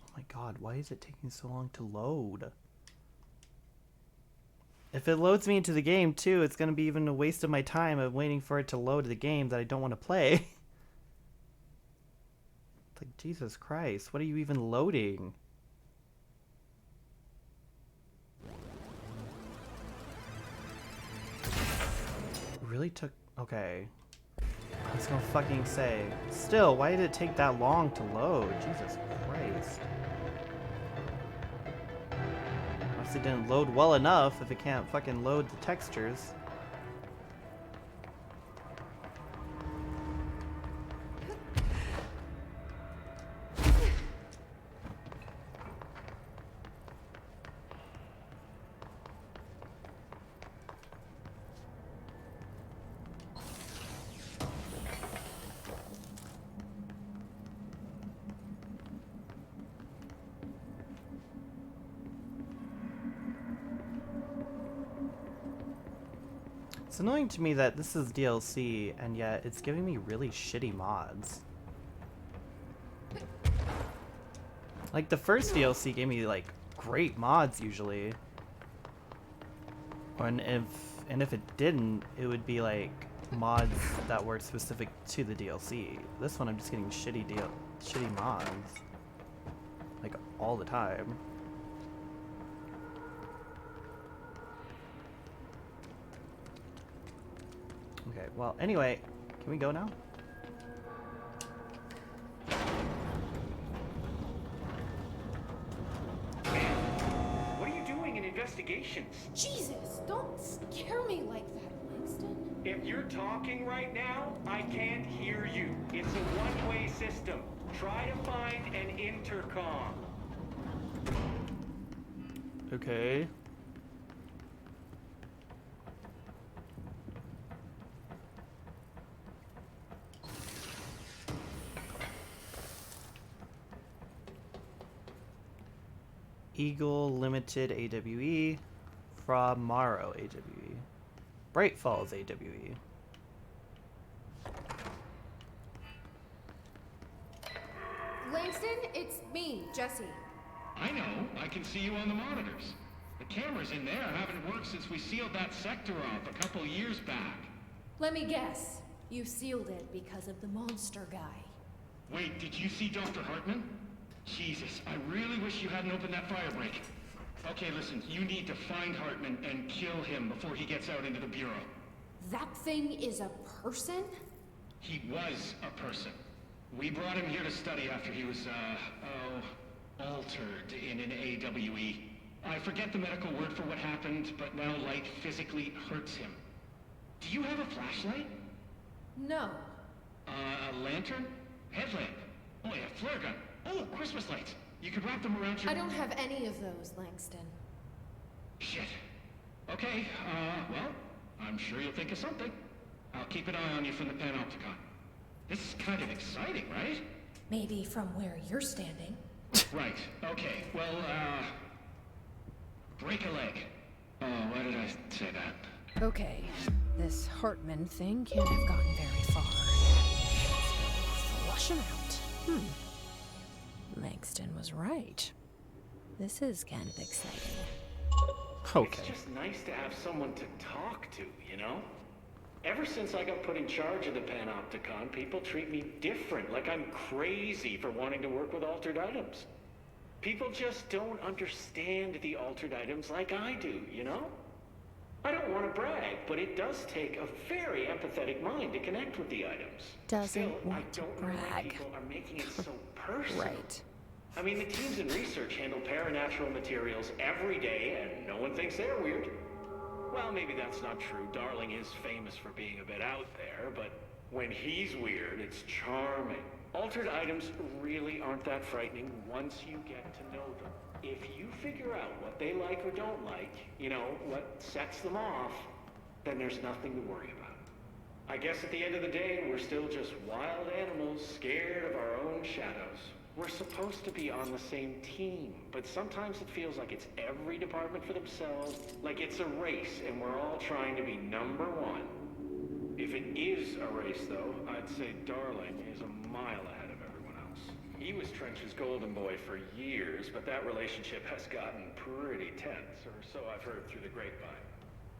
A: Oh my god, why is it taking so long to load? If it loads me into the game too, it's gonna be even a waste of my time of waiting for it to load the game that I don't want to play. It's like, Jesus Christ, what are you even loading? Really took... Okay. I was gonna fucking say. Still, why did it take that long to load? Jesus Christ. Unless it didn't load well enough if it can't fucking load the textures. It's annoying to me that this is DLC, and yet it's giving me really shitty mods. Like, the first DLC gave me, like, great mods, usually. And if it didn't, it would be, like, mods that were specific to the DLC. This one, I'm just getting shitty mods. all the time. Okay, well, anyway, can we go now?
N: What are you doing in investigations?
F: Jesus, don't scare me like that, Langston.
N: If you're talking right now, I can't hear you. It's a one-way system. Try to find an intercom.
A: Okay. Eagle Limited AWE, Fra Maro AWE, Bright Falls AWE.
D: Langston, it's me, Jesse.
O: I know. I can see you on the monitors. The cameras in there haven't worked since we sealed that sector off a couple years back.
F: Let me guess. You sealed it because of the monster guy.
O: Wait, did you see Dr. Hartman? Jesus, I really wish you hadn't opened that fire break. Okay, listen, you need to find Hartman and kill him before he gets out into the Bureau.
F: That thing is a person?
O: He was a person. We brought him here to study after he was, altered in an AWE. I forget the medical word for what happened, but now light physically hurts him. Do you have a flashlight?
F: No.
O: A lantern? Headlamp? Oh yeah, flare gun. Oh, Christmas lights. You could wrap them around your...
F: I don't have any of those, Langston.
O: Shit. Okay, well, I'm sure you'll think of something. I'll keep an eye on you from the Panopticon. This is kind of exciting, right?
F: Maybe from where you're standing.
O: Right, okay, well, break a leg. Oh, why did I say that?
H: Okay, this Hartman thing can't have gotten very far. Flush him out. Langston was right. This is kind of exciting.
A: Okay.
N: It's just nice to have someone to talk to, you know? Ever since I got put in charge of the Panopticon, people treat me different, like I'm crazy for wanting to work with altered items. People just don't understand the altered items like I do, you know? I don't want to brag, but it does take a very empathetic mind to connect with the items.
H: Doesn't
N: Still, I
H: want to
N: don't know why
H: brag.
N: people are making it so personal.
H: Right.
N: I mean, the teams in research handle paranatural materials every day, and no one thinks they're weird. Well, maybe that's not true. Darling is famous for being a bit out there, but when he's weird, it's charming. Altered items really aren't that frightening once you get to know them. If you figure out what they like or don't like, you know, what sets them off, then there's nothing to worry about. I guess at the end of the day, we're still just wild animals scared of our own shadows. We're supposed to be on the same team, but sometimes it feels like it's every department for themselves, like it's a race and we're all trying to be number one. If it is a race, though, I'd say Darling is a mile ahead of everyone else. He was Trench's golden boy for years, but that relationship has gotten pretty tense, or so I've heard through the grapevine.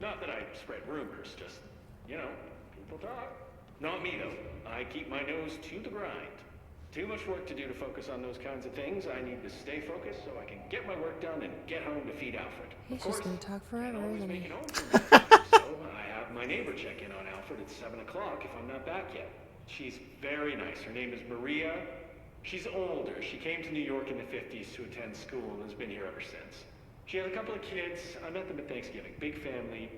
N: Not that I spread rumors, just, you know, people talk. Not me, though. I keep my nose to the grind. Too much work to do to focus on those kinds of things. I need to stay focused so I can get my work done and get home to feed Alfred.
H: He's just gonna talk forever, isn't he?
N: So I have my neighbor check in on Alfred at 7 o'clock if I'm not back yet. She's very nice. Her name is Maria. She's older. She came to New York in the 50s to attend school and has been here ever since. She has a couple of kids. I met them at Thanksgiving. Big family.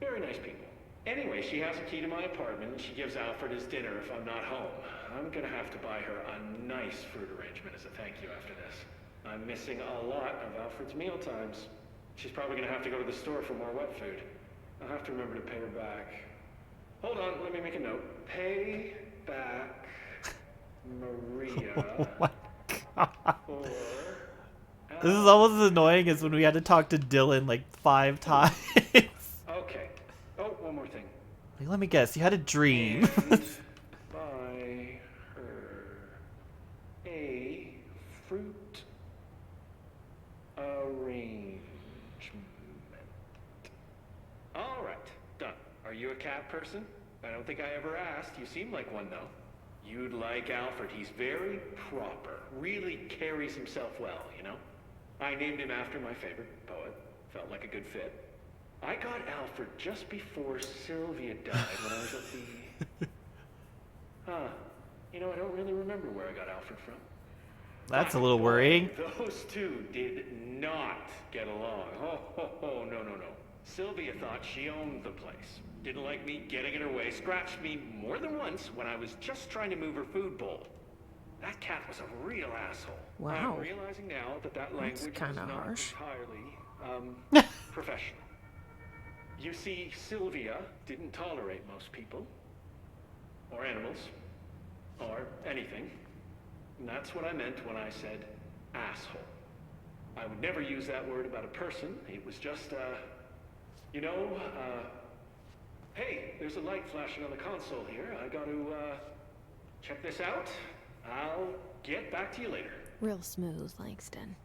N: Very nice people. Anyway, she has a key to my apartment and she gives Alfred his dinner if I'm not home. I'm gonna have to buy her a nice fruit arrangement as a thank you after this. I'm missing a lot of Alfred's meal times. She's probably gonna have to go to the store for more wet food. I'll have to remember to pay her back. Hold on, let me make a note. Pay back Maria.
A: Oh my god. This is almost as annoying as when we had to talk to Dylan like 5 times.
N: Okay. Oh, one more thing.
A: Like, let me guess, you had a dream.
N: And buy her a fruit arrangement. All right, done. Are you a cat person? I don't think I ever asked. You seem like one, though. You'd like Alfred. He's very proper. Really carries himself well, you know? I named him after my favorite poet. Felt like a good fit. I got Alfred just before Sylvia died when I was at the... You know, I don't really remember where I got Alfred from.
A: That's a little worrying.
N: Those two did not get along. Oh, no. Sylvia thought she owned the place. Didn't like me getting in her way. Scratched me more than once when I was just trying to move her food bowl. That cat was a real asshole.
H: Wow.
N: I'm realizing now that language was
H: kinda
N: not
H: harsh.
N: entirely, professional. You see, Sylvia didn't tolerate most people. Or animals. Or anything. And that's what I meant when I said asshole. I would never use that word about a person. It was just, hey, there's a light flashing on the console here. I got to, check this out. I'll get back to you later.
H: Real smooth, Langston.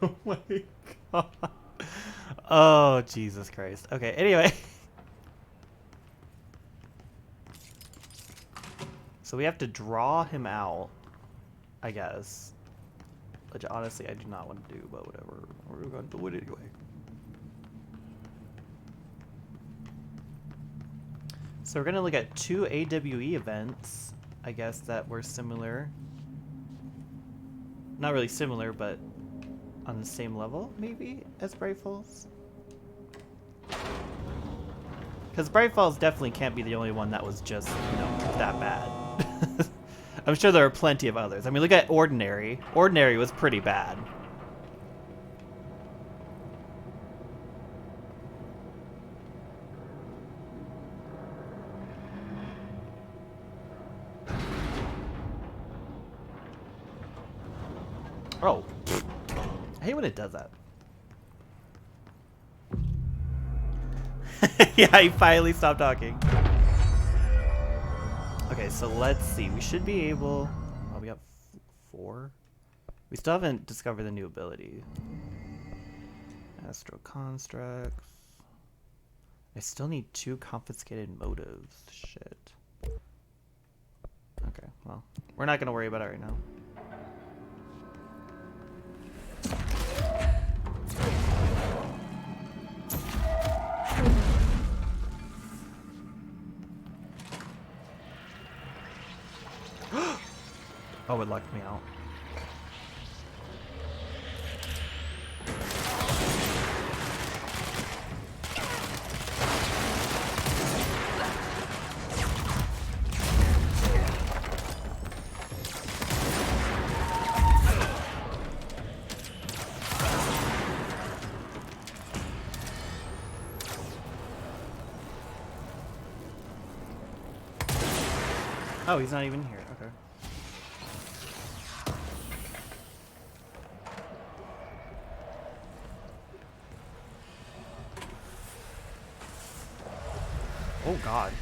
A: Oh my god. Oh, Jesus Christ. Okay, anyway. So we have to draw him out, I guess. Which honestly I do not want to do, but whatever. We're going to do it anyway. So we're going to look at 2 AWE events, I guess, that were similar. Not really similar, but on the same level, maybe, as Bright Falls. Because Bright Falls definitely can't be the only one that was just, you know, that bad. I'm sure there are plenty of others. I mean, look at Ordinary. Ordinary was pretty bad. Oh. I hate when it does that. Yeah, he finally stopped talking. Okay, so let's see. We should be able... Oh, we got 4? We still haven't discovered the new ability. Astral Constructs. I still need 2 confiscated motives. Shit. Okay, well. We're not going to worry about it right now. Oh, it locked me out. Oh, he's not even here. Okay. Oh God.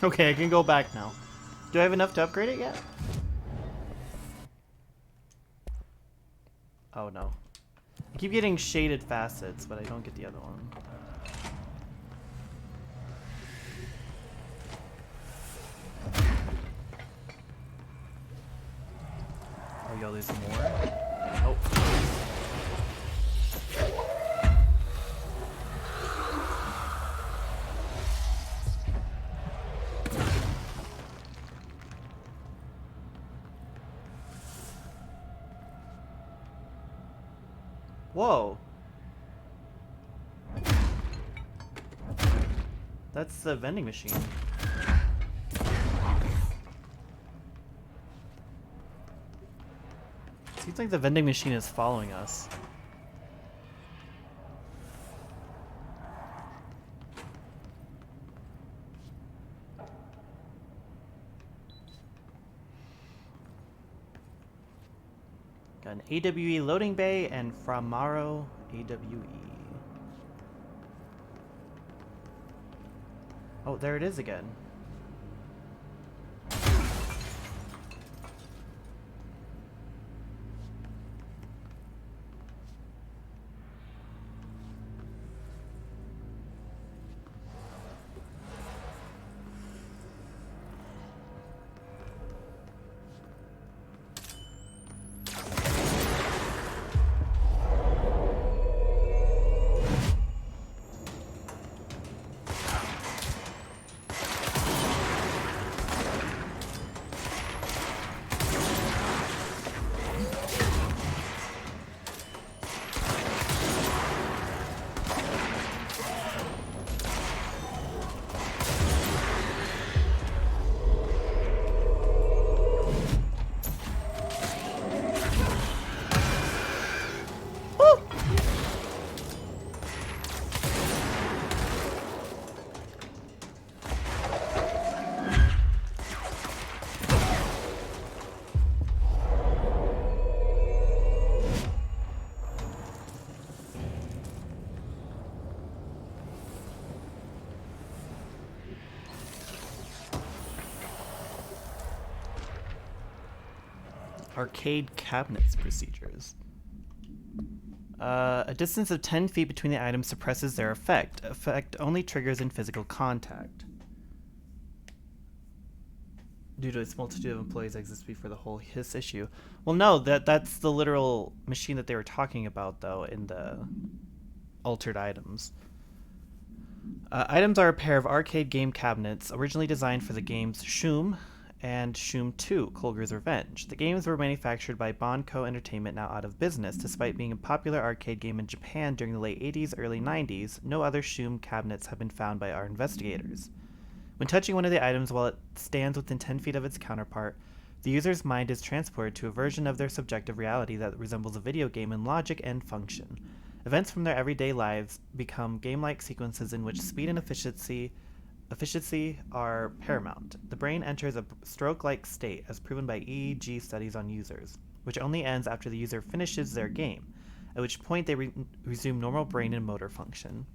A: Okay, I can go back now. Do I have enough to upgrade it yet? Oh no. I keep getting shaded facets, but I don't get the other one. Oh, yo, there's more? Oh. Whoa. That's the vending machine. Seems like the vending machine is following us. an AWE loading bay and Framaro AWE. Oh, there it is again. Arcade cabinets procedures. A distance of 10 feet between the items suppresses their effect. Effect only triggers in physical contact. Due to its multitude of employees exists before the whole hiss issue. Well, no, that's the literal machine that they were talking about, though, in the altered items. Items are a pair of arcade game cabinets originally designed for the games Shoom and Shoom 2, Kolger's Revenge. The games were manufactured by Bonco Entertainment, now out of business. Despite being a popular arcade game in Japan during the late 80s, early 90s, no other Shoom cabinets have been found by our investigators. When touching one of the items while it stands within 10 feet of its counterpart, the user's mind is transported to a version of their subjective reality that resembles a video game in logic and function. Events from their everyday lives become game-like sequences in which speed and efficiency are paramount. The brain enters a stroke-like state, as proven by EEG studies on users, which only ends after the user finishes their game, at which point they resume normal brain and motor function.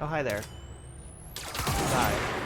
A: Oh, hi there. Hi.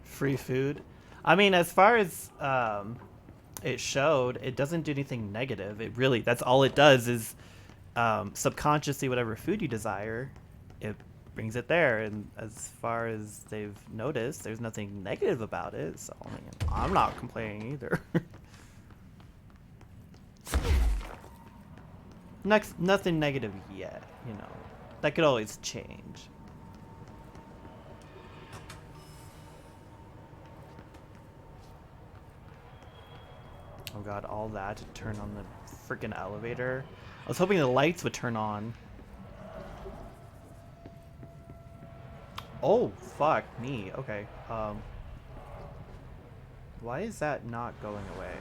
A: Free food. I mean, as far as it showed, it doesn't do anything negative. It really, that's all it does is subconsciously whatever food you desire, it brings it there. And as far as they've noticed, there's nothing negative about it. So I mean, I'm not complaining either. Nothing negative yet, you know. That could always change. Oh god, all that to turn on the freaking elevator. I was hoping the lights would turn on. Oh, fuck me. Okay. Why is that not going away?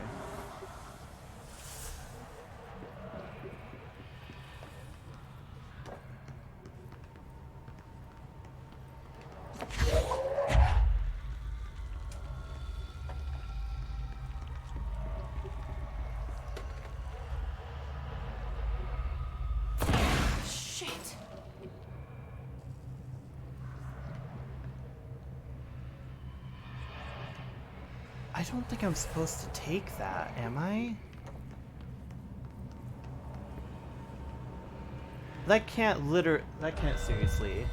A: I don't think I'm supposed to take that, am I? That can't seriously.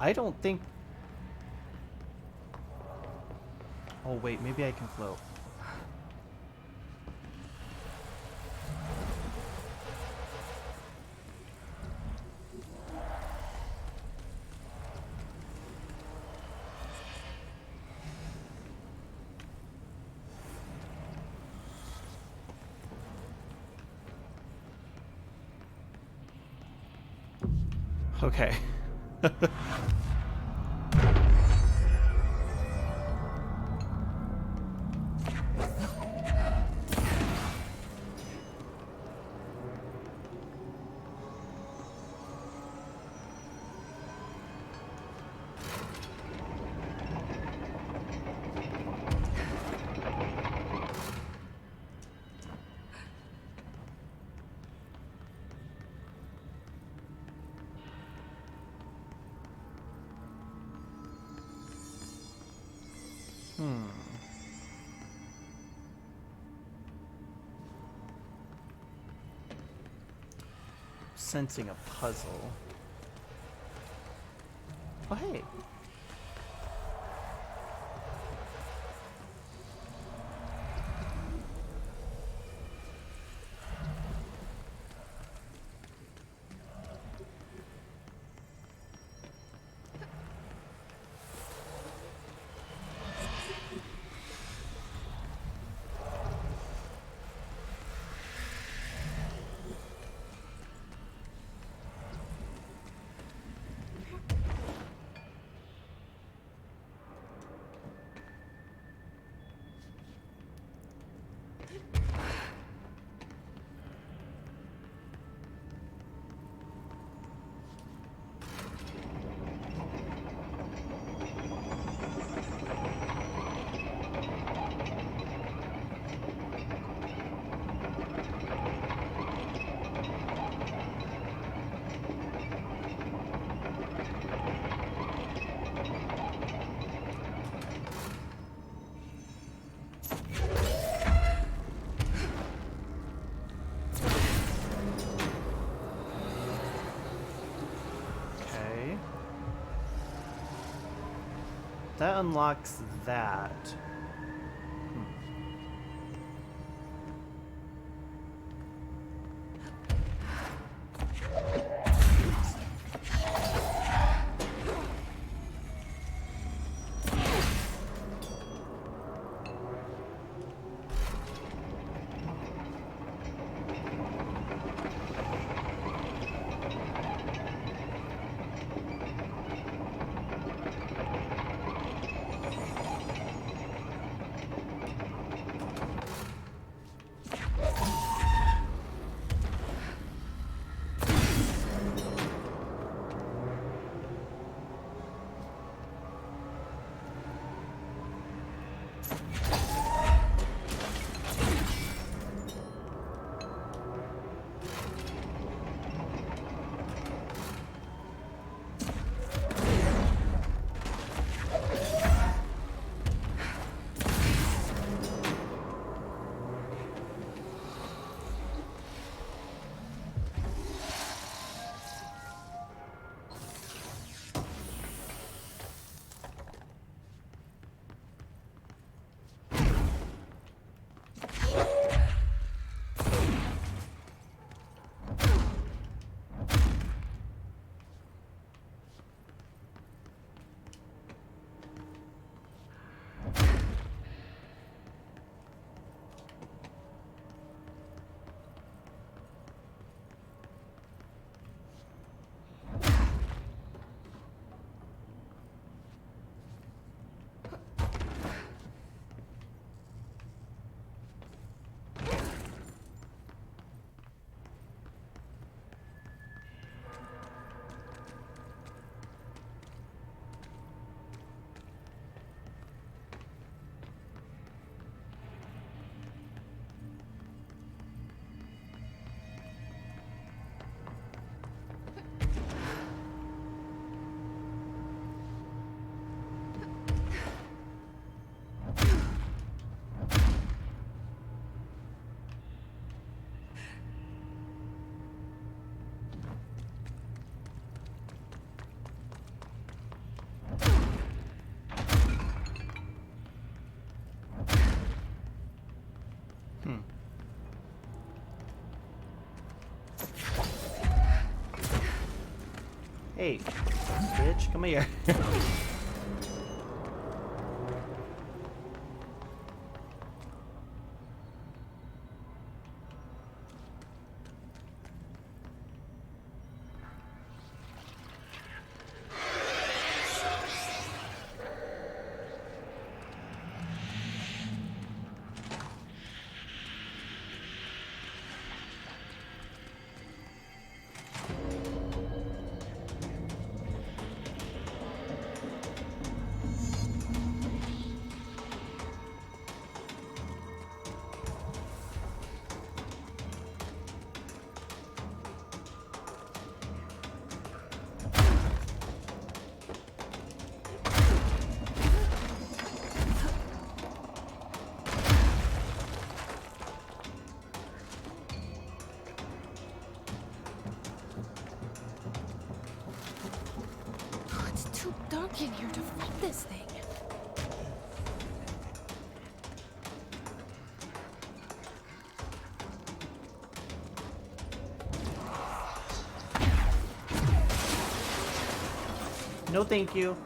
A: I don't think... Oh wait, maybe I can float. Okay. Sensing a puzzle. Oh, hey. That unlocks that. Hey, bitch, come here.
H: Too dark in here to fight this thing.
A: No, thank you.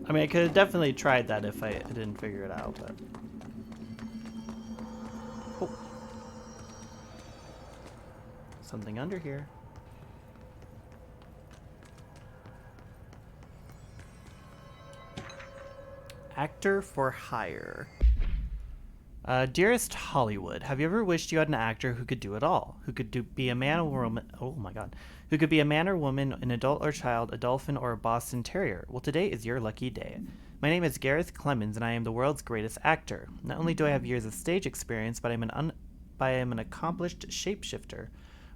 A: I mean, I could have definitely tried that if I didn't figure it out, but... Oh. Something under here. Actor for hire. Dearest Hollywood, have you ever wished you had an actor who could do it all? Who could be a man or woman? Oh my god. Who could be a man or woman, an adult or child, a dolphin or a Boston Terrier? Well, today is your lucky day. My name is Gareth Clemens, and I am the world's greatest actor. Not only do I have years of stage experience, but I am an accomplished shapeshifter.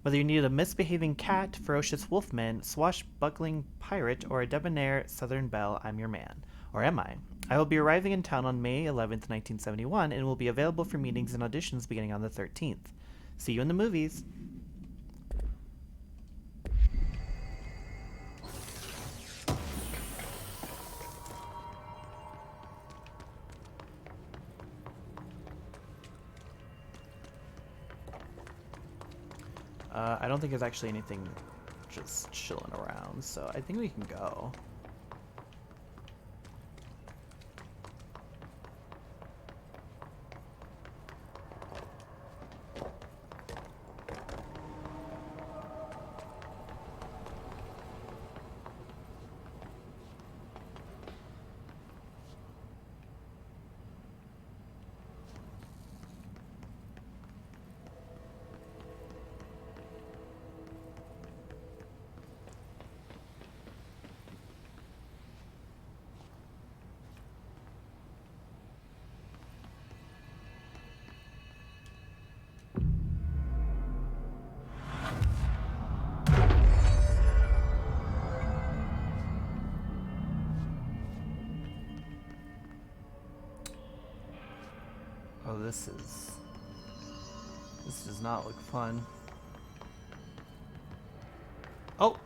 A: Whether you need a misbehaving cat, ferocious wolfman, swashbuckling pirate, or a debonair southern belle, I'm your man. Or am I? I will be arriving in town on May 11th, 1971, and will be available for meetings and auditions beginning on the 13th. See you in the movies. I don't think there's actually anything just chilling around, so I think we can go. Oh, this does not look fun. Oh!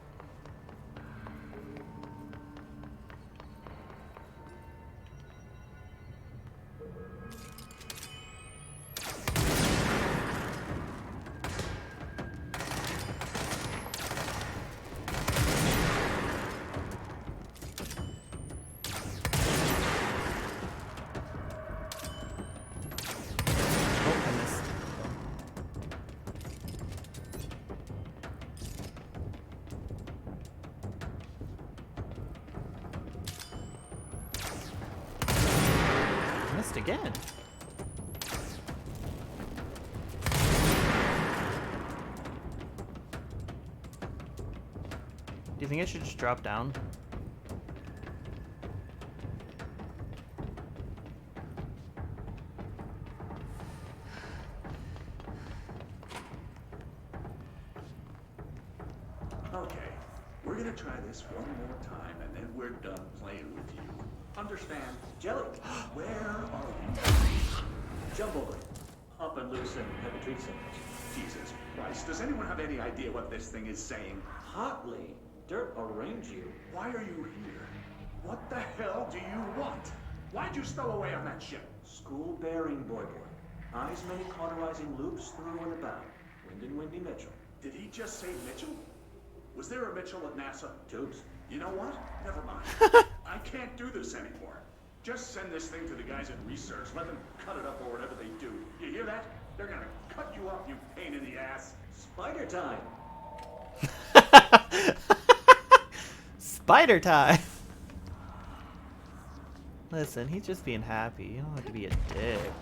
A: missed again. Do you think I should just drop down?
C: Okay, we're gonna try this one more time, and then we're done playing with you. Understand?
I: Jelly,
C: Where are we?
I: Jumbo, up and loose and have a treat sandwich.
C: Jesus Christ, does anyone have any idea what this thing is saying?
I: Hotly, dirt arrange you.
C: Why are you here? What the hell do you want? Why'd you stow away on that ship?
I: School bearing, boy. Eyes many cauterizing loops through and about. Wind and Windy Mitchell.
C: Did he just say Mitchell? Was there a Mitchell at NASA?
I: Tubes.
C: You know what? Never mind. I can't do this anymore. Just send this thing to the guys at research. Let them cut it up or whatever they do. You hear that? They're gonna cut you up, you pain in the ass.
I: Spider time.
A: Spider time. Listen, he's just being happy. You don't have to be a dick.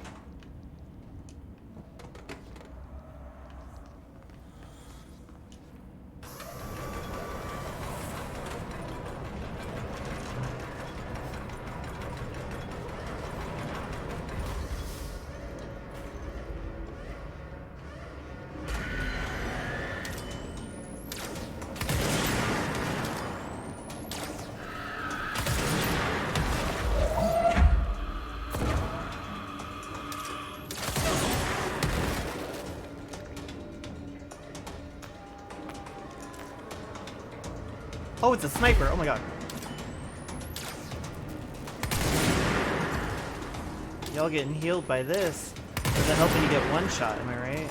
A: Oh, it's a sniper. Oh my god. Y'all getting healed by this. Does it help when you get one shot, am I right?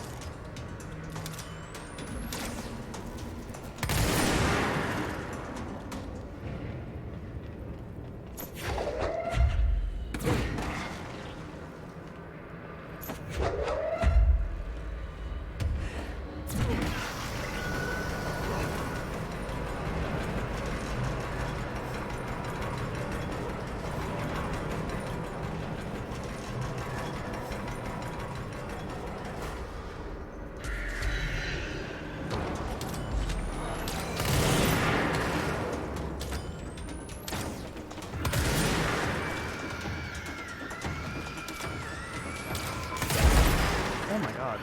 A: Oh my god.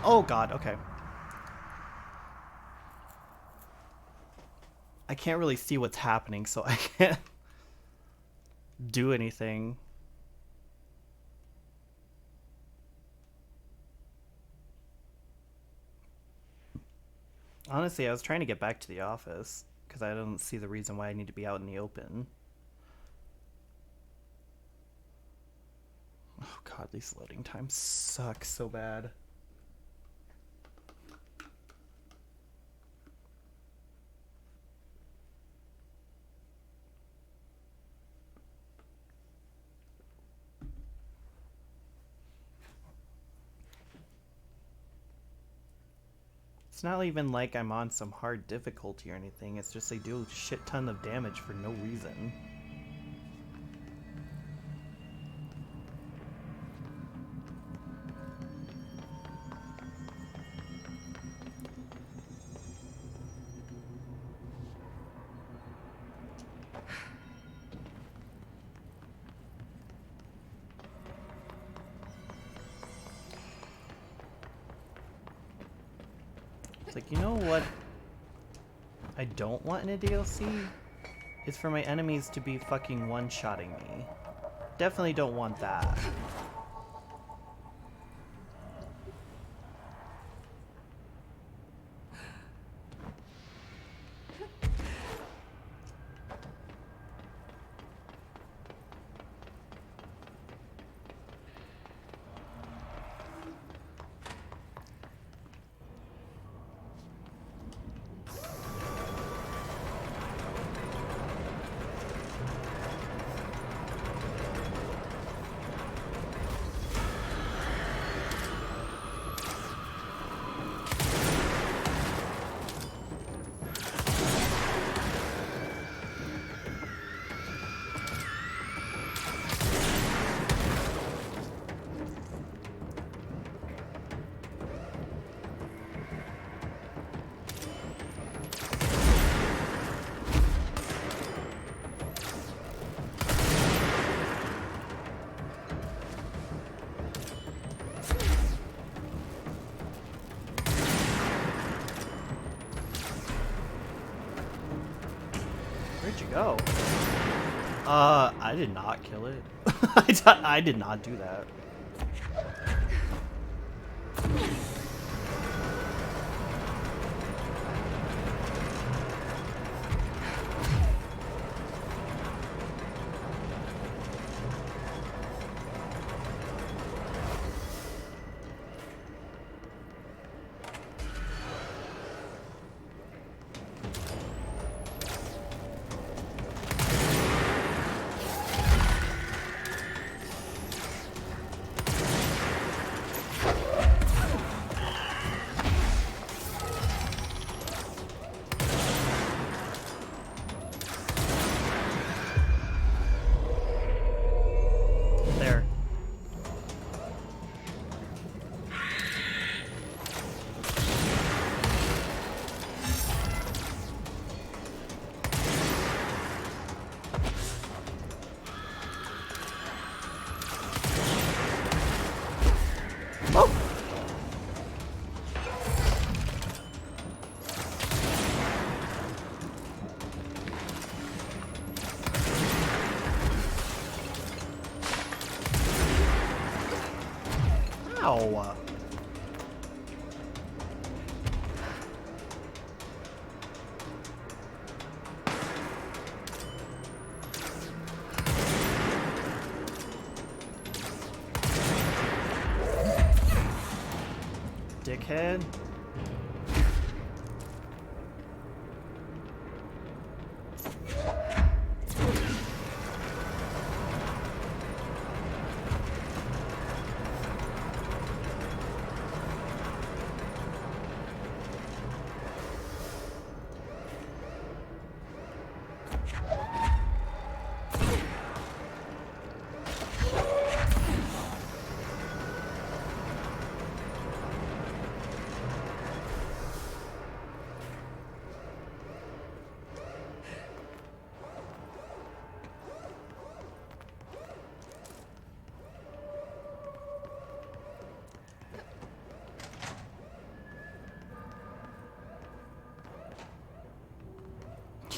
A: Oh god, okay. I can't really see what's happening, so I can't do anything. Honestly, I was trying to get back to the office because I don't see the reason why I need to be out in the open. Oh god, these loading times suck so bad. It's not even like I'm on some hard difficulty or anything, it's just they do a shit ton of damage for no reason. It's like, you know what I don't want in a DLC? Is for my enemies to be fucking one-shotting me. Definitely don't want that. go. I did not kill it. I did not do that. There. Oh! Ow! Dickhead.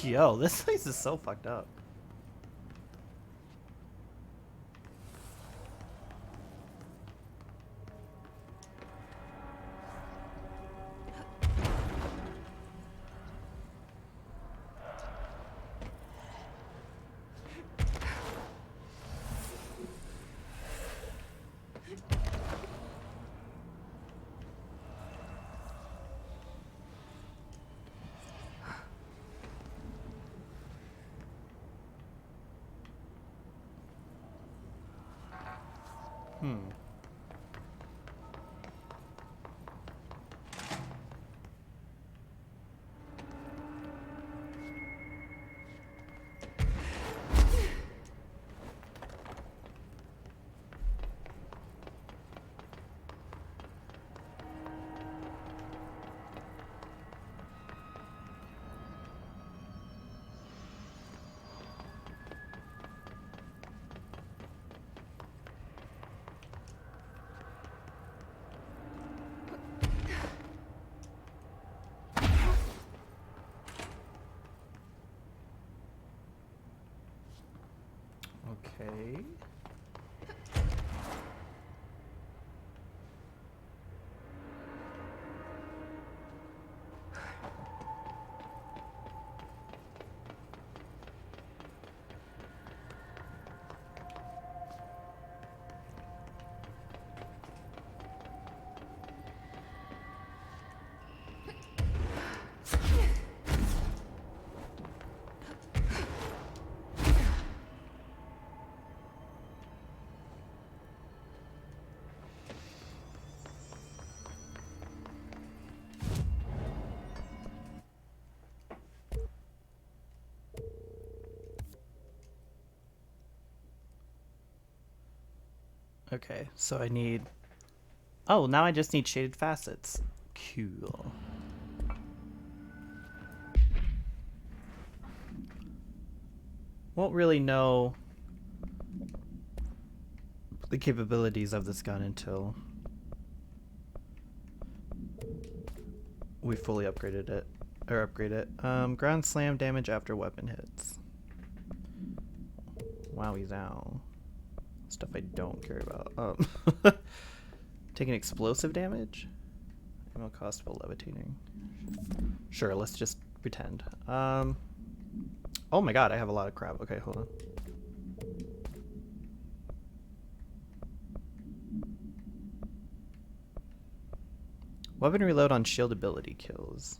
A: Yo, this place is so fucked up. Okay. Okay, so I need... Oh, now I just need shaded facets. Cool. Won't really know the capabilities of this gun until we fully upgraded it. Or upgrade it. Ground slam damage after weapon hits. Wowie zow. Stuff I don't care about. Taking explosive damage? Ammo cost while levitating. Sure, let's just pretend. Oh my god, I have a lot of crap. Okay, hold on. Weapon reload on shield ability kills.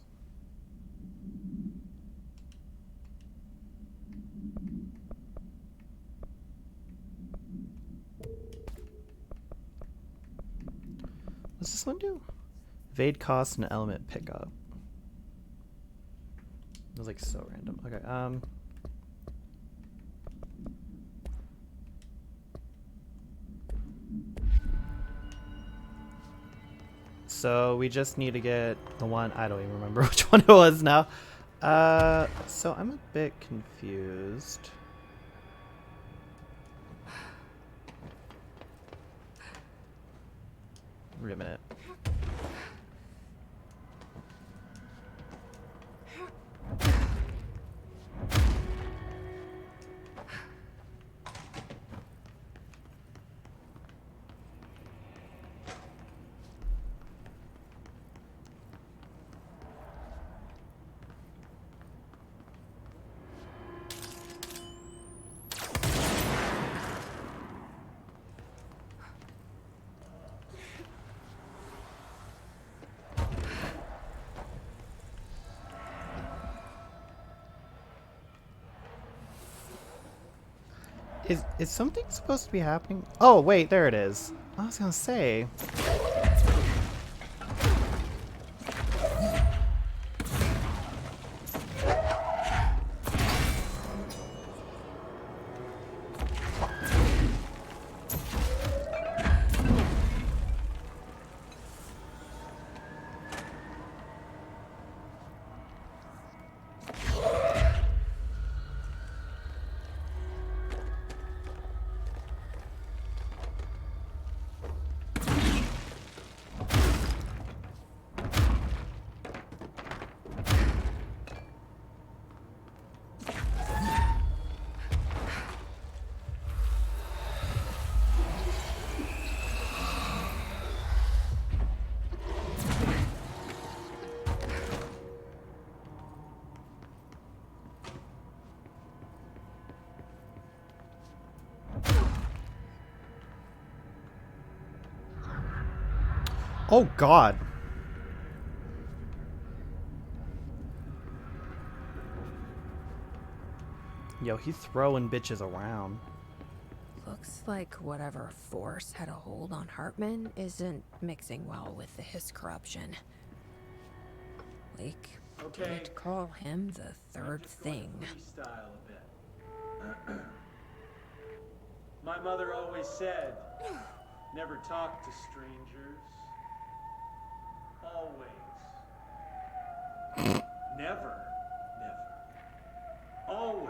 A: What's this one do? Evade cost and element pickup. It was like so random. Okay, so we just need to get the one, I don't even remember which one it was now. So I'm a bit confused. Wait a minute. Is something supposed to be happening? Oh, wait, there it is. I was gonna say. Oh god. Yo, he's throwing bitches around.
H: Looks like whatever force had a hold on Hartman isn't mixing well with his corruption. Like, we'd call him the third thing.
M: Freestyle a bit. My mother always said, never talk to strangers. Always. Never. Never. Always.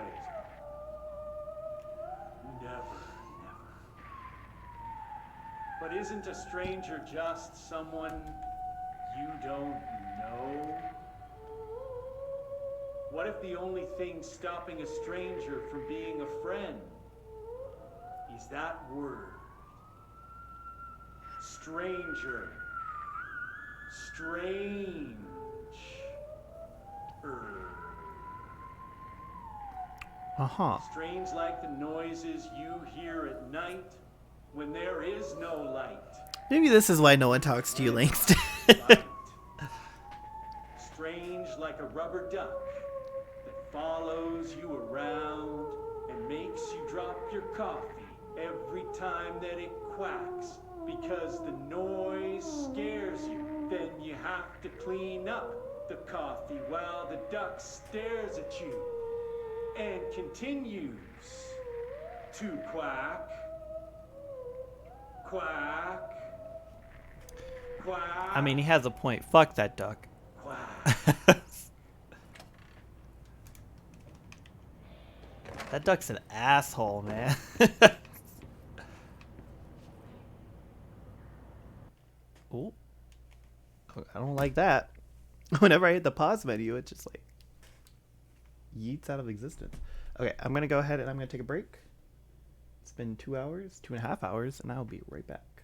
M: Never. Never. But isn't a stranger just someone you don't know? What if the only thing stopping a stranger from being a friend is that word? Stranger. Strange.
A: Uh-huh.
M: Strange like the noises you hear at night when there is no light.
A: Maybe this is why no one talks to you, Langston.
M: Strange like a rubber duck that follows you around and makes you drop your coffee every time that it quacks because the noise scares you. Then you have to clean up the coffee while the duck stares at you and continues to quack, quack, quack.
A: I mean, he has a point. Fuck that duck.
M: Quack.
A: That duck's an asshole, man. Ooh. I don't like that. Whenever I hit the pause menu, it just like yeets out of existence. Okay, I'm gonna go ahead and I'm gonna take a break. It's been 2 hours, 2.5 hours, and I'll be right back.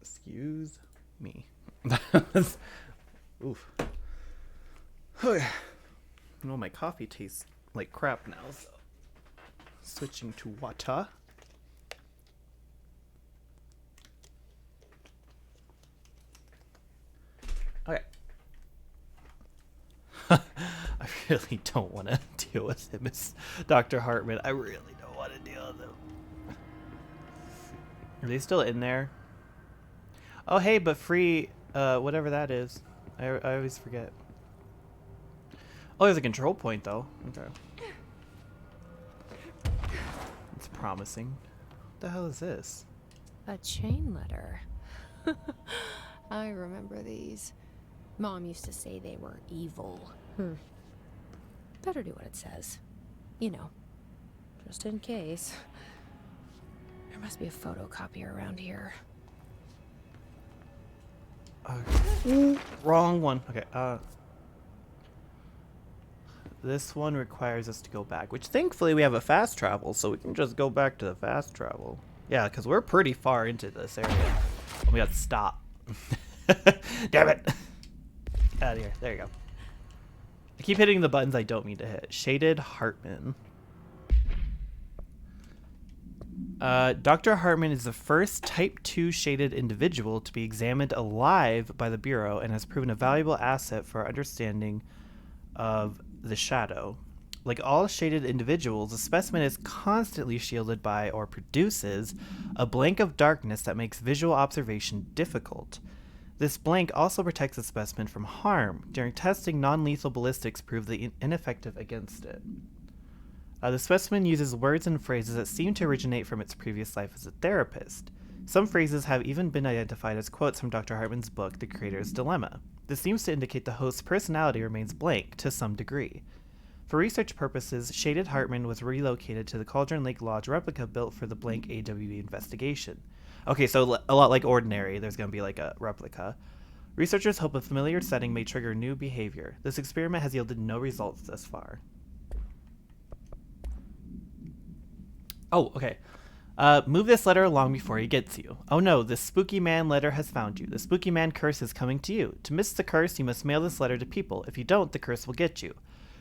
A: Excuse me. Oof. Okay. Well, my coffee tastes like crap now, so switching to water. Okay. I really don't want to deal with him as Dr. Hartman. I really don't want to deal with him. Are they still in there? Oh, hey, but free, whatever that is. I always forget. Oh, there's a control point, though. Okay. It's promising. What the hell is this?
H: A chain letter. I remember these. Mom used to say they were evil. Better do what it says. You know, just in case. There must be a photocopier around here.
A: Wrong one. Okay, this one requires us to go back, which thankfully we have a fast travel, so we can just go back to the fast travel. Yeah, because we're pretty far into this area. Oh, we got to stop. Damn it. Out of here. There you go. I keep hitting the buttons I don't mean to hit. Shaded Hartman. Dr. Hartman is the first Type 2 shaded individual to be examined alive by the Bureau and has proven a valuable asset for our understanding of the shadow. Like all shaded individuals, the specimen is constantly shielded by or produces a blank of darkness that makes visual observation difficult. This blank also protects the specimen from harm. During testing, non-lethal ballistics proved ineffective against it. The specimen uses words and phrases that seem to originate from its previous life as a therapist. Some phrases have even been identified as quotes from Dr. Hartman's book, The Creator's Dilemma. This seems to indicate the host's personality remains blank to some degree. For research purposes, Shaded Hartman was relocated to the Cauldron Lake Lodge replica built for the blank AWE investigation. Okay, so a lot like Ordinary, there's going to be like a replica. Researchers hope a familiar setting may trigger new behavior. This experiment has yielded no results thus far. Oh, okay. Move this letter along before he gets you. Oh no, this spooky man letter has found you. The spooky man curse is coming to you. To miss the curse, you must mail this letter to people. If you don't, the curse will get you.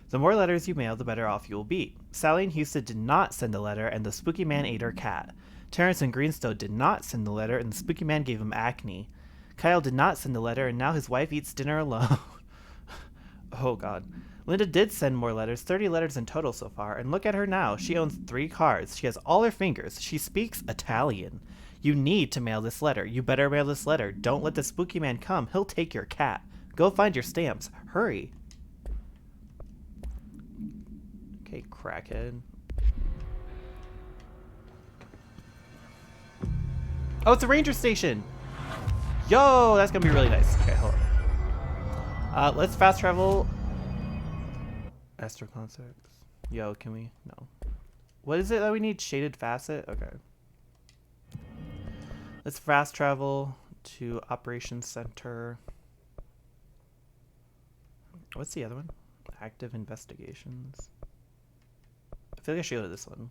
A: The more letters you mail, the better off you will be. Sally and Houston did not send a letter, and the spooky man ate her cat. Terrence and Greenstone did not send the letter, and the spooky man gave him acne. Kyle did not send a letter, and now his wife eats dinner alone. Oh god. Linda did send more letters, 30 letters in total so far, and look at her now. She owns 3 cars. She has all her fingers. She speaks Italian. You need to mail this letter. You better mail this letter. Don't let the spooky man come. He'll take your cat. Go find your stamps. Hurry. Okay, crackhead. Oh, it's a ranger station. Yo, that's gonna be really nice. Okay, hold on. Let's fast travel. Astro Concepts. Yo, can we? No. What is it that we need? Shaded facet? Okay. Let's fast travel to Operations Center. What's the other one? Active Investigations. I feel like I should go to this one.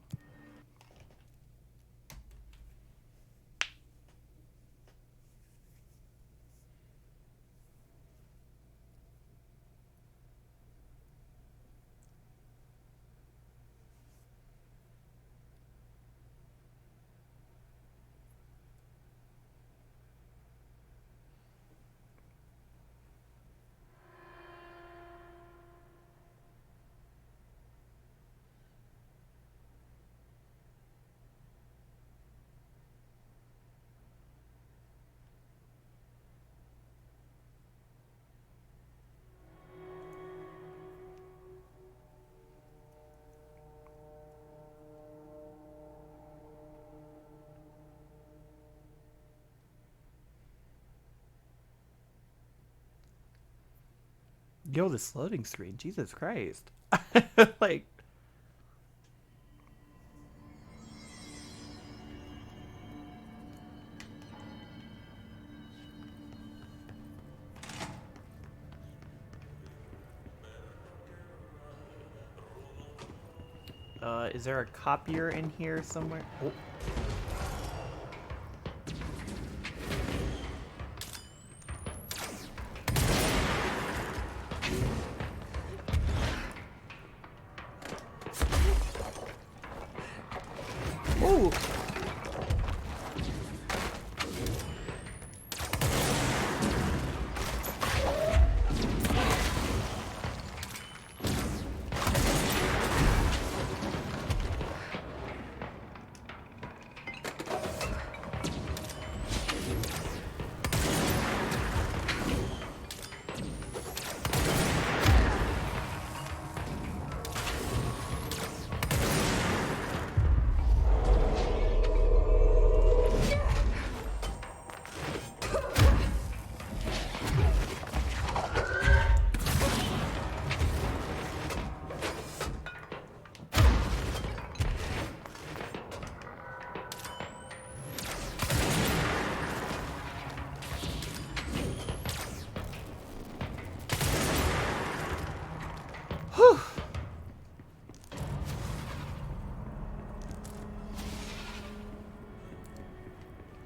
A: Yo, this loading screen, Jesus Christ. Like, is there a copier in here somewhere? Oh. Ooh.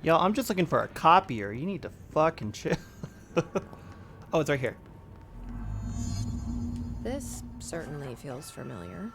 A: Yo, I'm just looking for a copier. You need to fucking chill. Oh, it's right here.
H: This certainly feels familiar.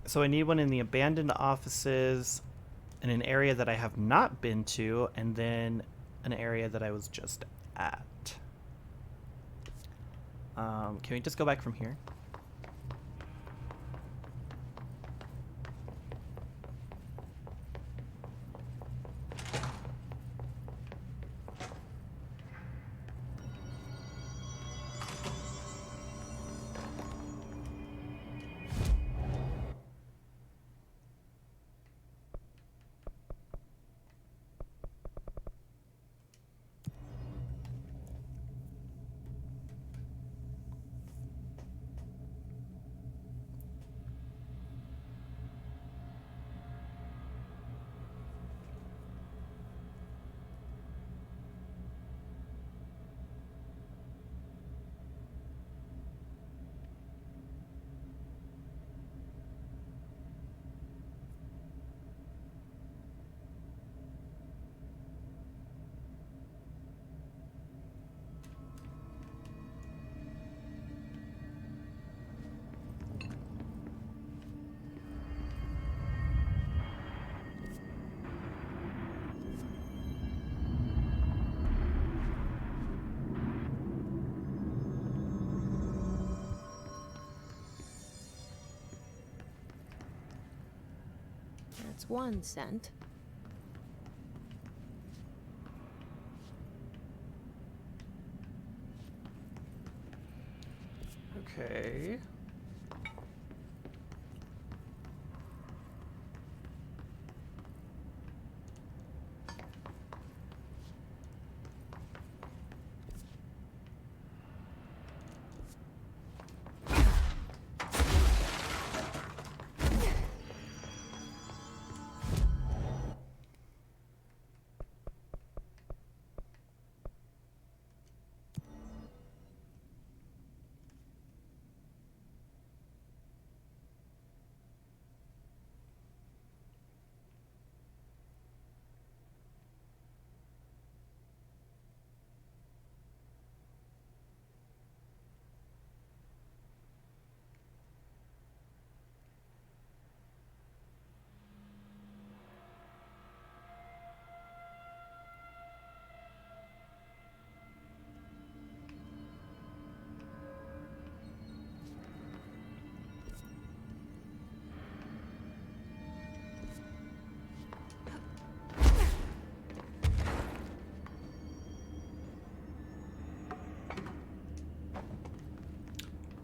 A: So I need one in the abandoned offices, in an area that I have not been to, and then an area that I was just at. Can we just go back from here?
H: That's one scent.
A: Okay.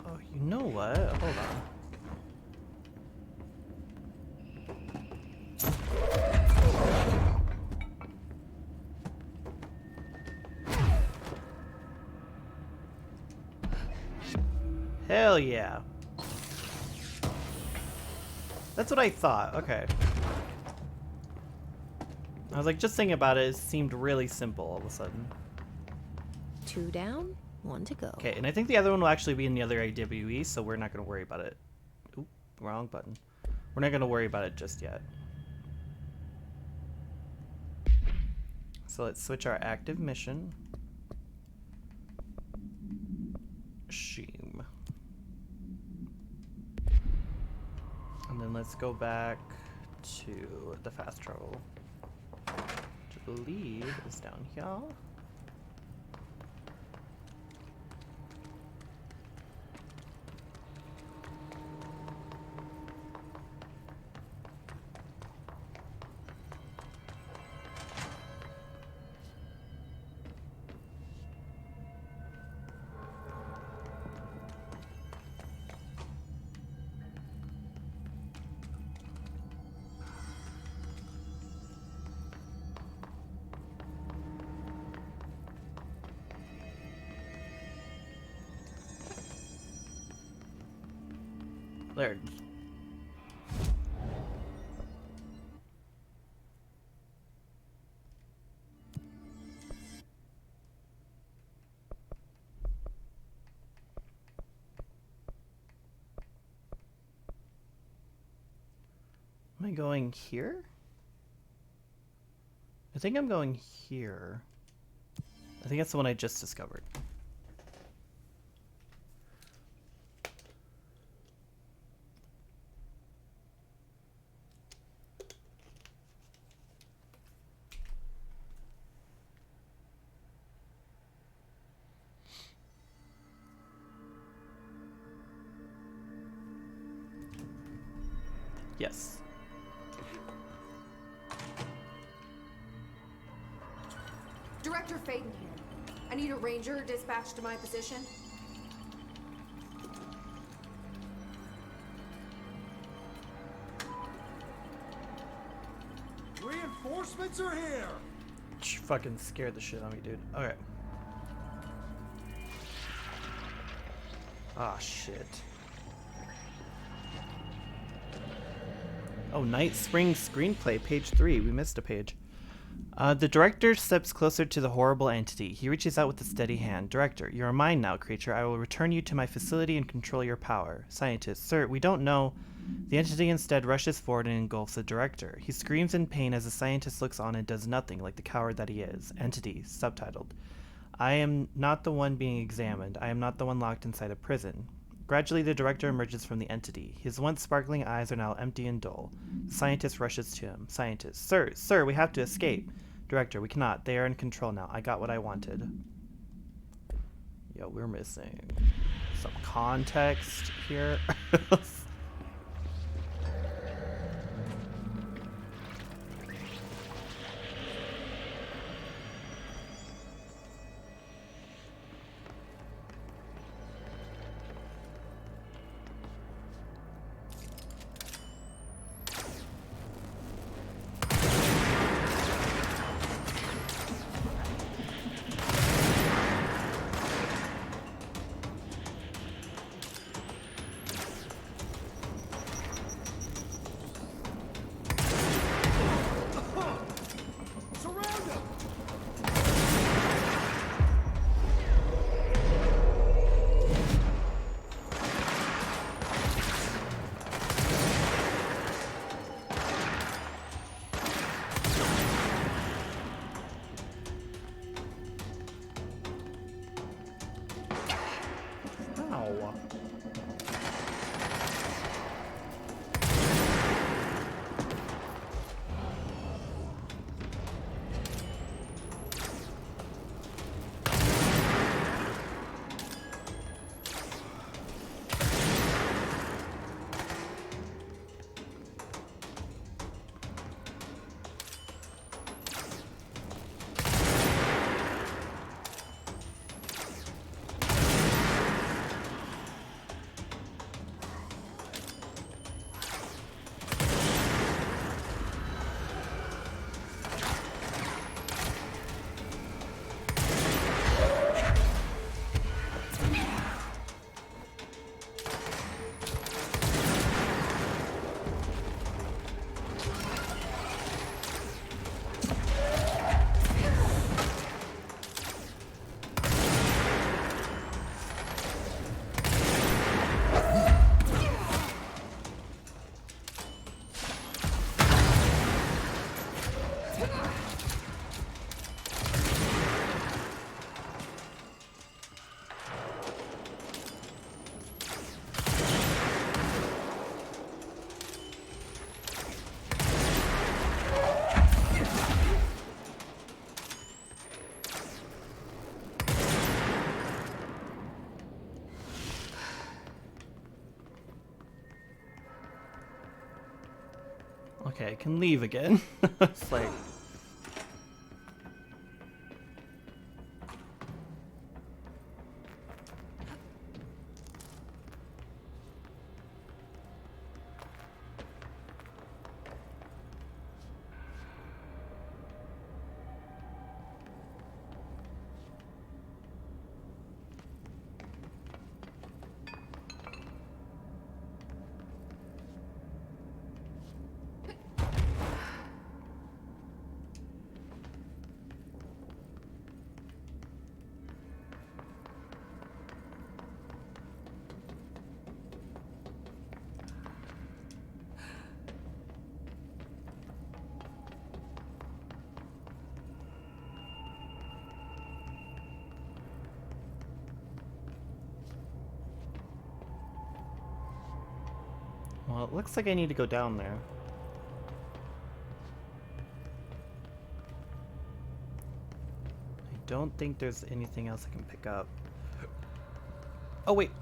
A: Oh, you know what? Hold on. Hell yeah. That's what I thought. Okay. I was like, just thinking about it, it seemed really simple all of a sudden.
H: 2 down, One to go.
A: Okay, and I think the other one will actually be in the other AWE, so we're not going to worry about it. Oop, wrong button. We're not going to worry about it just yet. So let's switch our active mission. Sheem. And then let's go back to the fast travel, which I believe is down here. There. Am I going here? I think I'm going here. I think that's the one I just discovered. Yes.
D: Director Faden here. I need a ranger dispatched to my position.
P: Reinforcements are here!
A: Fucking scared the shit out of me, dude. Okay. Ah, shit. Oh, Night Spring Screenplay, page 3. We missed a page. The director steps closer to the horrible entity. He reaches out with a steady hand. Director, you are mine now, creature. I will return you to my facility and control your power. Scientist, sir, we don't know. The entity instead rushes forward and engulfs the director. He screams in pain as the scientist looks on and does nothing, like the coward that he is. Entity, subtitled. I am not the one being examined. I am not the one locked inside a prison. Gradually, the director emerges from the entity. His once sparkling eyes are now empty and dull. The scientist rushes to him. Scientist, sir, we have to escape. Director, we cannot. They are in control now. I got what I wanted. Yo, we're missing some context here. Okay, I can leave again. It's like... Well, it looks like I need to go down there. I don't think there's anything else I can pick up. Oh, wait.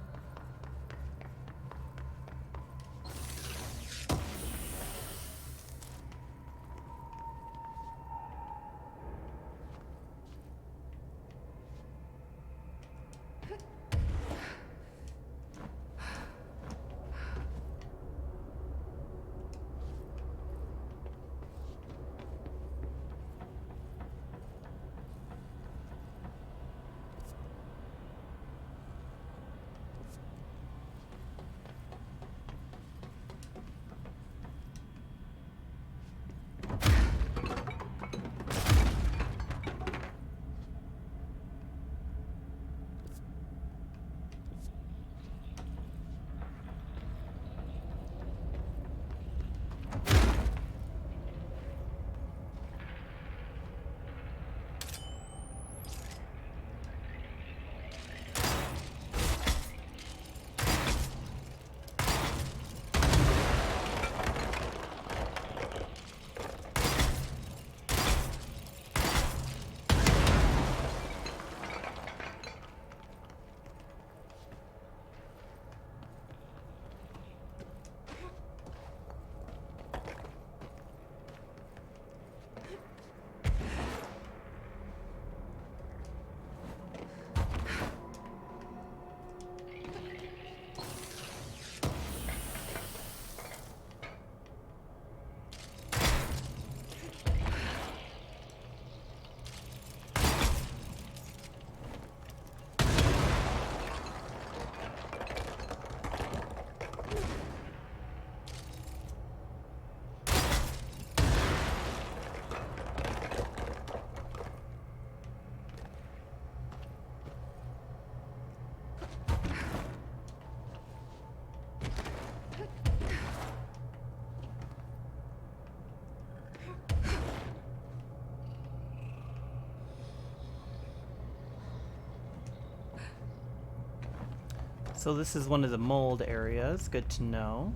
A: So this is one of the mold areas. Good to know.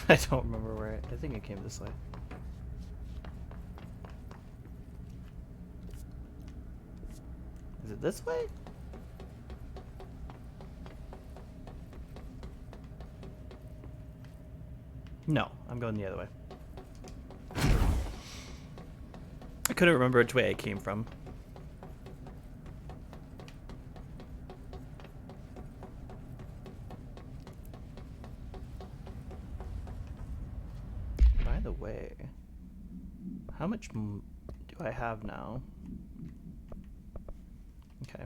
A: I don't remember where I think it came this way. Is it this way? No, I'm going the other way. I couldn't remember which way I came from. By the way, how much do I have now? Okay.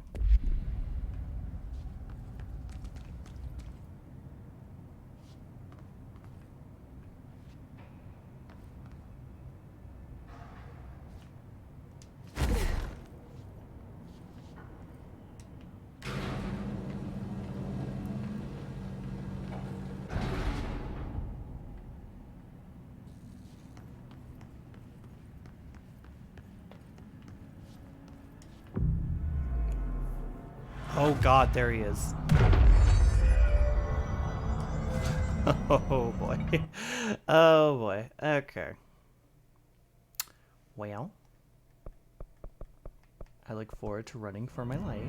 A: Oh God, there he is. Oh boy. Oh boy. Okay. Well, I look forward to running for my life.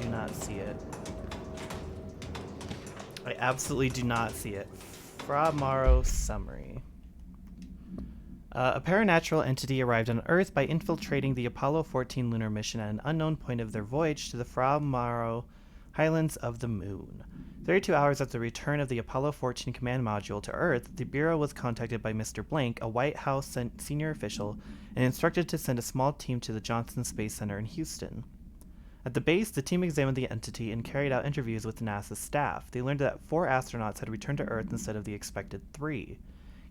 A: do not see it. I absolutely do not see it. Fra Mauro summary. A paranatural entity arrived on Earth by infiltrating the Apollo 14 lunar mission at an unknown point of their voyage to the Fra Mauro Highlands of the Moon. 32 hours after the return of the Apollo 14 command module to Earth, the Bureau was contacted by Mr. Blank, a White House senior official, and instructed to send a small team to the Johnson Space Center in Houston. At the base, the team examined the entity and carried out interviews with NASA's staff. They learned that 4 astronauts had returned to Earth instead of the expected 3.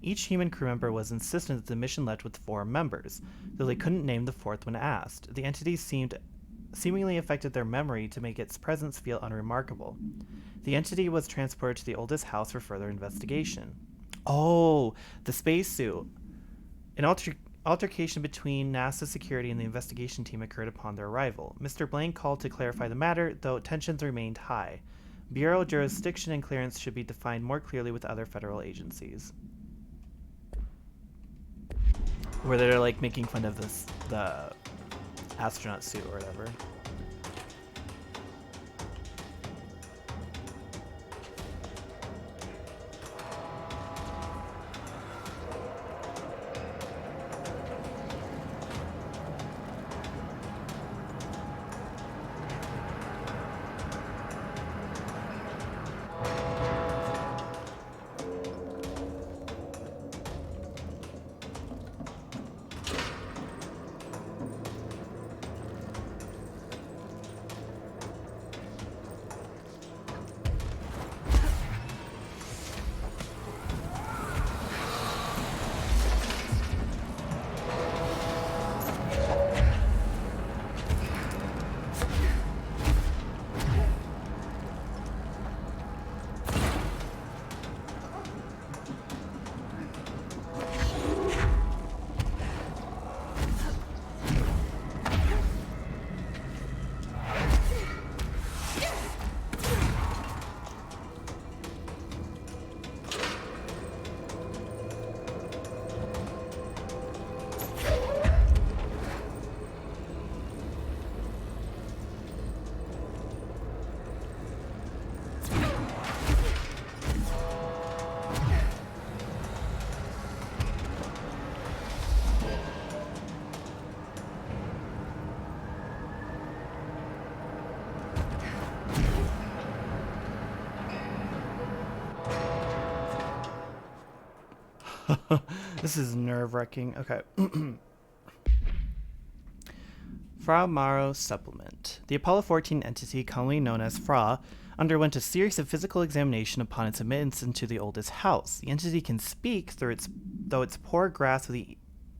A: Each human crew member was insistent that the mission left with 4 members, though they couldn't name the 4th when asked. The entity seemingly affected their memory to make its presence feel unremarkable. The entity was transported to the oldest house for further investigation. Oh, the spacesuit. An altercation between NASA security and the investigation team occurred upon their arrival. Mr. Blank called to clarify the matter, though tensions remained high. Bureau jurisdiction and clearance should be defined more clearly with other federal agencies. Where they're like making fun of the astronaut suit or whatever. This is nerve-wracking. Okay. Fra Mauro supplement. The Apollo 14 entity, commonly known as Fra, underwent a series of physical examination upon its admittance into the oldest house. The entity can speak, though its poor grasp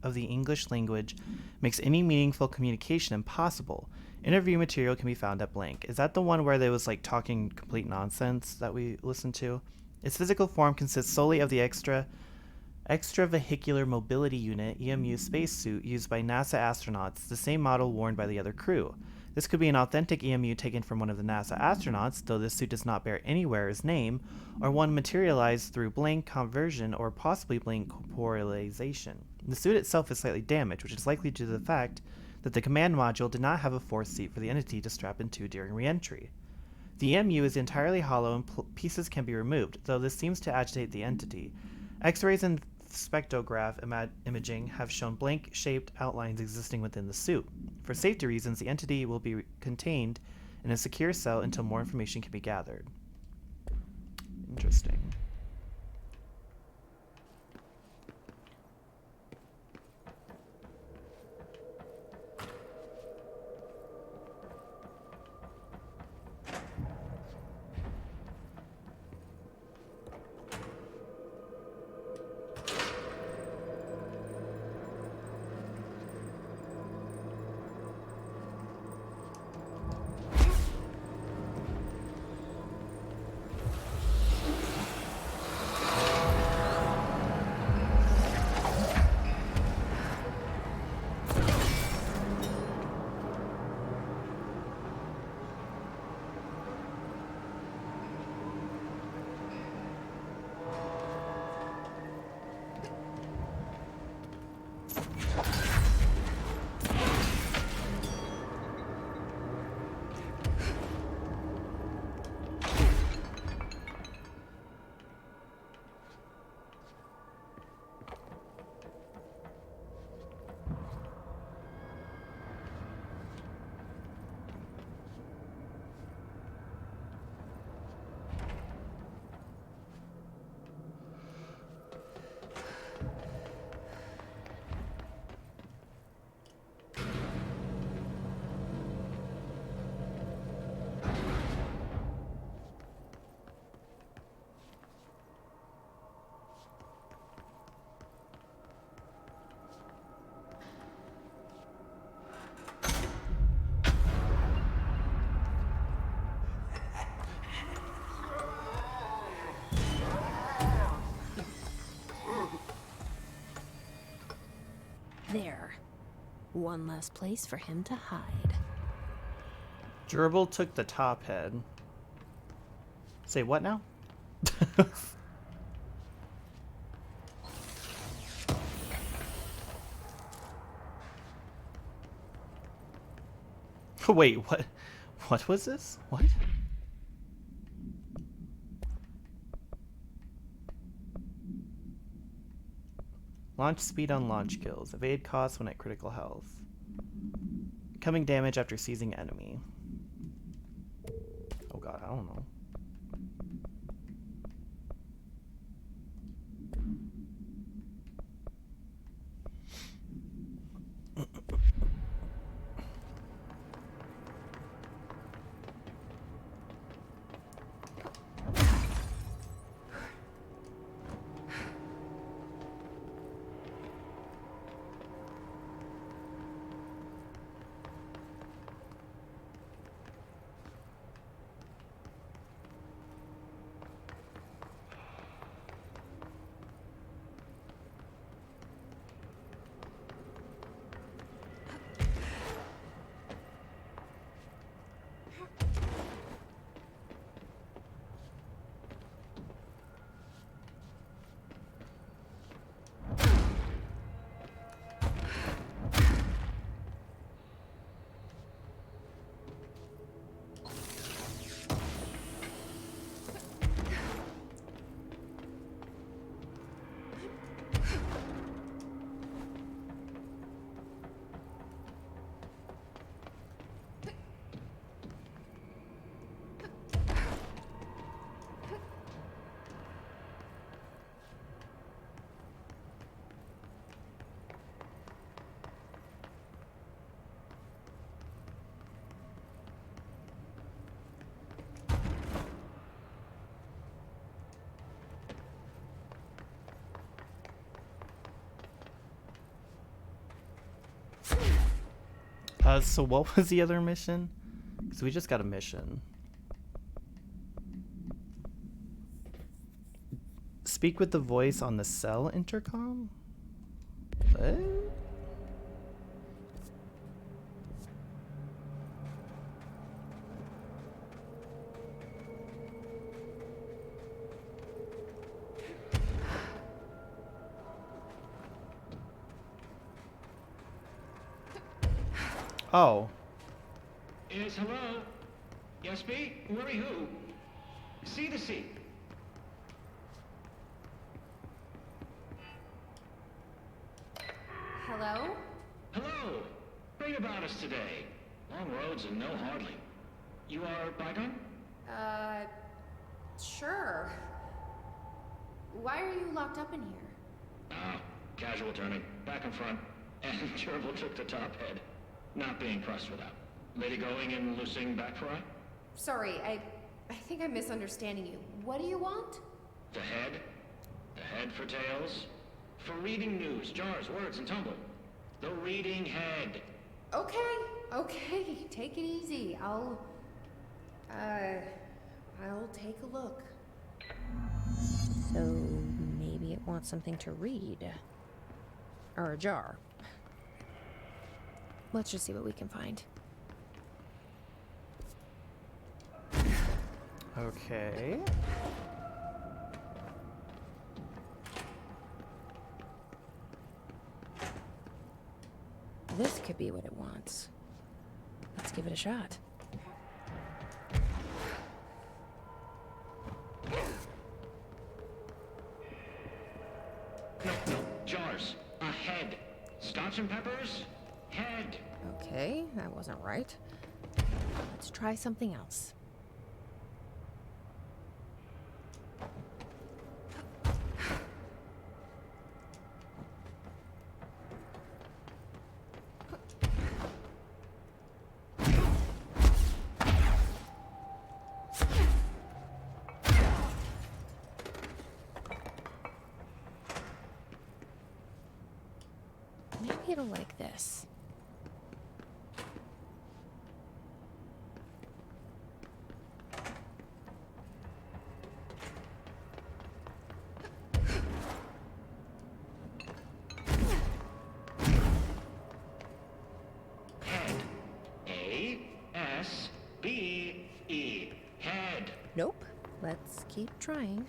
A: of the English language makes any meaningful communication impossible. Interview material can be found at blank. Is that the one where they was like talking complete nonsense that we listened to? Its physical form consists solely of the Extravehicular Mobility Unit (EMU) spacesuit used by NASA astronauts, the same model worn by the other crew. This could be an authentic EMU taken from one of the NASA astronauts, though this suit does not bear anywhere his name, or one materialized through blank conversion or possibly blank corporealization. The suit itself is slightly damaged, which is likely due to the fact that the command module did not have a fourth seat for the entity to strap into during re-entry. The EMU is entirely hollow and pieces can be removed, though this seems to agitate the entity. X-rays and spectrograph imaging have shown blank-shaped outlines existing within the suit. For safety reasons, the entity will be contained in a secure cell until more information can be gathered. Interesting.
H: There. One less place for him to hide.
A: Gerbil took the top head. Say what now? Wait, what? What was this? What? Launch speed on launch kills. Evade costs when at critical health. Incoming damage after seizing enemy. Oh god, I don't know. So what was the other mission? Because we just got a mission. Speak with the voice on the cell intercom? What? Oh.
O: Yes, hello? Yes, me? Worry who? See the seat.
D: Hello?
O: Hello. Great about us today. Long roads and no hardly. You are Bygone?
D: Sure. Why are you locked up in here?
O: Ah, casual turning. Back and front. And Gerbil took the top head. Not being pressed without. Lady going and loosing back fry?
D: Sorry, I think I'm misunderstanding you. What do you want?
O: The head? The head for tales? For reading news, jars, words, and tumble. The reading head.
D: Okay, take it easy. I'll take a look.
H: So maybe it wants something to read. Or a jar. Let's just see what we can find.
A: Okay.
H: This could be what it wants. Let's give it a shot.
O: No, jars. A head. Scotch and peppers? Head.
H: Okay, that wasn't right. Let's try something else. Maybe it'll like this. Nope. Let's keep trying.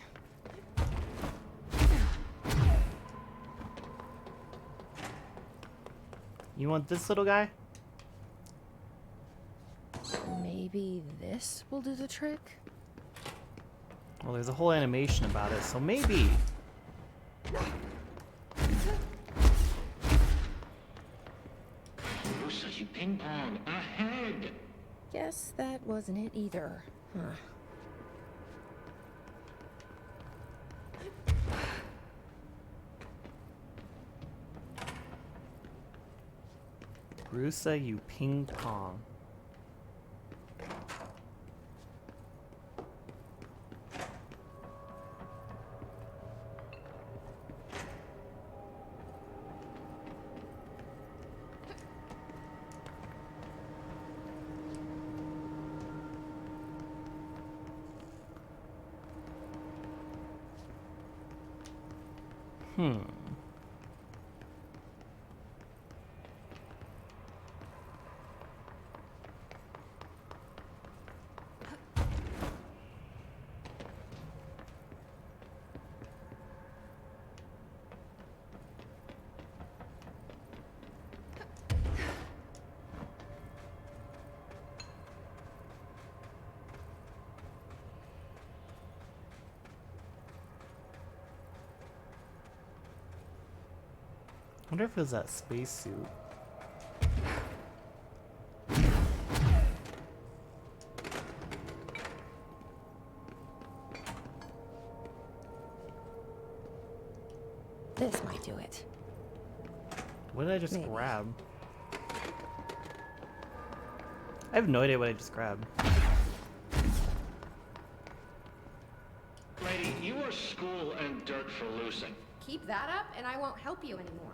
A: You want this little guy?
H: Maybe this will do the trick?
A: Well, there's a whole animation about it, so maybe.
O: Rusa, you ping pong ahead.
H: Guess that wasn't it either. Huh.
A: Rusa, you ping pong. Hmm. I wonder if it was that spacesuit.
H: This might do it.
A: What did I just
H: Maybe.
A: grab? I have no idea what I just grabbed.
O: Lady, you are school and dirt for losing.
E: Keep that up, and I won't help you anymore.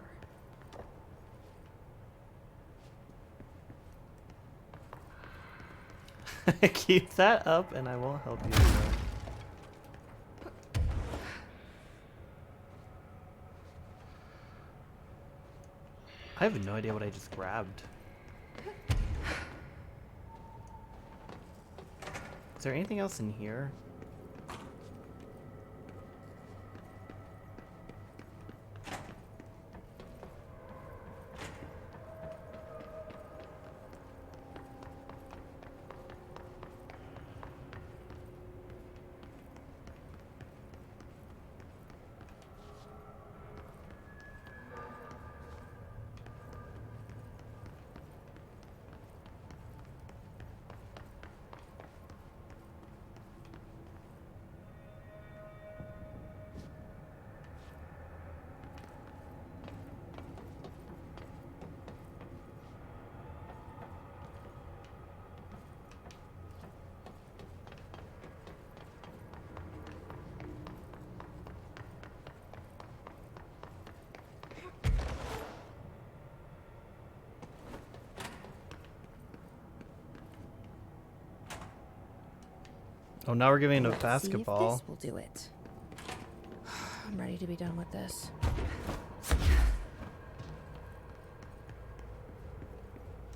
A: Keep that up and I won't help you anymore. I have no idea what I just grabbed. Is there anything else in here? Oh, now we're giving it a basketball.
H: See if this will do it. I'm ready to be done with this.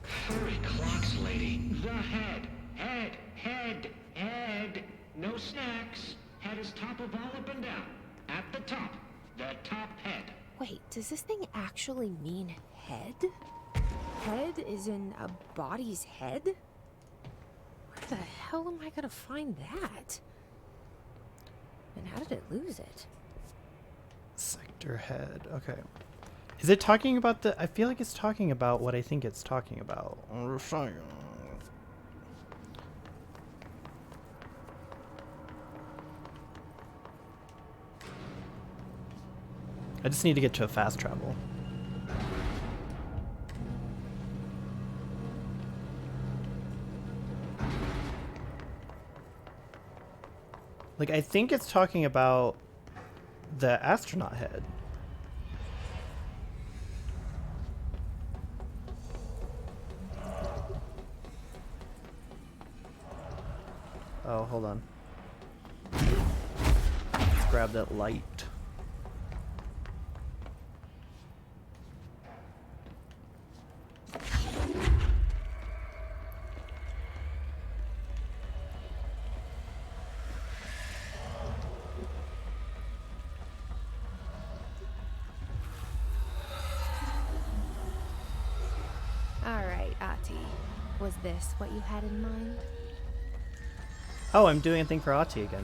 O: Furry clocks, lady. The head. Head. Head. Head. No snacks. Head is top of all up and down. At the top. The top head.
H: Wait, does this thing actually mean head? Head is in a body's head? Where the hell am I gonna find that? And how did it lose it?
A: Sector head. Okay. Is it talking about the... I feel like it's talking about what I think it's talking about. I just need to get to a fast travel. Like, I think it's talking about the astronaut head. Oh, hold on. Let's grab that light.
H: Was this what you had in mind?
A: Oh, I'm doing a thing for Ati again.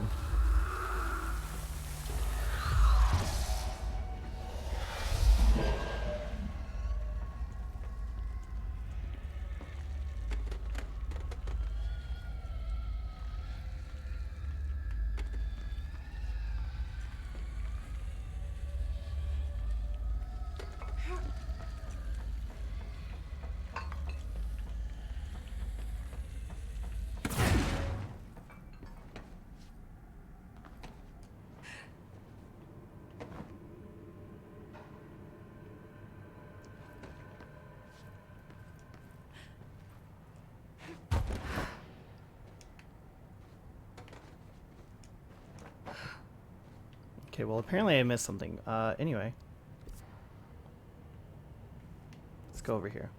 A: Okay, well apparently I missed something. Anyway. Let's go over here.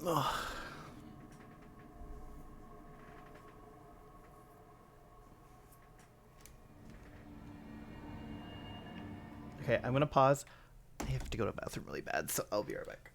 A: Ugh. Okay, I'm gonna pause. I have to go to the bathroom really bad, so I'll be right back.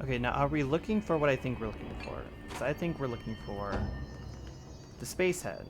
A: Okay, now are we looking for what I think we're looking for? Because I think we're looking for the space head.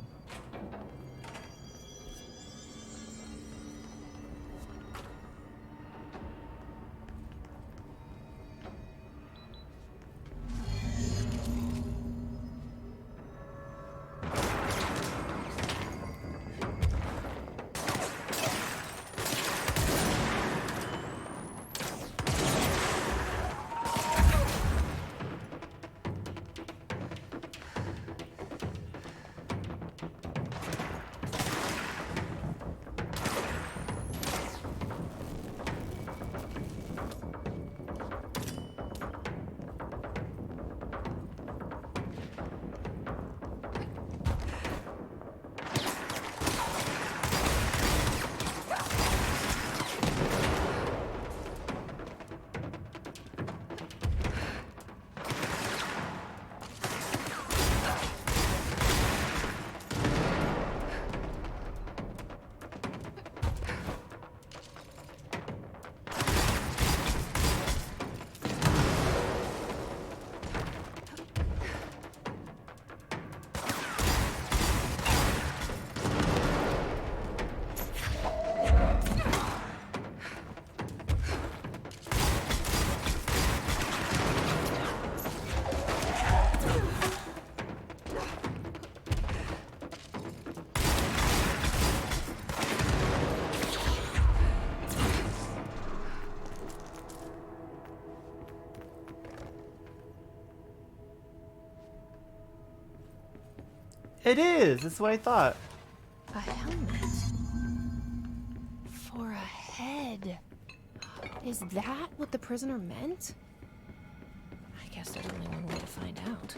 A: It is! That's what I thought.
H: A helmet. For a head. Is that what the prisoner meant? I guess there's only one way to find out.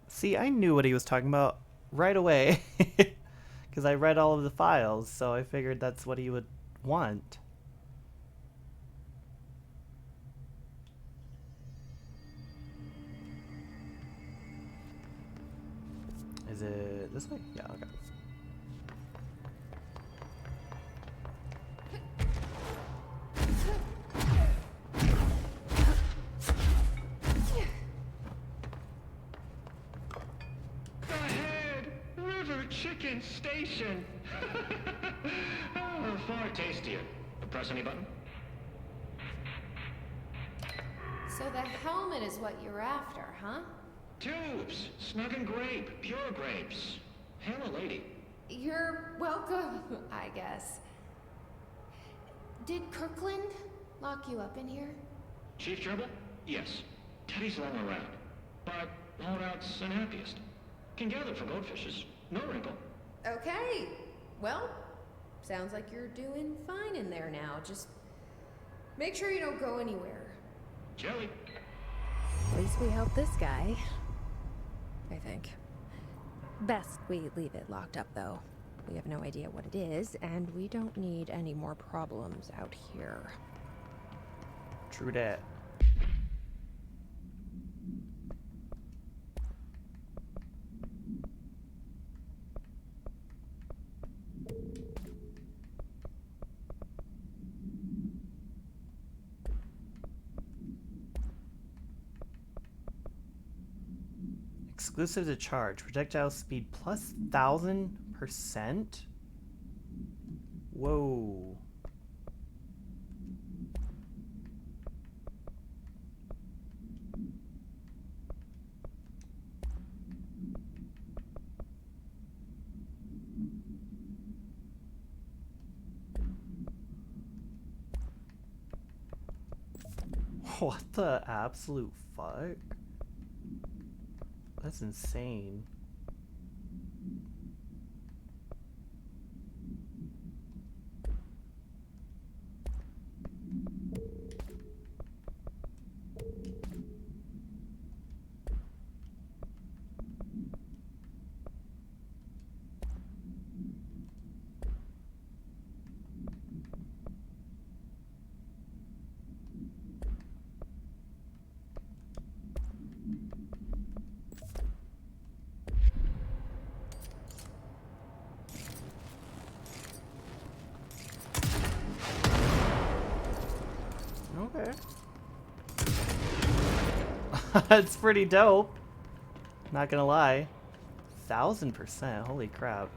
A: See, I knew what he was talking about right away. Because I read all of the files, so I figured that's what he would want. Is it this way? Yeah, okay.
O: The Head River Chicken Station. Oh, far tastier. Press any button?
D: So the helmet is what you're after, huh?
O: Tubes, snug and grape, pure grapes. Hail a lady.
D: You're welcome, I guess. Did Kirkland lock you up in here?
O: Chief Gerbil? Yes. Teddy's long around. But holdout's unhappiest. Can gather for goldfishes. No wrinkle.
D: Okay. Well, sounds like you're doing fine in there now. Just make sure you don't go anywhere.
O: Jelly.
H: At least we helped this guy. I think. Best we leave it locked up, though. We have no idea what it is, and we don't need any more problems out here.
A: True that. Exclusive to charge. Projectile speed plus 1000%? Whoa. What the absolute fuck? That's insane. Okay. That's pretty dope. Not gonna lie. 1000%. Holy crap.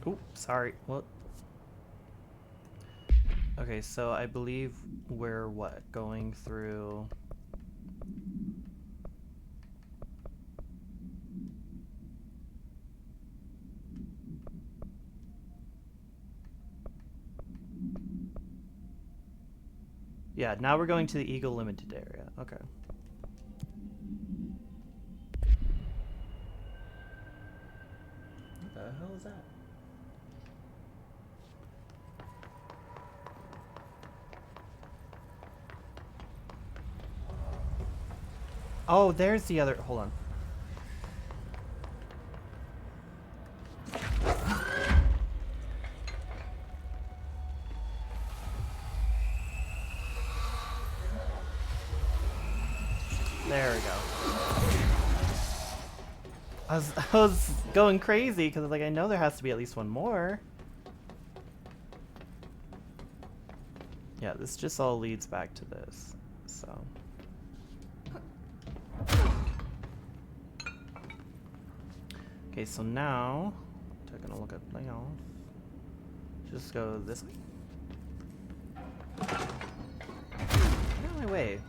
A: Oop, sorry. What? Okay, so I believe we're what? Going through... Yeah, now we're going to the Eagle Limited area. Okay. What the hell is that? Oh, there's the other... Hold on. There we go. I was going crazy because like I know there has to be at least one more. Yeah, this just all leads back to this, so. Okay, so now, taking a look at layoff. Just go this way. Get out of my way.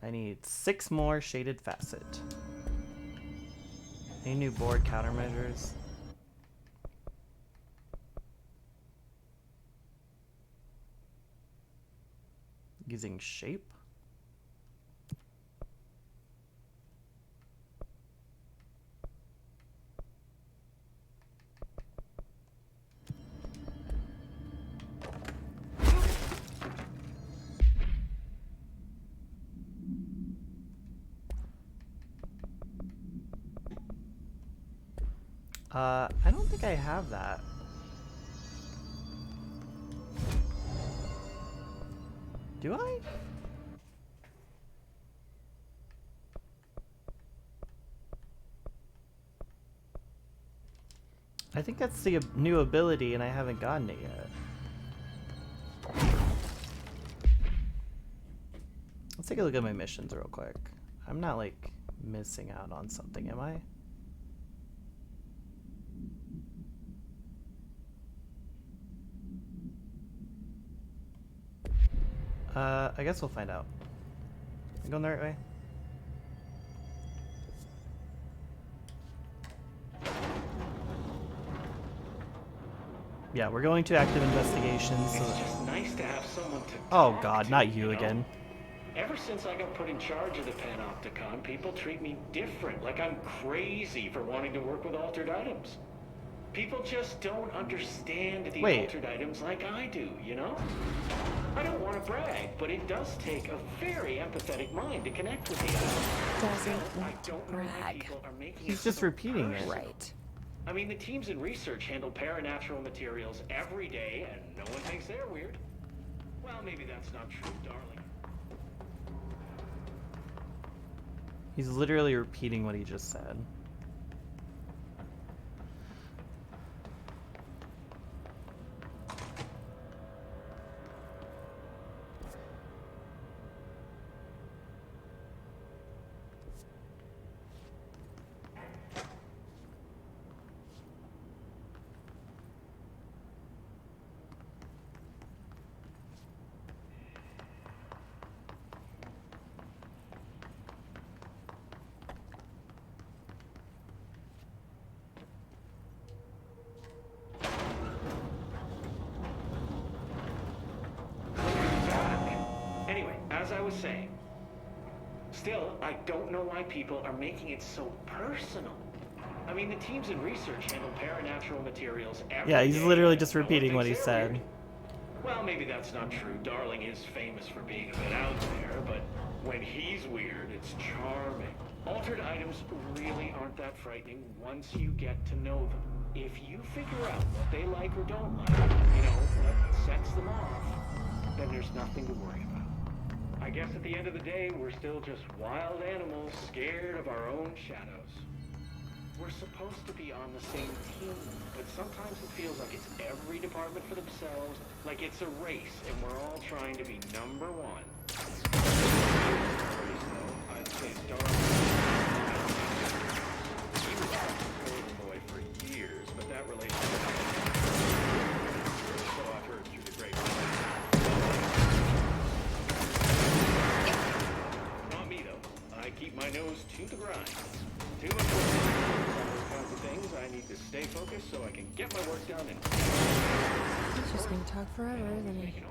A: I need 6 more shaded facet. Any new board countermeasures? Using shape? I don't think I have that. Do I? I think that's the new ability and I haven't gotten it yet. Let's take a look at my missions real quick. I'm not like missing out on something, am I? I guess we'll find out. Am I going the right way? Yeah, we're going to active investigations.
N: It's just nice to have someone to
A: Oh
N: talk
A: god,
N: to,
A: not you
N: know?
A: again.
N: Ever since I got put in charge of the Panopticon, people treat me different, like I'm crazy for wanting to work with altered items. People just don't understand the altered items like I do, you know? I don't want to brag, but it does take a very empathetic mind to connect with the items. I don't know why people are making
A: He's
N: it
A: just
N: so
A: repeating it.
H: Right.
N: I mean, the teams in research handle paranatural materials every day, and no one thinks they're weird. Well, maybe that's not true, darling.
A: He's literally repeating what he just said.
N: As I was saying, still, I don't know why people are making it so personal. I mean, the teams in research handle paranatural materials every
A: Yeah, he's
N: day,
A: literally
N: and
A: just
N: no one
A: repeating what he
N: thinks they're
A: said.
N: weird. Well, maybe that's not true. Darling is famous for being a bit out there, but when he's weird, it's charming. Altered items really aren't that frightening once you get to know them. If you figure out what they like or don't like, you know, what sets them off, then there's nothing to worry about. I guess at the end of the day, we're still just wild animals scared of our own shadows. We're supposed to be on the same team, but sometimes it feels like it's every department for themselves, like it's a race, and we're all trying to be number one. I'd say Darwin. He was a golden boy for years, but that relationship, so I've heard through the grapevine. Not me though. I keep my nose to the grind. Too much work. Those kinds of things. I need to stay focused so I can get my work done and.
H: He's just gonna talk forever, isn't he?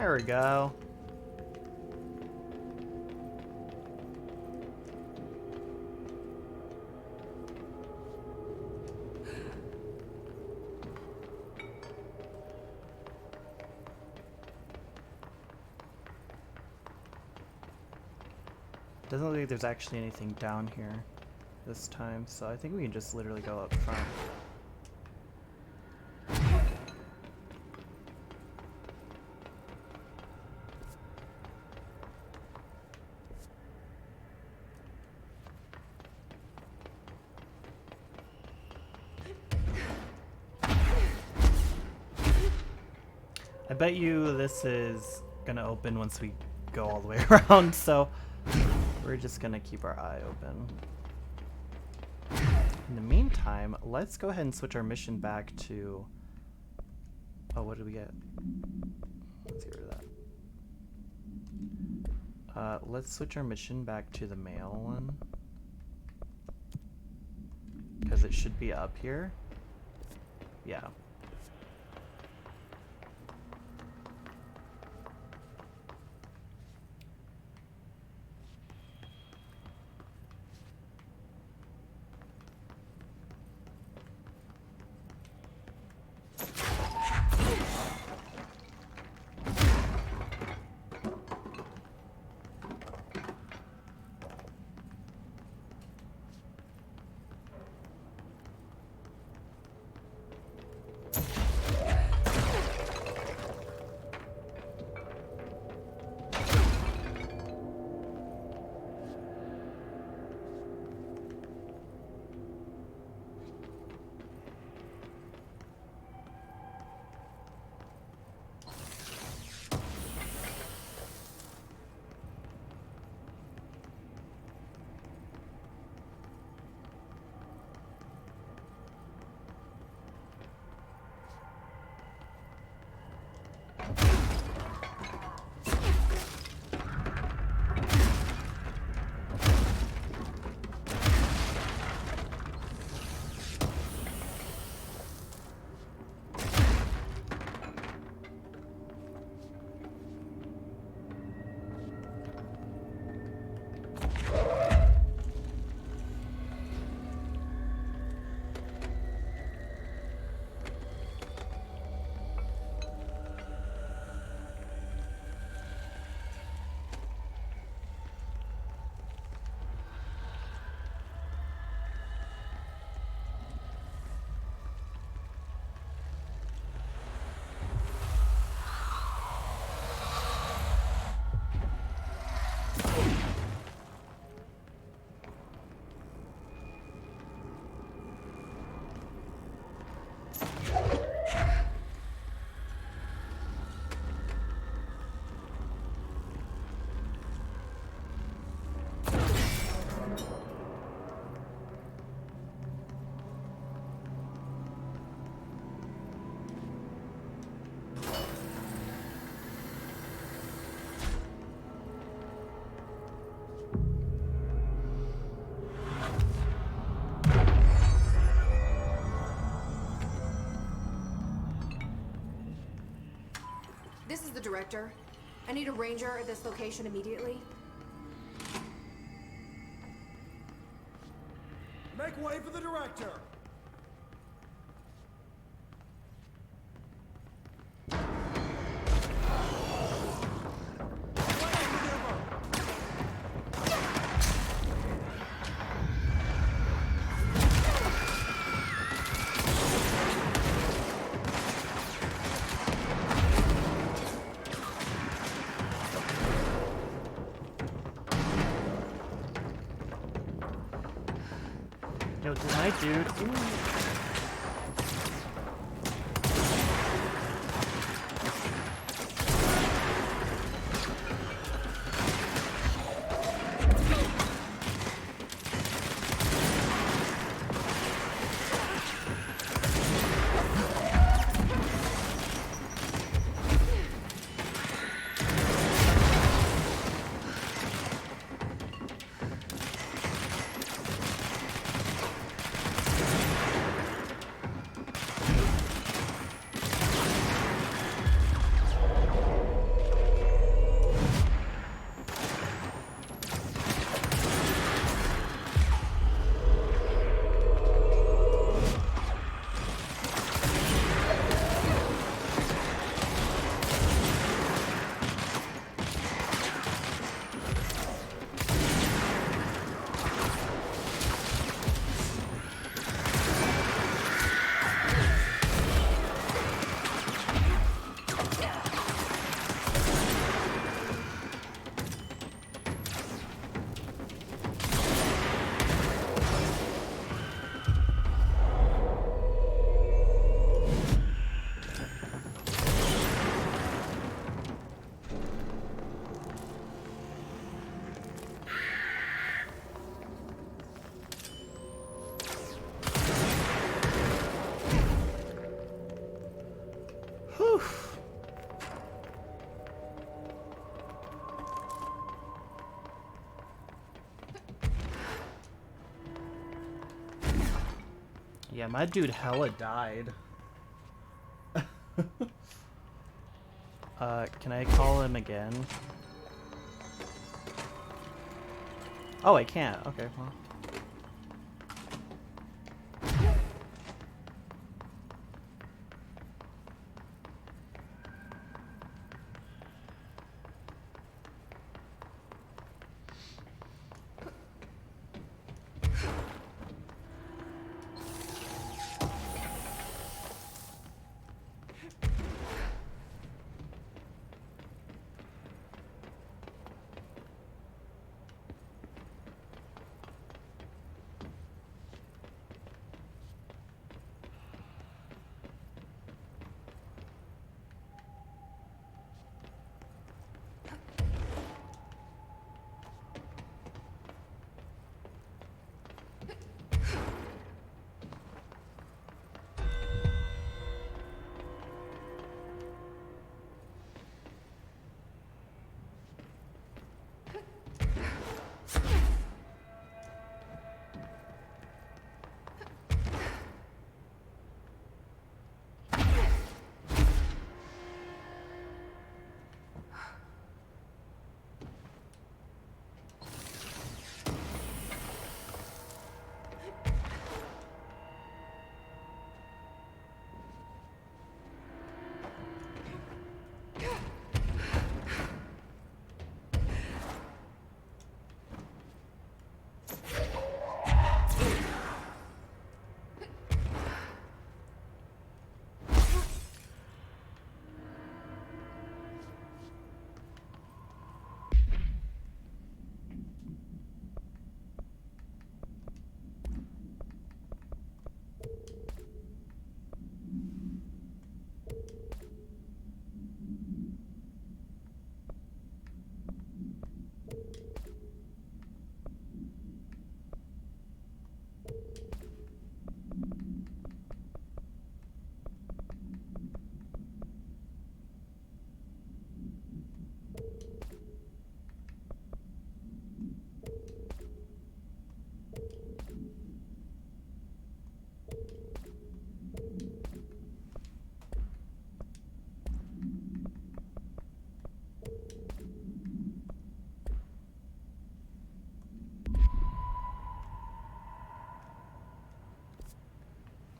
A: There we go. Doesn't look like there's actually anything down here this time, so I think we can just literally go up front. I bet you this is gonna open once we go all the way around, so we're just gonna keep our eye open. In the meantime, let's go ahead and switch our mission back to... Oh, what did we get? Let's get rid of that. Let's switch our mission back to the male one. Because it should be up here. Yeah.
D: This is the director. I need a ranger at this location immediately.
P: Make way for the director!
A: Yo, good night, dude. Ooh. Yeah, my dude hella died. Can I call him again? Oh, I can't. Okay, well.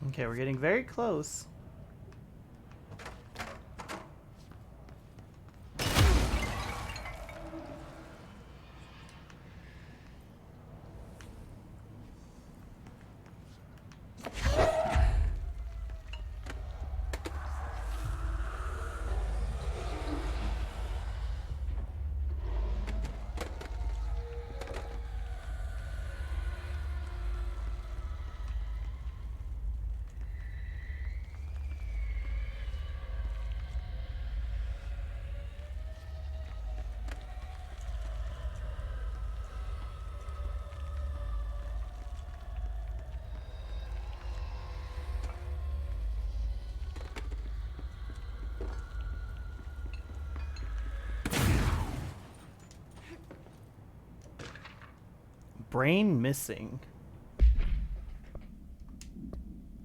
A: Okay, we're getting very close. Brain missing.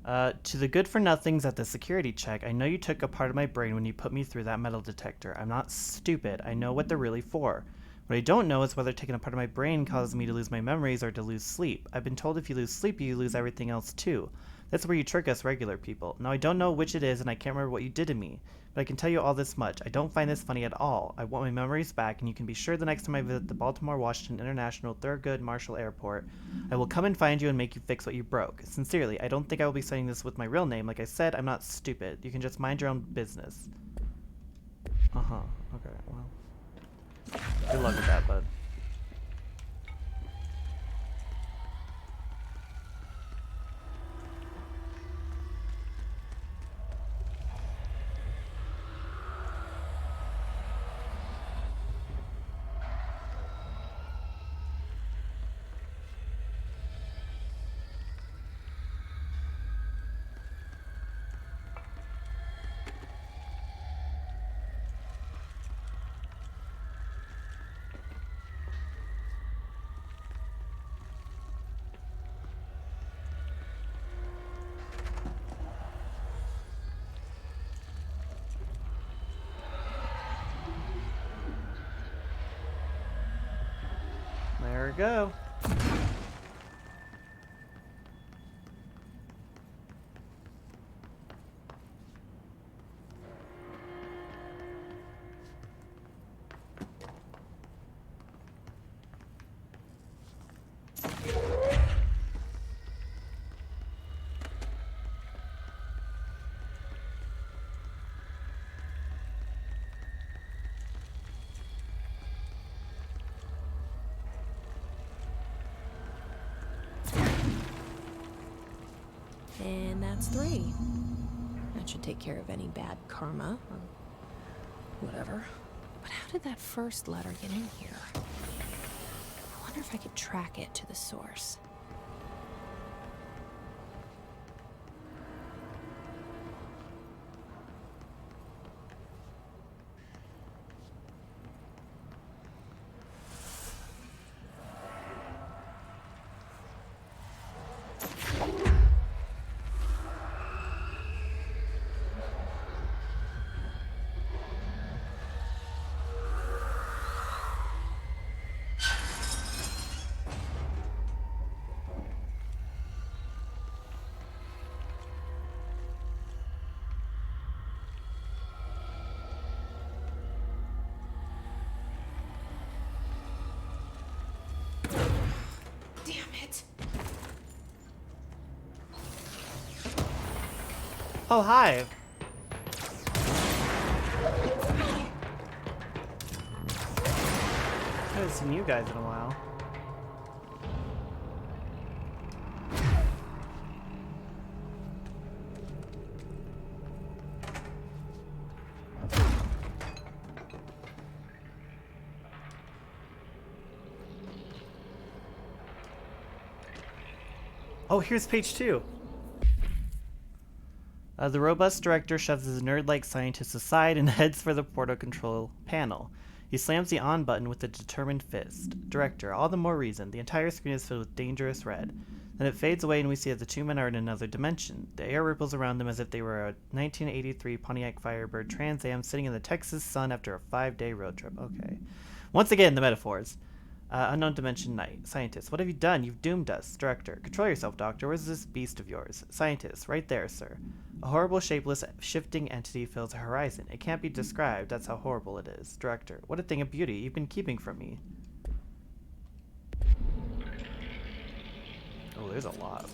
A: To the good-for-nothings at the security check, I know you took a part of my brain when you put me through that metal detector. I'm not stupid. I know what they're really for. What I don't know is whether taking a part of my brain causes me to lose my memories or to lose sleep. I've been told if you lose sleep, you lose everything else too. That's where you trick us regular people. Now, I don't know which it is, and I can't remember what you did to me. But I can tell you all this much. I don't find this funny at all. I want my memories back, and you can be sure the next time I visit the Baltimore-Washington International Thurgood Marshall Airport, I will come and find you and make you fix what you broke. Sincerely, I don't think I will be saying this with my real name. Like I said, I'm not stupid. You can just mind your own business. Uh-huh. Okay, well. Good luck with that, bud. go.
H: And that's 3. That should take care of any bad karma, or whatever. But how did that first letter get in here? I wonder if I could track it to the source.
A: Oh, hi. I haven't seen you guys in a while. Oh, here's page 2. The robust director shoves his nerd-like scientist aside and heads for the portal control panel. He slams the on button with a determined fist. Director, all the more reason. The entire screen is filled with dangerous red. Then it fades away and we see that the two men are in another dimension. The air ripples around them as if they were a 1983 Pontiac Firebird Trans Am sitting in the Texas sun after a 5-day road trip. Okay. Once again, the metaphors. Unknown dimension night. Scientist, what have you done? You've doomed us. Director, control yourself, Doctor. Where's this beast of yours? Scientist, right there, sir. A horrible, shapeless, shifting entity fills the horizon. It can't be described. That's how horrible it is. Director, what a thing of beauty you've been keeping from me. Oh, there's a lot.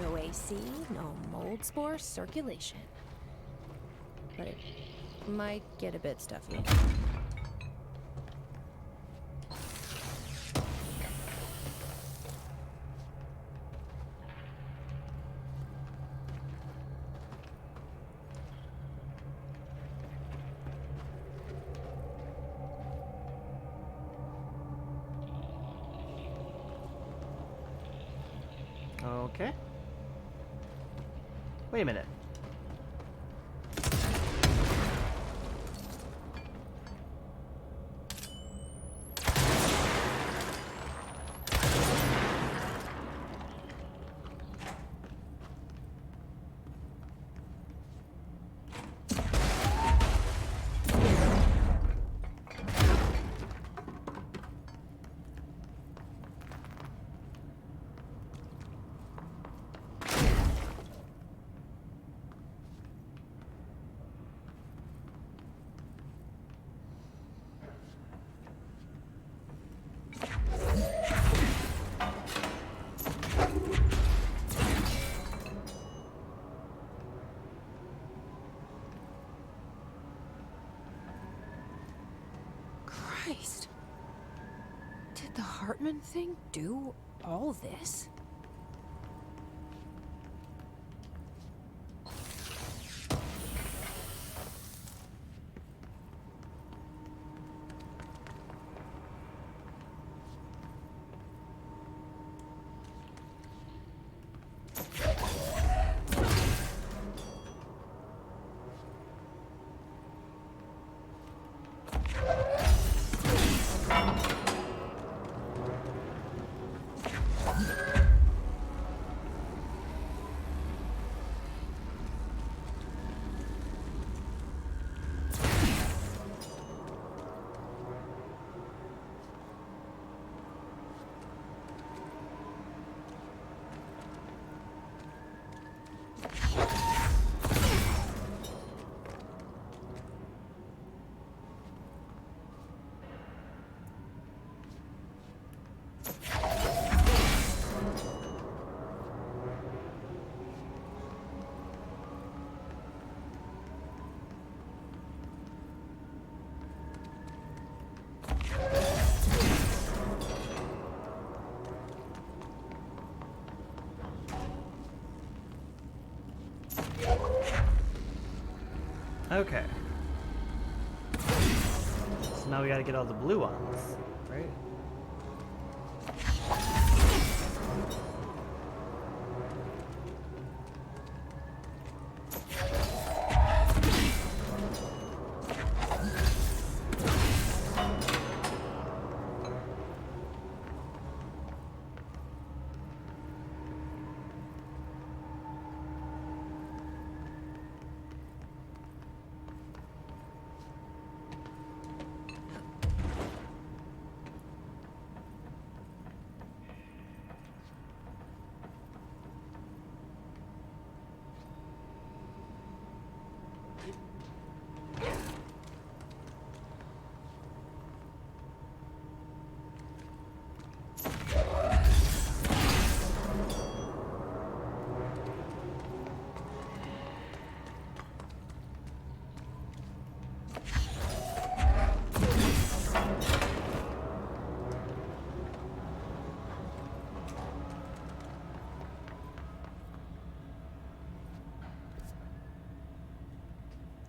H: No AC, no mold spore circulation. But it might get a bit stuffy.
A: Okay. Wait a minute.
H: Christ. Did the Hartman thing do all this?
A: Okay. So now we gotta get all the blue ones, right?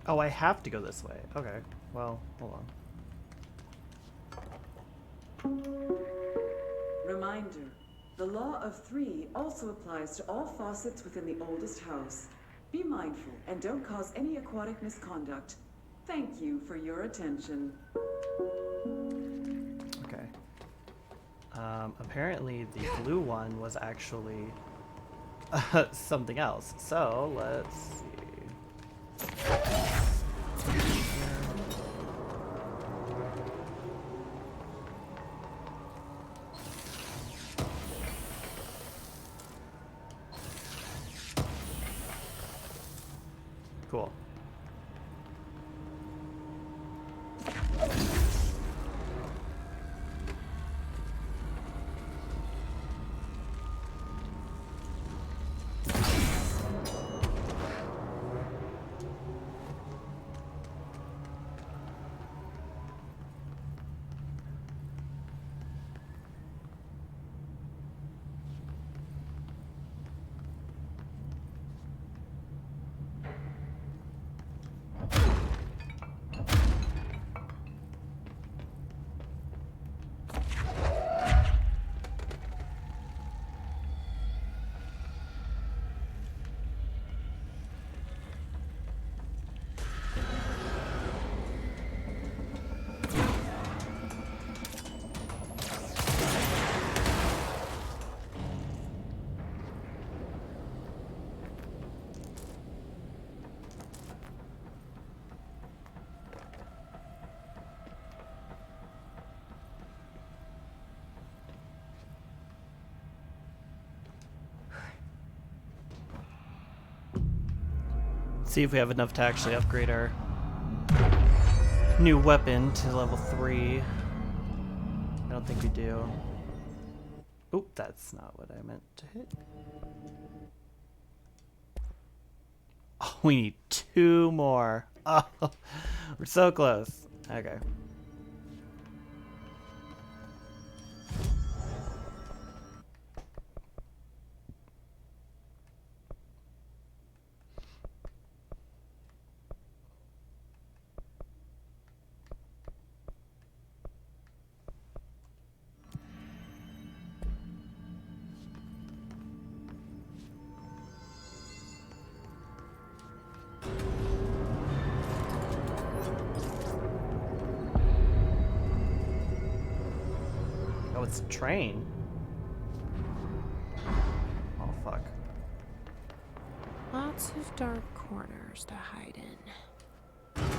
A: Oh, I have to go this way. Okay. Well, hold on.
J: Reminder, the law of three also applies to all faucets within the oldest house. Be mindful and don't cause any aquatic misconduct. Thank you for your attention.
A: Okay. Apparently the blue one was actually something else. So, let's see. Cool. See if we have enough to actually upgrade our new weapon to level 3. I don't think we do. Oop, that's not what I meant to hit. Oh, we need 2 more. Oh, we're so close. Okay. Oh, it's a train.
H: Lots of dark corners to hide in. Okay,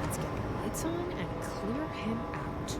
H: let's get the lights on and clear him out.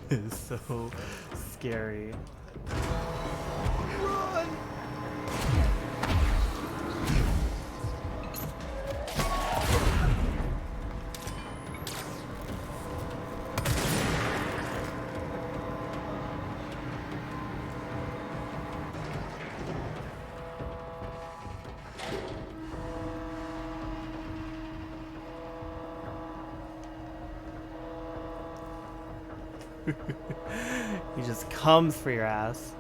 A: It's so scary. Run! He just comes for your ass.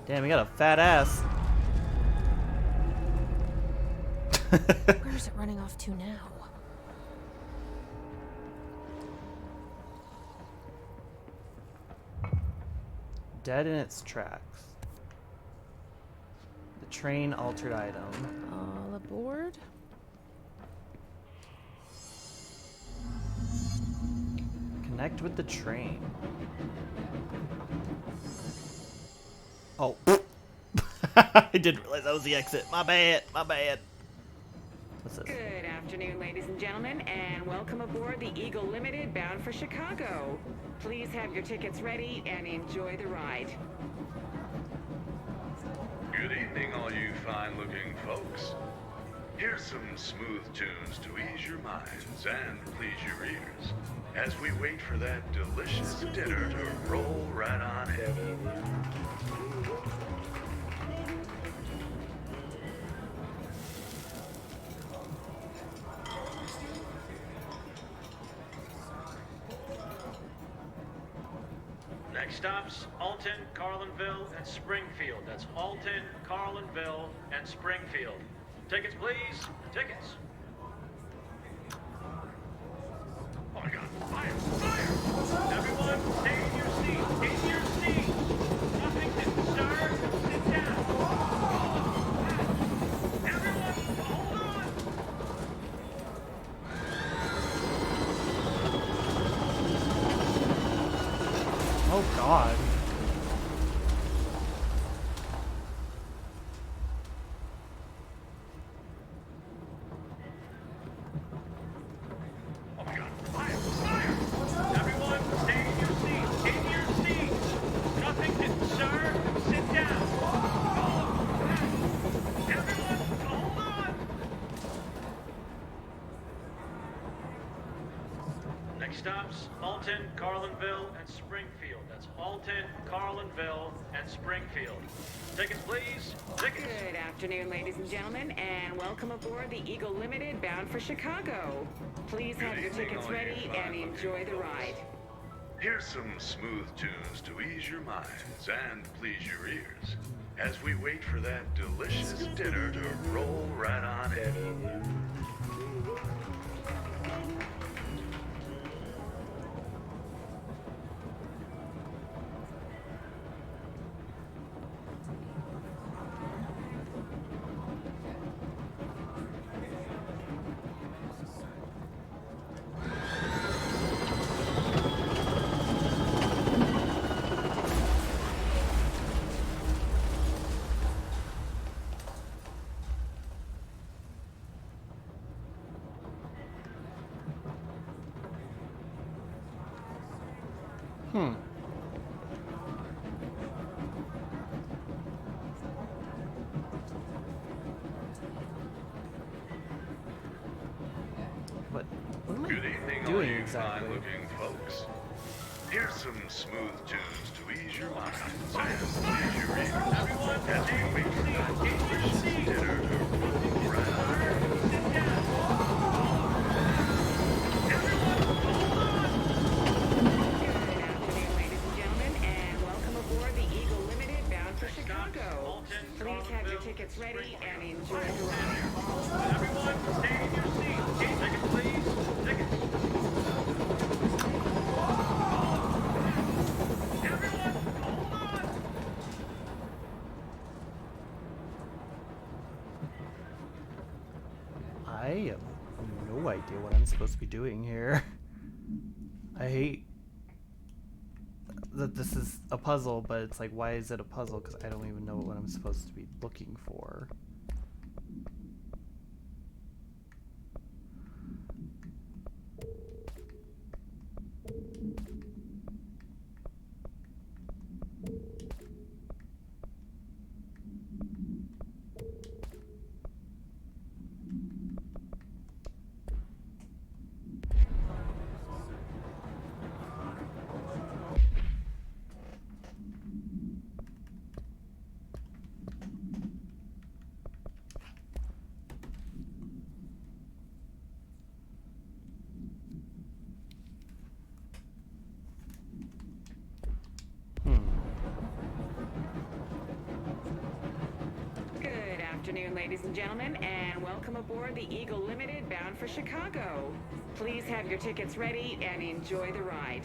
A: Damn, he got a fat ass.
H: Where's it running off to now?
A: Dead in its tracks. The train altered item.
H: All aboard?
A: Connect with the train. Oh. I didn't realize that was the exit. My bad. My bad. What's this?
Q: Good afternoon, ladies and gentlemen, and welcome aboard the Eagle Limited bound for Chicago. Please have your tickets ready and enjoy the ride.
R: Good evening, all you fine-looking folks. Here's some smooth tunes to ease your minds and please your ears as we wait for that delicious dinner to roll right on in.
N: Next stops, Alton, Carlinville, and Springfield. That's Alton, Carlinville, and Springfield. Tickets, please. Tickets. Oh my God! Fire! Fire! Everyone, stay in your seat. In your seat. Nothing to disturb. Sit down. Everyone, hold on.
A: Oh God.
N: Oh my God! Fire! Fire! Everyone, stay in your seat. In your seat. Nothing to disturb. Sit down. Everyone, hold on. Next stops, Alton, Carlinville, and Springfield. That's Alton, Carlinville, and Springfield. Tickets, please. Tickets.
Q: Good afternoon, ladies and gentlemen, and welcome aboard the Eagle Limited bound for Chicago. Please have your tickets ready and enjoy the ride.
R: Here's some smooth tunes to ease your minds and please your ears as we wait for that delicious dinner to roll right on in.
A: Hmm. What am I
R: Good evening, all
A: doing
R: you
A: exactly?
R: fine-looking folks. Here's some smooth tunes to ease your minds and please your ears as we wait for that delicious dinner to roll right on in.
Q: Ladies and gentlemen, and welcome aboard the Eagle Limited bound for Chicago. Please have your tickets ready and enjoy the ride.
N: Everyone, stay in your seats. Tickets, please. Tickets. Everyone, hold on.
A: I have no idea what I'm supposed to be doing here. I hate that this is a puzzle, but it's like, why is it a puzzle? Because I don't even know what I'm supposed to be looking for.
Q: Good afternoon, ladies and gentlemen, and welcome aboard the Eagle Limited bound for Chicago. Please have your tickets ready and enjoy the ride.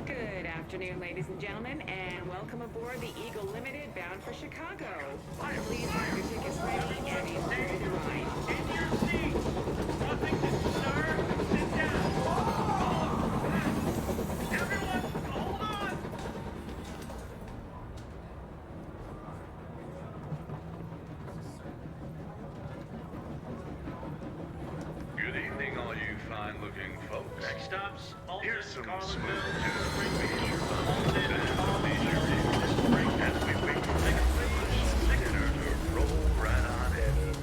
Q: Good afternoon, ladies and gentlemen, and welcome aboard the Eagle Limited bound for Chicago. Please have your tickets ready and enjoy the ride.
N: In your seats. Washington, sir. Sit down. Everyone, hold on.
R: Good evening, all you fine-looking folks.
N: Next stops, Alton,
R: Here's some
N: Carlinville,
R: smooth tunes to
N: Springfield.
R: ease your minds
N: Alton,
R: and please
N: Carlinville,
R: your ears
N: Springfield.
R: as we wait for that delicious dinner to roll right on in.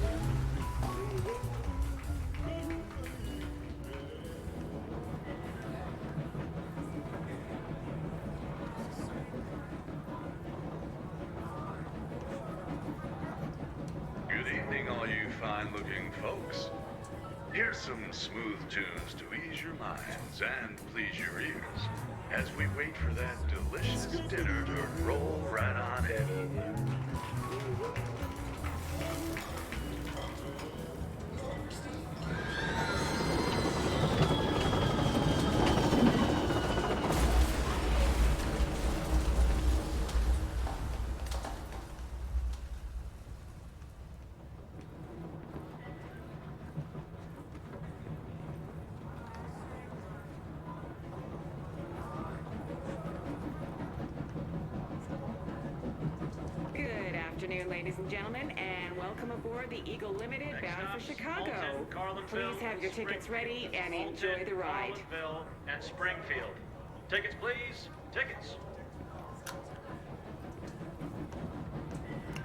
R: Good evening, all you fine-looking folks. Here's some smooth tunes to ease your minds and please your ears as we wait for that delicious dinner to roll right on in.
Q: Good afternoon, ladies and gentlemen, and welcome aboard the Eagle Limited bound for Chicago.
N: Alton, Carlinville,
Q: Please have your tickets ready and
N: Alton,
Q: enjoy the ride.
N: Carlinville, and Springfield. Tickets, please. Tickets.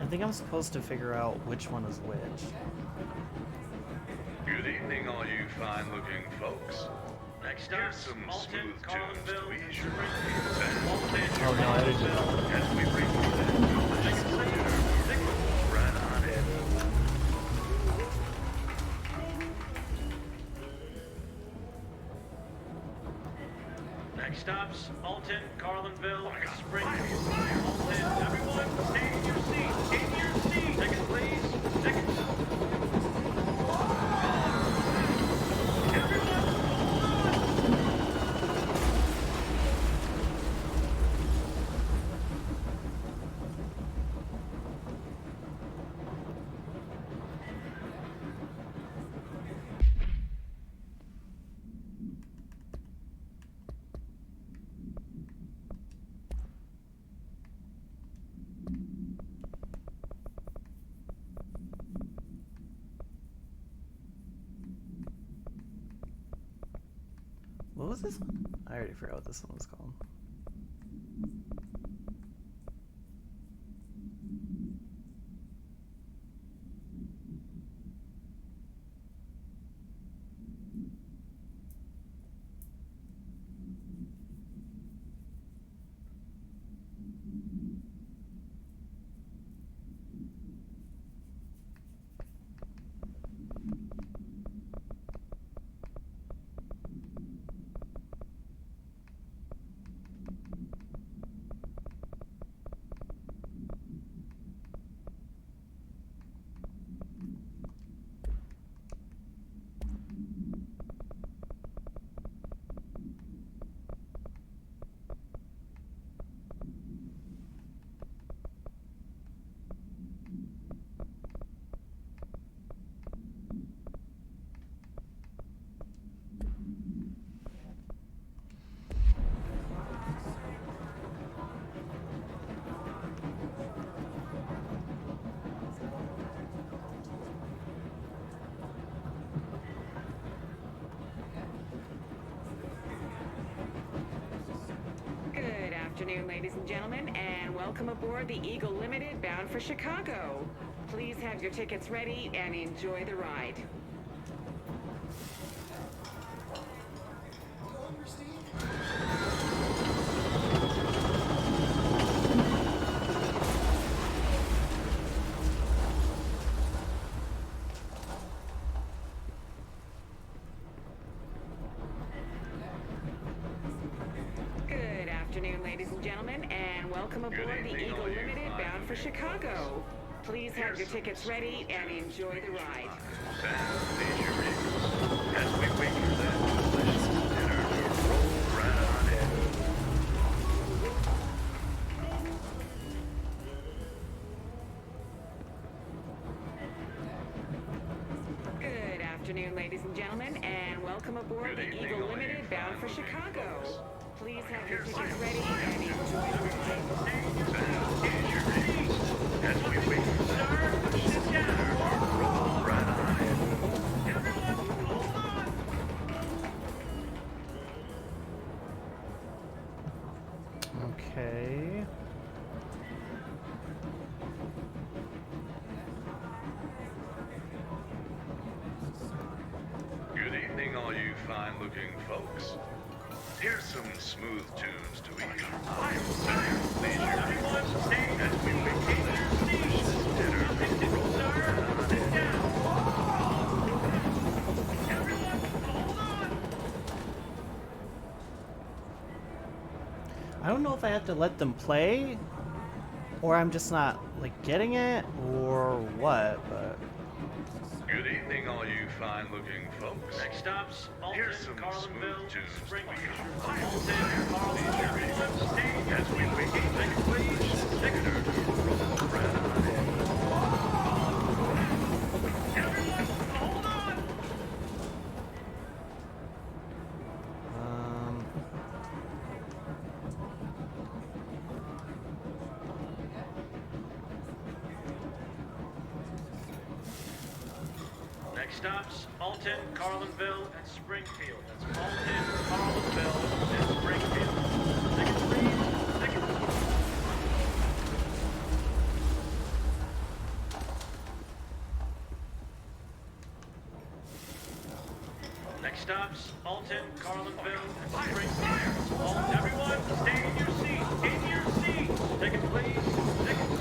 A: I think I'm supposed to figure out which one is which.
R: Good evening, all you fine-looking folks.
N: Next
R: Here's
N: stop,
R: some
N: Alton,
R: smooth tunes to
N: Carlinville,
R: ease your minds
N: Alton,
A: Oh no, I didn't do that.
R: as we wait for that delicious dinner to roll right on in.
N: Next stops, Alton, Carlinville, and Springfield. Alton, everyone, stay in your seats. In your seats. Tickets, please. Tickets. Everyone, hold on.
A: was this one? I already forgot what this one was called.
Q: Good afternoon, ladies and gentlemen, and welcome aboard the Eagle Limited bound for Chicago. Please have your tickets ready and enjoy the ride. Good afternoon, ladies and gentlemen, and welcome aboard the Eagle Limited bound for Chicago. Please have your tickets ready and enjoy the ride.
R: As we wait for that delicious dinner to roll right on in.
Q: Good afternoon, ladies and gentlemen, and welcome aboard the Eagle Limited bound for Chicago. Please have your tickets ready and enjoy the ride.
R: As we wait for that delicious dinner to roll right on in.
A: Okay.
R: Good evening, all you fine-looking folks. Here's some smooth tunes to ease your minds and please your ears as we wait for that delicious dinner to roll right on in.
A: I don't know if I have to let them play, or I'm just not like getting it, or what. But
R: Good evening, all you fine-looking folks.
N: Next stops, Alton,
R: Here's some
N: Carlinville,
R: smooth tunes to
N: Springfield.
R: ease your
N: Alton, Carlinville,
R: as we wait for that delicious dinner to roll right on in.
N: Next stops, Alton, Carlinville, and Springfield. That's Alton, Carlinville, and Springfield. Tickets, please. Tickets. Next stops, Alton, Carlinville, and Springfield. Alton, everyone, stay in your seats. In your seats. Tickets, please. Tickets.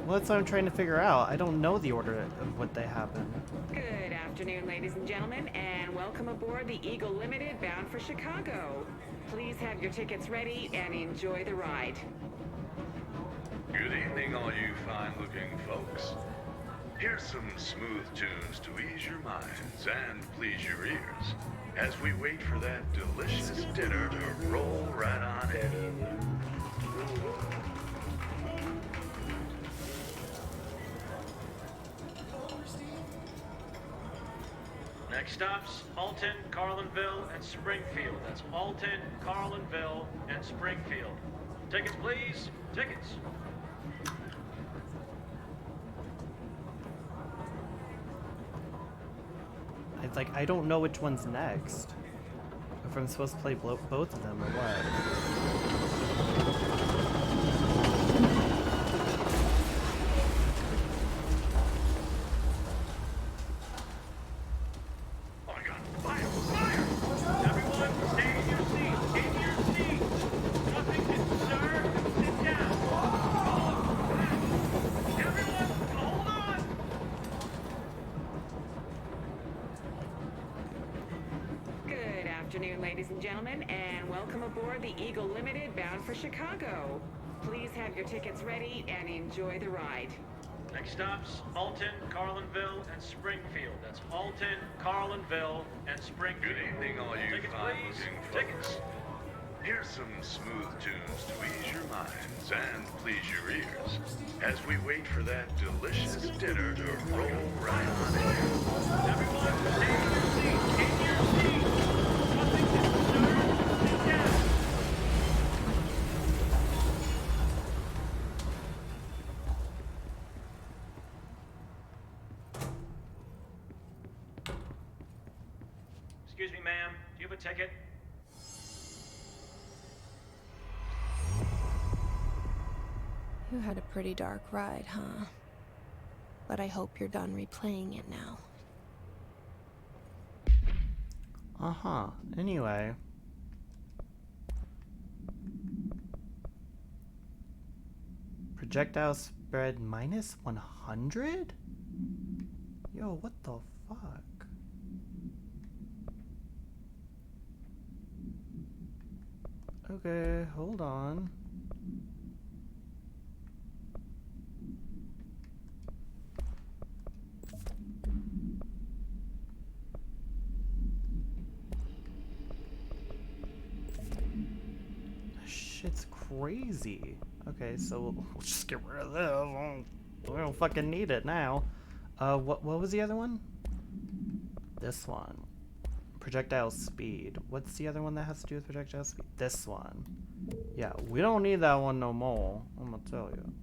A: well, that's what I'm trying to figure out. I don't know the order of what they happen.
Q: Good afternoon, ladies and gentlemen, and welcome aboard the Eagle Limited bound for Chicago. Please have your tickets ready and enjoy the ride.
R: Good evening, all you fine-looking folks. Here's some smooth tunes to ease your minds and please your ears as we wait for that delicious dinner to roll right on in.
N: Next stops, Alton, Carlinville, and Springfield. That's Alton, Carlinville, and Springfield. Tickets, please. Tickets.
A: It's like, I don't know which one's next. If I'm supposed to play both of them or what.
Q: Good afternoon, ladies and gentlemen, and welcome aboard the Eagle Limited bound for Chicago. Please have your tickets ready and enjoy the ride.
N: Next stops, Alton, Carlinville, and Springfield. That's Alton, Carlinville, and Springfield.
R: Good evening, all you
N: Tickets,
R: fine-looking
N: please.
R: folks. Here's some smooth tunes to ease your minds and please your ears as we wait for that delicious dinner to roll right on in.
N: Everyone, stay in your seats. In your seats. Nothing to disturb. Sit down. Excuse me, ma'am. Do you have a ticket?
H: You had a pretty dark ride, huh? But I hope you're done replaying it now.
A: Uh-huh. Anyway. Projectile spread minus 100? Yo, what the fuck? Okay, hold on. Shit's crazy. Okay, so we'll just get rid of this. We don't fucking need it now. What was the other one? This one. Projectile speed. What's the other one that has to do with projectile speed? This one. Yeah, we don't need that one no more. I'm gonna tell you.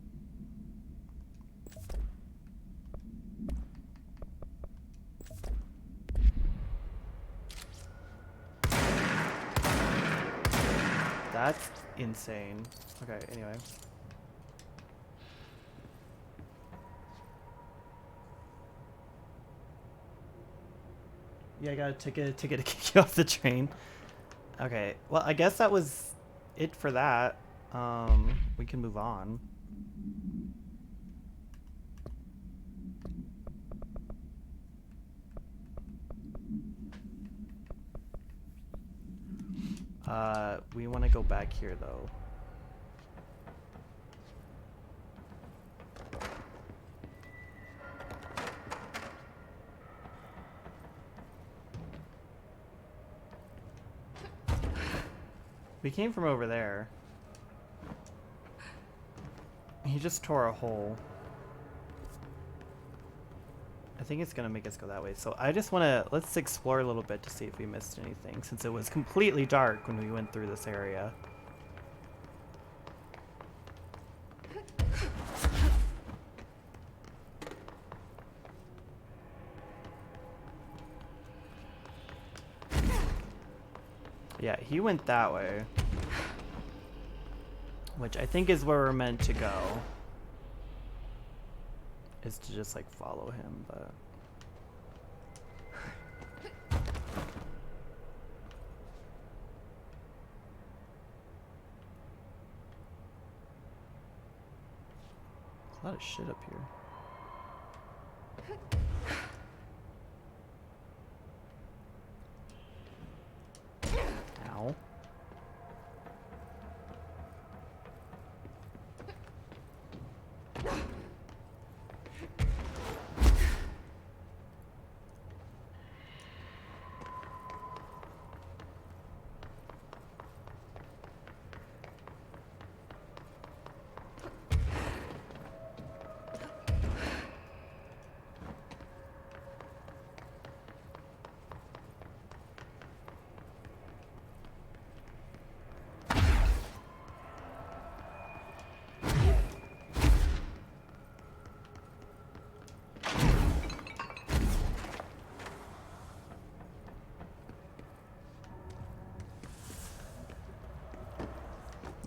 A: That's insane. Okay, anyway. Yeah, I got a ticket to kick you off the train. Okay, well, I guess that was it for that. We can move on. We want to go back here, though. We came from over there. He just tore a hole. I think it's gonna make us go that way. So I just wanna, let's explore a little bit to see if we missed anything, since it was completely dark when we went through this area. Yeah, he went that way. Which I think is where we're meant to go. Is to just like follow him, but... There's a lot of shit up here. Ow.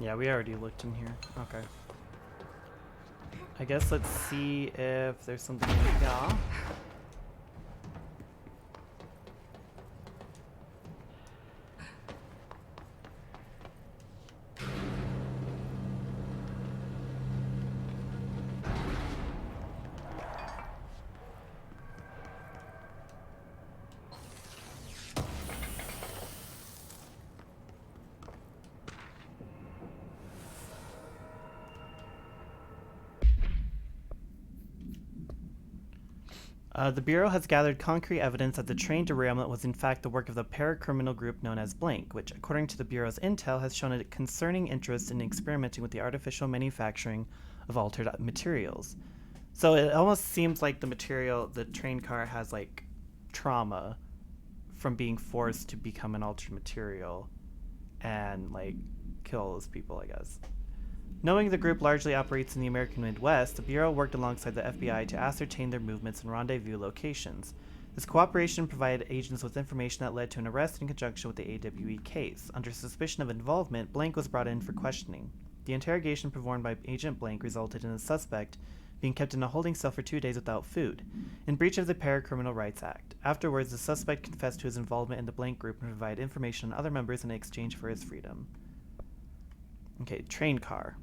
A: Yeah, we already looked in here. Okay. I guess let's see if there's something in here. The Bureau has gathered concrete evidence that the train derailment was in fact the work of the paracriminal group known as Blank, which, according to the Bureau's intel, has shown a concerning interest in experimenting with the artificial manufacturing of altered materials. So it almost seems like the train car has, like, trauma from being forced to become an altered material and, like, kill all those people, I guess. Knowing the group largely operates in the American Midwest, the Bureau worked alongside the FBI to ascertain their movements and rendezvous locations. This cooperation provided agents with information that led to an arrest in conjunction with the AWE case. Under suspicion of involvement, Blank was brought in for questioning. The interrogation performed by Agent Blank resulted in the suspect being kept in a holding cell for 2 days without food, in breach of the Paracriminal Rights Act. Afterwards, the suspect confessed to his involvement in the Blank group and provided information on other members in exchange for his freedom. Okay, train car.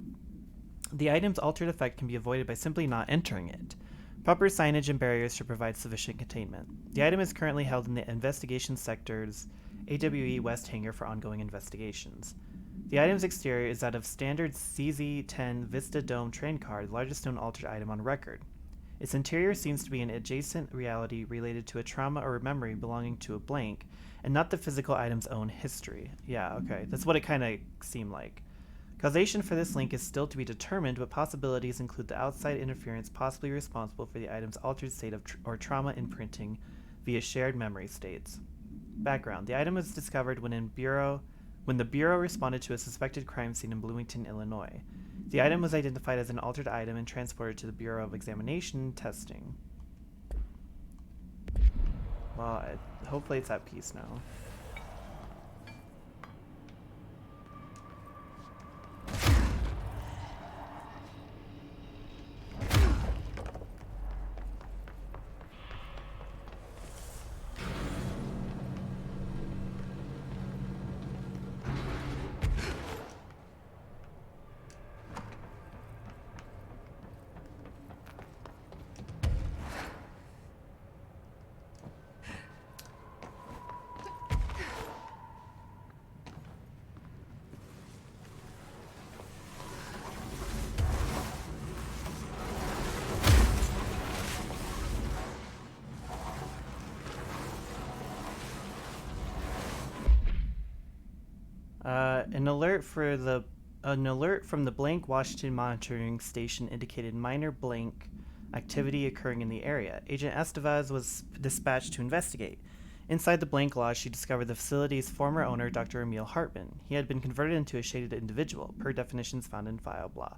A: The item's altered effect can be avoided by simply not entering it. Proper signage and barriers should provide sufficient containment. The item is currently held in the Investigation Sector's AWE West hangar for ongoing investigations. The item's exterior is that of standard CZ-10 Vista Dome train car, the largest known altered item on record. Its interior seems to be an adjacent reality related to a trauma or a memory belonging to a Blank, and not the physical item's own history. Yeah, okay, that's what it kind of seemed like. Causation for this link is still to be determined, but possibilities include the outside interference possibly responsible for the item's altered state of or trauma imprinting via shared memory states. Background: the item was discovered when the Bureau responded to a suspected crime scene in Bloomington, Illinois. The item was identified as an altered item and transported to the Bureau of Examination and Testing. Well, hopefully it's at peace now. An alert from the Blank Washington monitoring station indicated minor Blank activity occurring in the area. Agent Estevez was dispatched to investigate. Inside the Blank lodge, she discovered the facility's former owner, Dr. Emil Hartman. He had been converted into a shaded individual, per definitions found in file blah,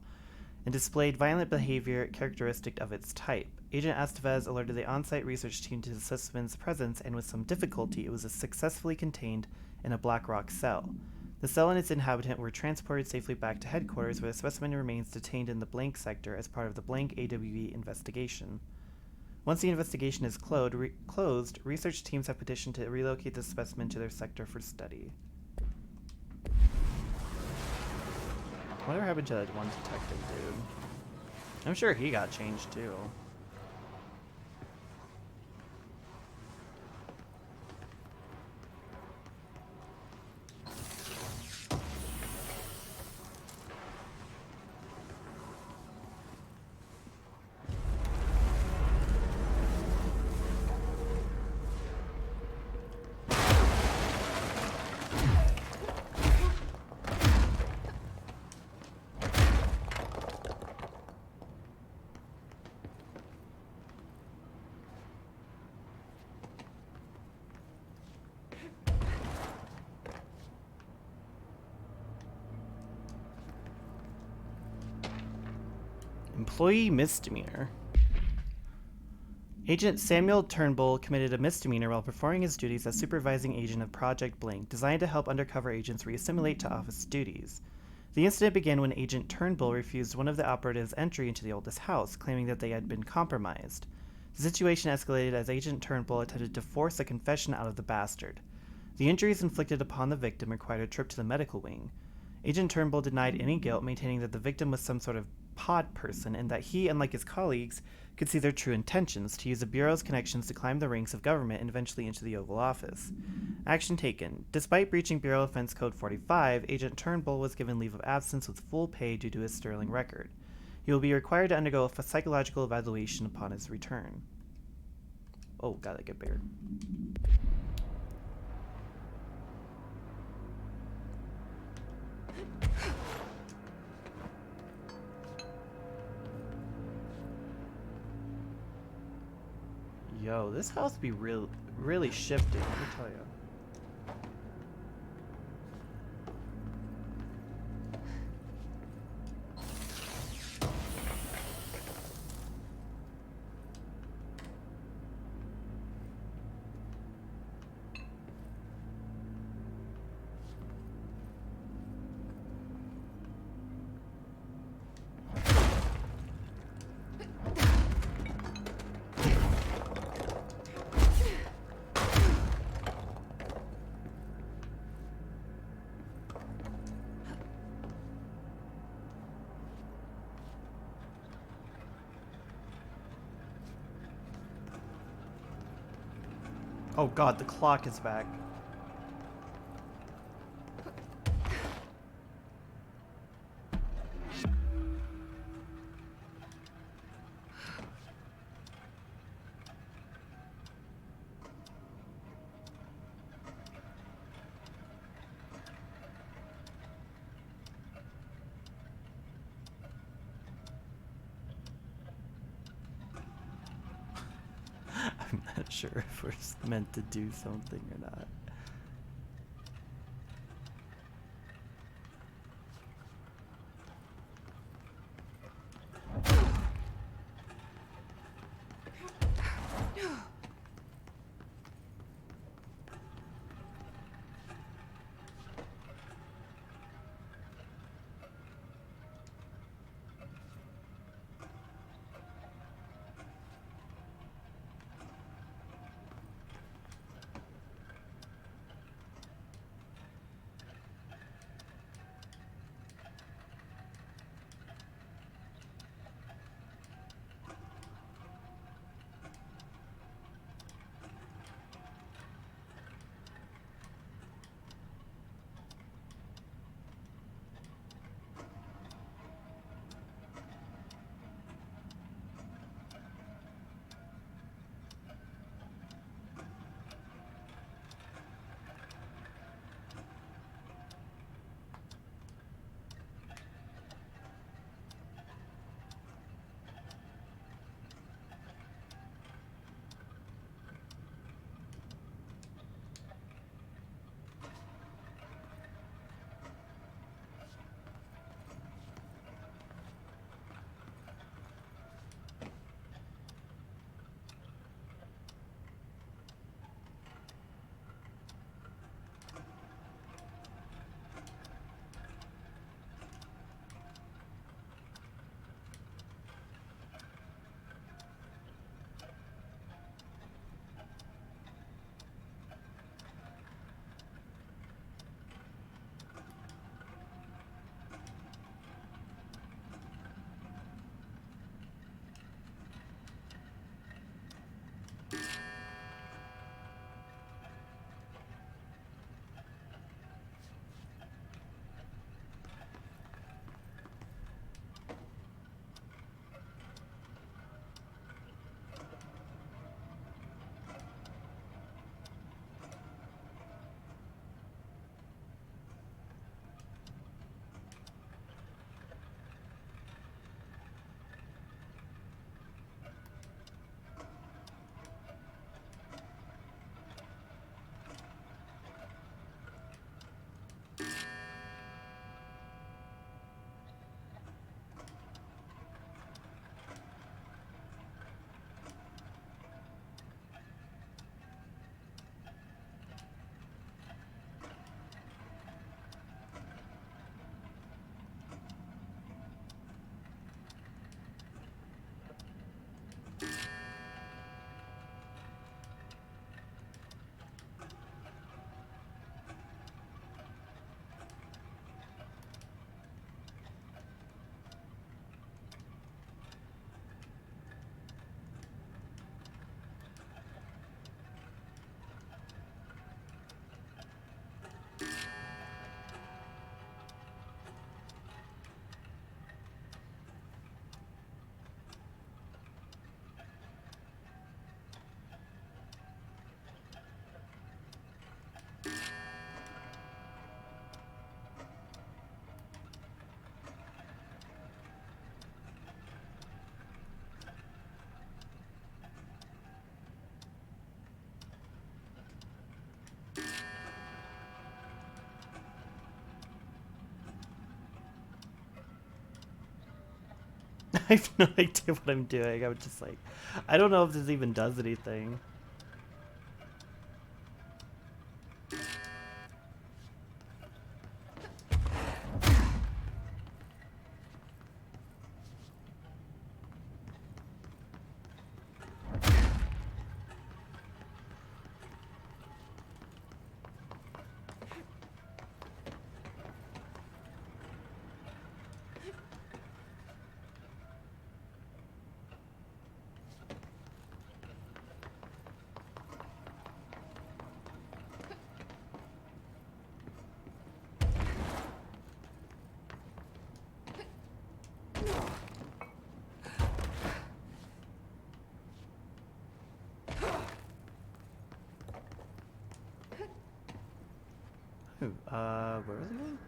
A: and displayed violent behavior characteristic of its type. Agent Estevez alerted the on-site research team to the specimen's presence, and with some difficulty, it was successfully contained in a black rock cell. The cell and its inhabitant were transported safely back to headquarters, where the specimen remains detained in the Blank sector as part of the Blank AWE investigation. Once the investigation is closed, research teams have petitioned to relocate the specimen to their sector for study. Whatever happened to that one detective dude? I'm sure he got changed too. Employee misdemeanor. Agent Samuel Turnbull committed a misdemeanor while performing his duties as supervising agent of Project Blank, designed to help undercover agents reassimilate to office duties. The incident began when Agent Turnbull refused one of the operatives entry into the oldest house, claiming that they had been compromised. The situation escalated as Agent Turnbull attempted to force a confession out of the bastard. The injuries inflicted upon the victim required a trip to the medical wing. Agent Turnbull denied any guilt, maintaining that the victim was some sort of pod person and that he, unlike his colleagues, could see their true intentions, to use the Bureau's connections to climb the ranks of government and eventually into the Oval Office. Action taken. Despite breaching Bureau Offense Code 45, Agent Turnbull was given leave of absence with full pay due to his sterling record. He will be required to undergo a psychological evaluation upon his return. Oh, gotta get bigger. Yo, this house be really shifting, let me tell you. Oh god, the clock is back. I'm not sure if we're meant to do something or not. I have no idea what I'm doing. I'm just like, I don't know if this even does anything. Where was he going?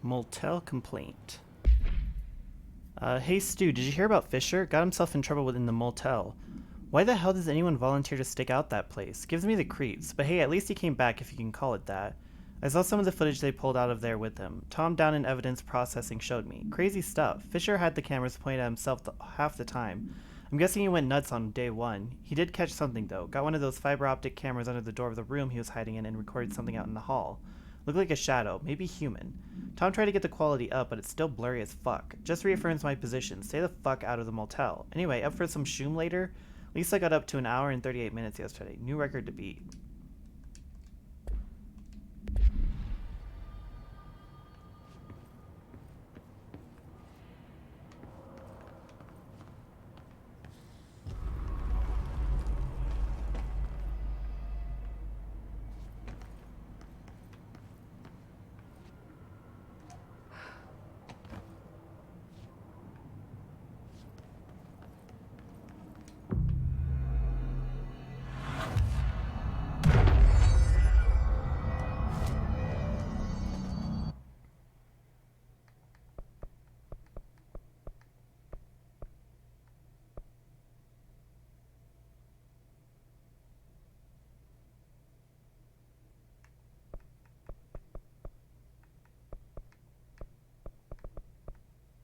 A: Motel complaint. Hey Stu, did you hear about Fisher? Got himself in trouble within the motel. Why the hell does anyone volunteer to stick out that place? Gives me the creeps, but hey, at least he came back if you can call it that. I saw some of the footage they pulled out of there with him. Tom down in evidence processing showed me. Crazy stuff. Fisher had the cameras pointed at himself half the time. I'm guessing he went nuts on day one. He did catch something though. Got one of those fiber optic cameras under the door of the room he was hiding in and recorded something out in the hall. Looked like a shadow, maybe human. Tom tried to get the quality up, but it's still blurry as fuck. Just reaffirms my position. Stay the fuck out of the motel. Anyway, up for some shoom later? At least I got up to 1 hour and 38 minutes yesterday. New record to beat.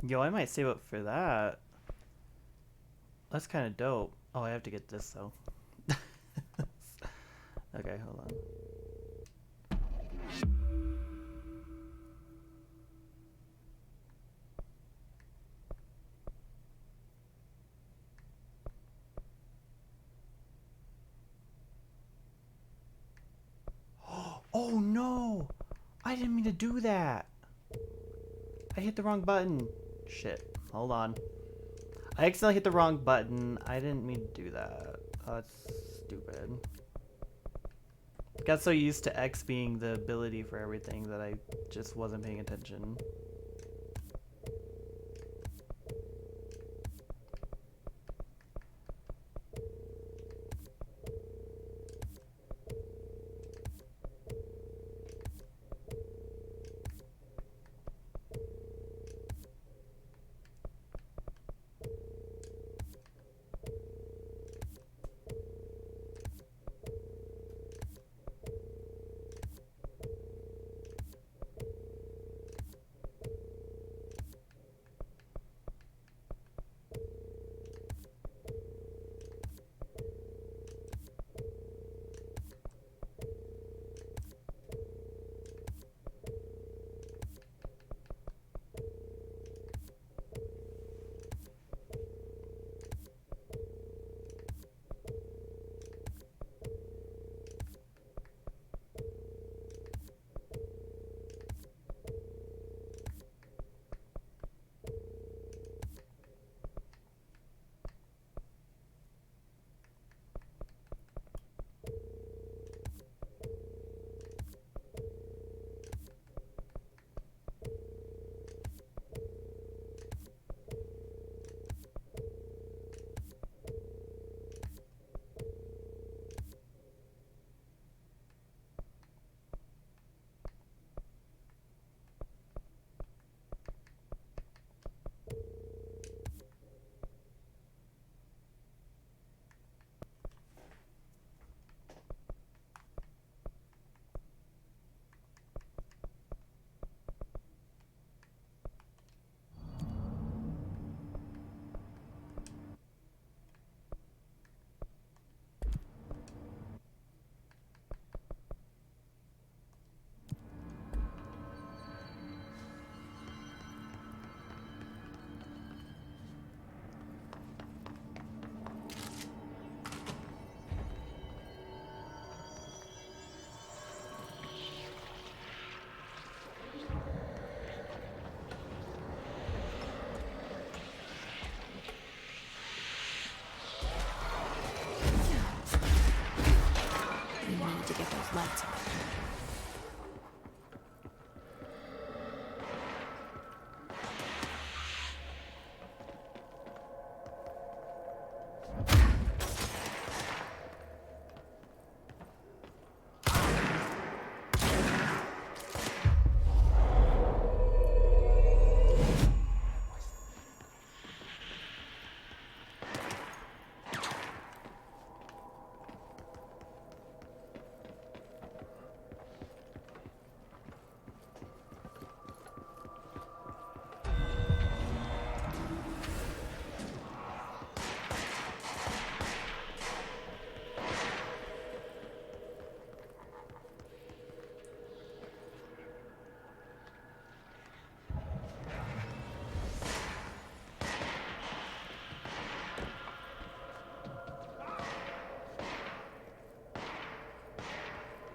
A: Yo, I might save up for that. That's kind of dope. Oh, I have to get this though. Okay, hold on. Oh no! I didn't mean to do that! I hit the wrong button. Shit. Hold on. I accidentally hit the wrong button. I didn't mean to do that. Oh, that's stupid. Got so used to X being the ability for everything that I just wasn't paying attention.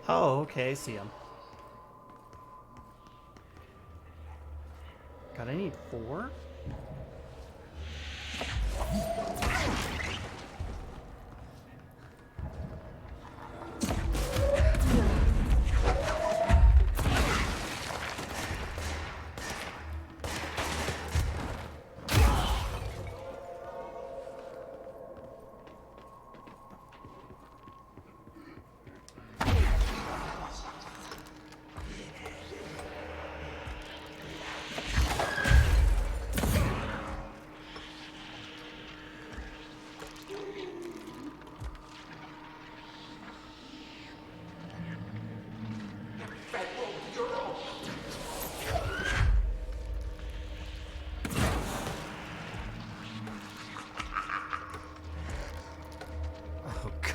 A: Oh, okay, I see him. God, I need 4?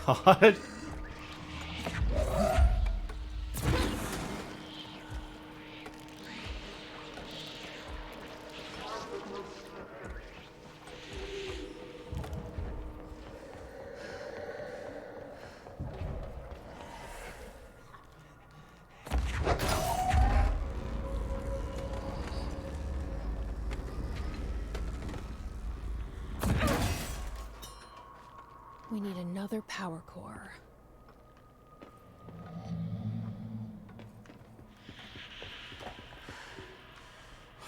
A: God.
H: We need another power core.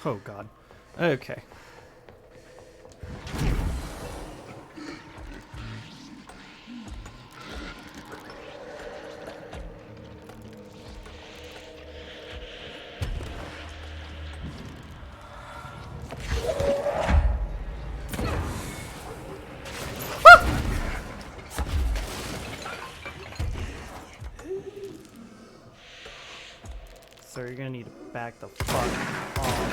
A: Oh, God. Okay. So you're gonna need to back the fuck off.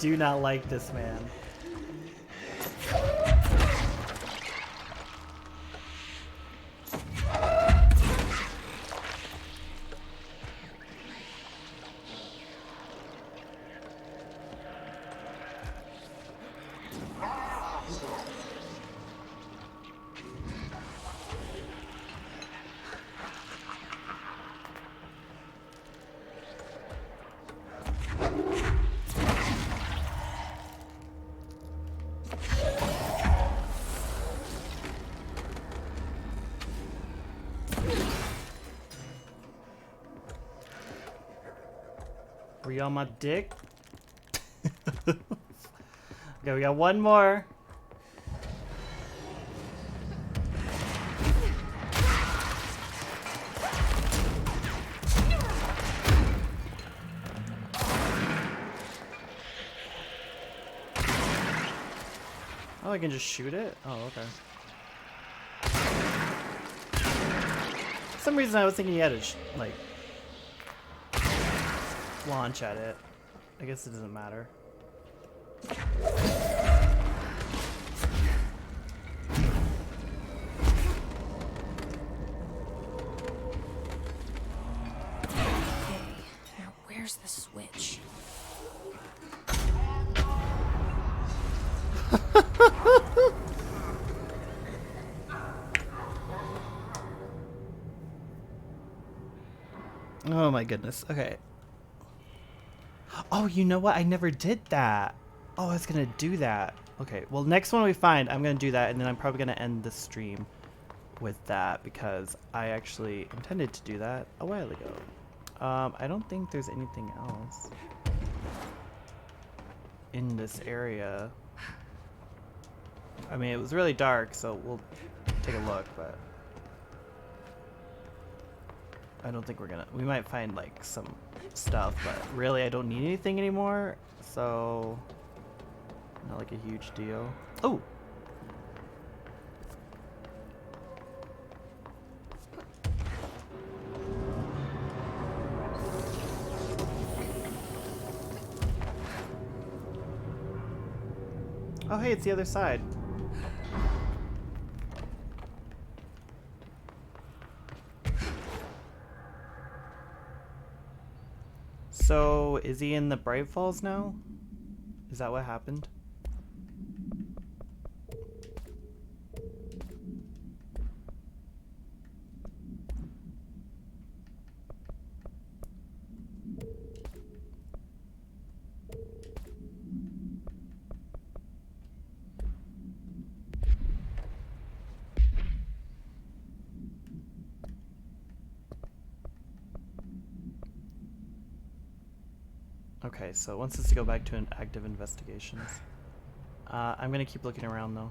A: do not like this man. Were you on my dick? Okay, we got one more. Oh, I can just shoot it? Oh, okay. For some reason I was thinking you had to, like, launch at it. I guess it doesn't matter.
H: Okay, now where's the switch?
A: Oh my goodness. Okay. Oh, you know what? I never did that. Oh, I was gonna do that. Okay, well, next one we find, I'm gonna do that, and then I'm probably gonna end the stream with that because I actually intended to do that a while ago. I don't think there's anything else in this area. I mean, it was really dark, so we'll take a look, but I don't think we're gonna. We might find like some stuff, but really I don't need anything anymore, so not like a huge deal. Oh! Oh hey, it's the other side. So, is he in the Bright Falls now? Is that what happened? Okay, so it wants us to go back to an active investigations. I'm gonna keep looking around though.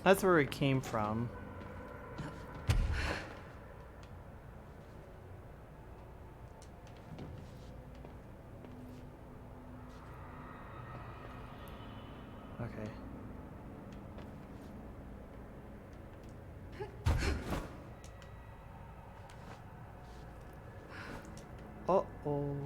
A: That's where it came from. Okay. Uh-oh.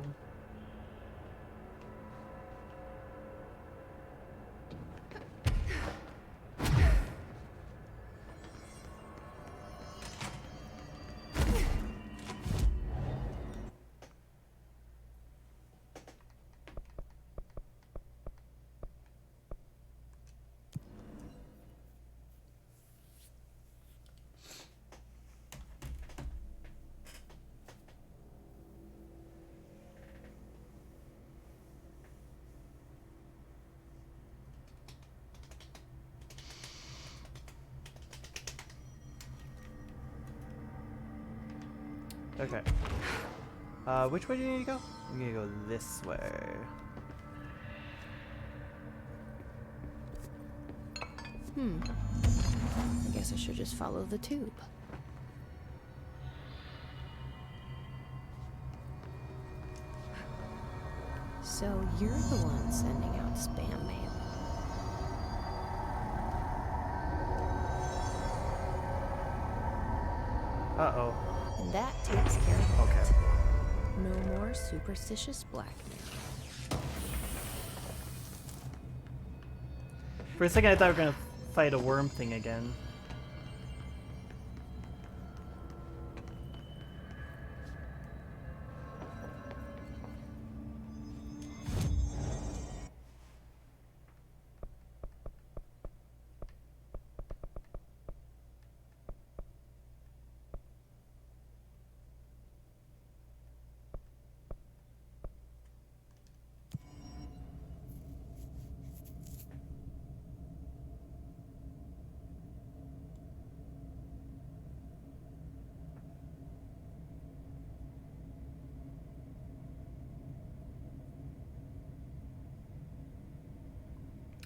A: Okay. Which way do you need to go? I'm gonna go this way.
H: I guess I should just follow the tube. So you're the one sending out spam mail.
A: Uh-oh.
H: And that takes care of it.
A: Okay.
H: No more superstitious blackmail.
A: For a second I thought we were gonna fight a worm thing again.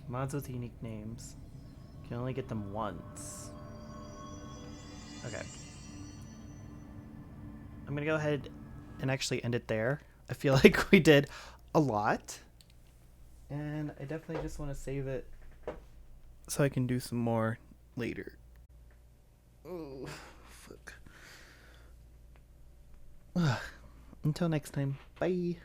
A: Mods with unique names. You can only get them once. Okay. I'm gonna go ahead and actually end it there. I feel like we did a lot. And I definitely just want to save it so I can do some more later. Oh, fuck. Until next time. Bye.